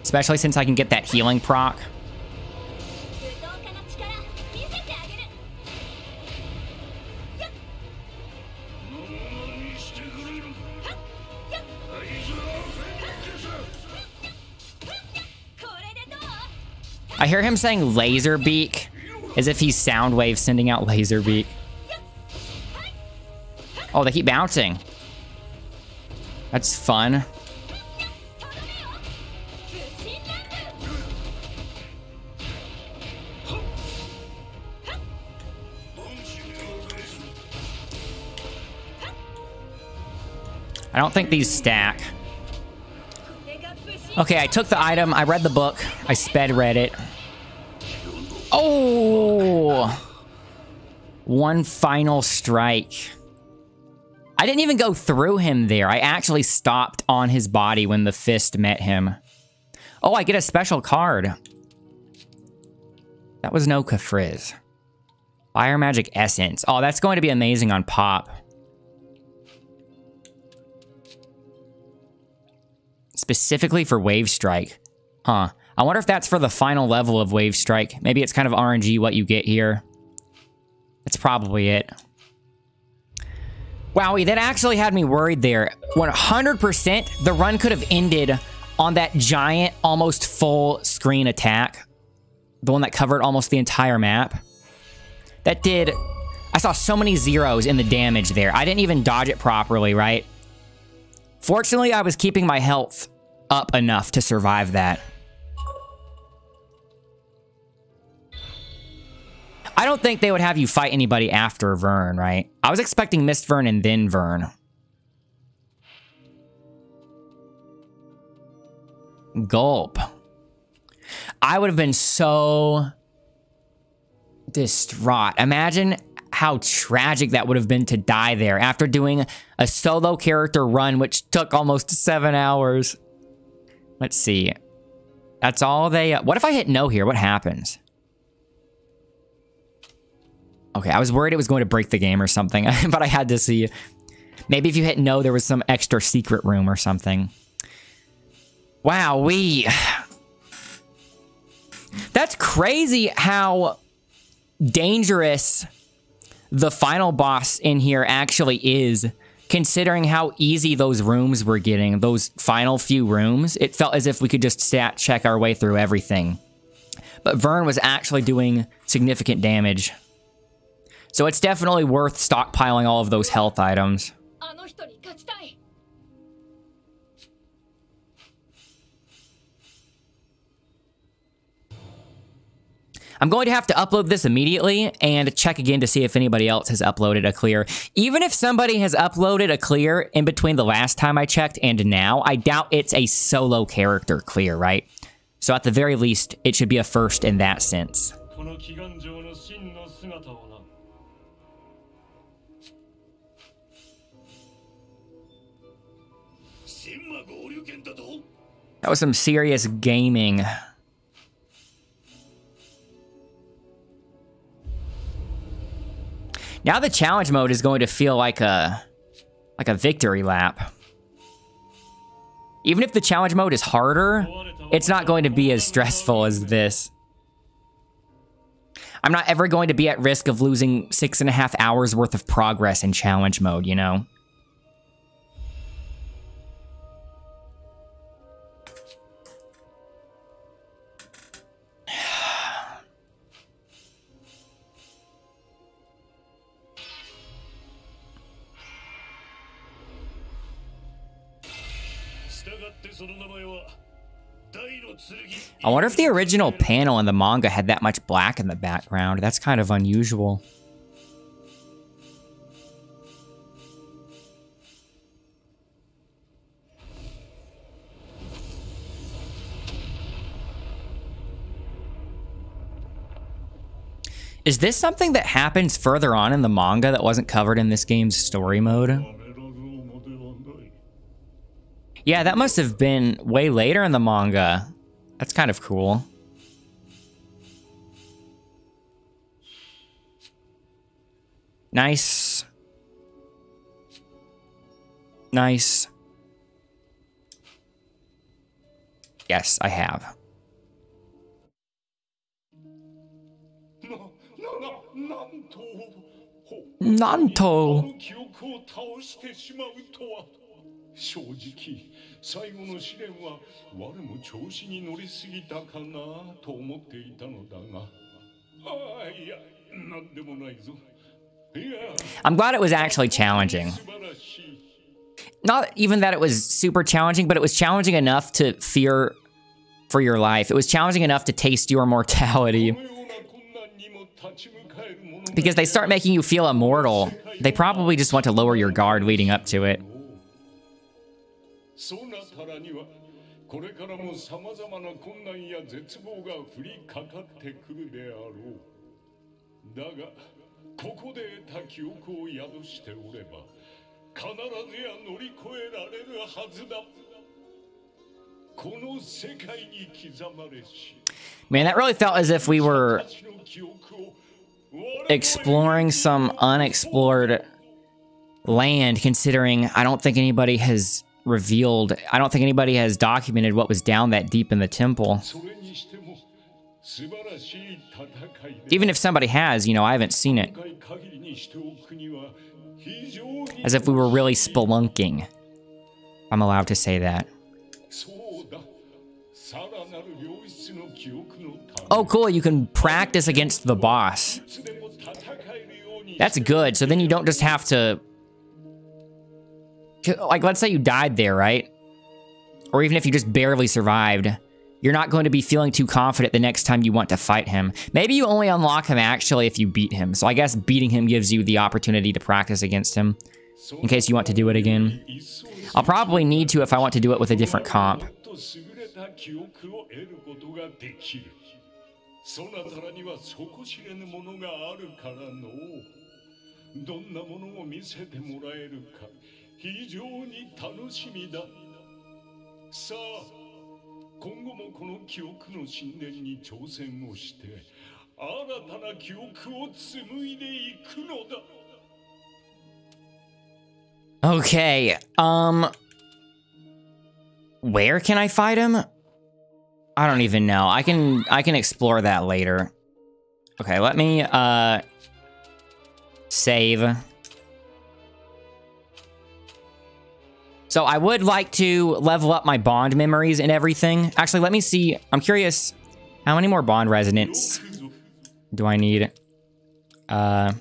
Especially since I can get that healing proc. I hear him saying laser beak, as if he's Soundwave sending out laser beak. Oh, they keep bouncing. That's fun. I don't think these stack. Okay, I took the item, I read the book, I sped read it. Oh! One final strike. I didn't even go through him there. I actually stopped on his body when the fist met him. Oh, I get a special card. That was no Kafrizz. Fire Magic Essence. Oh, that's going to be amazing on Pop. Specifically for Wave Strike. Huh. I wonder if that's for the final level of Wave Strike. Maybe it's kind of RNG what you get here. That's probably it. Wowie, that actually had me worried there. 100%, the run could have ended on that giant, almost full screen attack. The one that covered almost the entire map. That did... I saw so many zeros in the damage there. I didn't even dodge it properly, right? Fortunately, I was keeping my health up enough to survive that. I don't think they would have you fight anybody after Vern, right? I was expecting Mist Vern and then Vern. Gulp. I would have been so distraught. Imagine how tragic that would have been to die there after doing a solo character run, which took almost 7 hours. Let's see. That's all they... what if I hit no here? What happens? Okay, I was worried it was going to break the game or something, but I had to see. Maybe if you hit no, there was some extra secret room or something. Wow, that's crazy how dangerous the final boss in here actually is, considering how easy those rooms were getting. Those final few rooms, it felt as if we could just stat check our way through everything. But Vern was actually doing significant damage. So it's definitely worth stockpiling all of those health items. I'm going to have to upload this immediately and check again to see if anybody else has uploaded a clear. Even if somebody has uploaded a clear in between the last time I checked and now, I doubt it's a solo character clear, right? So at the very least, it should be a first in that sense. That was some serious gaming. Now the challenge mode is going to feel like a victory lap. Even if the challenge mode is harder, it's not going to be as stressful as this. I'm not ever going to be at risk of losing 6.5 hours worth of progress in challenge mode, you know? I wonder if the original panel in the manga had that much black in the background. That's kind of unusual. Is this something that happens further on in the manga that wasn't covered in this game's story mode? Yeah, that must have been way later in the manga. That's kind of cool. Nice. Nice. Yes, I have. Nanto. 正直最後の試練は我も調子に乗りすぎたかなと思っていたのだがいやなんでもないぞ I'm glad it was actually challenging. Not even that it was super challenging, but it was challenging enough to fear for your life. It was challenging enough to taste your mortality. Because they start making you feel immortal. They probably just want to lower your guard leading up to it. そなたらにはこれからも様々な困難や絶望が降りかかってくるであろう。だがここで得た記憶を宿しておれば必ずや乗り越えられるはずだ。この世界に刻まれし。Man, that really felt as if we were exploring some unexplored land, considering I don't think anybody has revealed, I don't think anybody has documented what was down that deep in the temple. Even if somebody has, you know, I haven't seen it. As if we were really spelunking. I'm allowed to say that. Oh, cool, you can practice against the boss. That's good, so then you don't just have to... Like, let's say you died there, right? or even if you just barely survived, you're not going to be feeling too confident the next time you want to fight him. Maybe you only unlock him actually if you beat him. So I guess beating him gives you the opportunity to practice against him in case you want to do it again. I'll probably need to if I want to do it with a different comp. そなたらには底知れぬものがあるからの。どんなものを見せてもらえるか非常に楽しみだ。さあ、今後もこの記憶の神殿に挑戦をして新たな記憶を紡いでいくのだ。Okay, where can I fight him? I don't even know. I can explore that later. Okay, let me save. So I would like to level up my bond memories and everything. Actually, let me see. I'm curious, how many more bond resonance do I need? I'm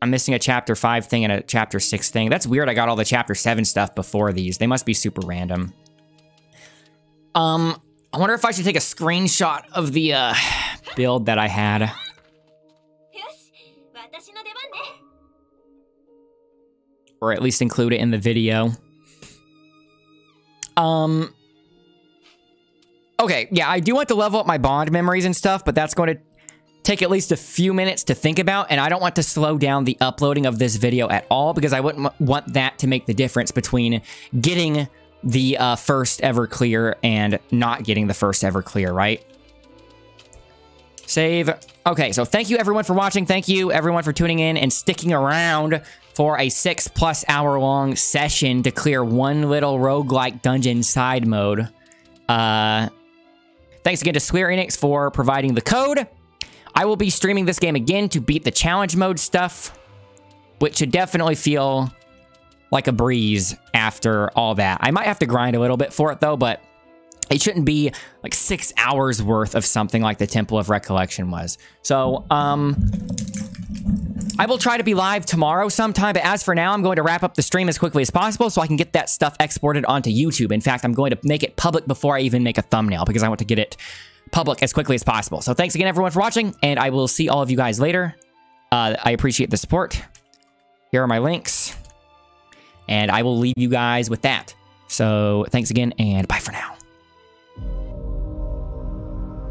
missing a chapter 5 thing and a chapter 6 thing. That's weird. I got all the chapter 7 stuff before these. They must be super random. I wonder if I should take a screenshot of the build that I had. Or at least include it in the video. Okay, yeah, I do want to level up my bond memories and stuff, but that's going to take at least a few minutes to think about, and I don't want to slow down the uploading of this video at all, because I wouldn't want that to make the difference between getting the first ever clear and not getting the first ever clear, right? Save. Okay, so thank you everyone for watching. Thank you everyone for tuning in and sticking around for a 6+ hour long session to clear one little roguelike dungeon side mode. Thanks again to Square Enix for providing the code. I will be streaming this game again to beat the challenge mode stuff, which should definitely feel like a breeze after all that. I might have to grind a little bit for it though, but it shouldn't be like 6 hours worth of something like the Temple of Recollection was. So, I will try to be live tomorrow sometime, but as for now, I'm going to wrap up the stream as quickly as possible so I can get that stuff exported onto YouTube. In fact, I'm going to make it public before I even make a thumbnail because I want to get it public as quickly as possible. So thanks again, everyone, for watching, and I will see all of you guys later. I appreciate the support. Here are my links, and I will leave you guys with that. So thanks again, and bye for now.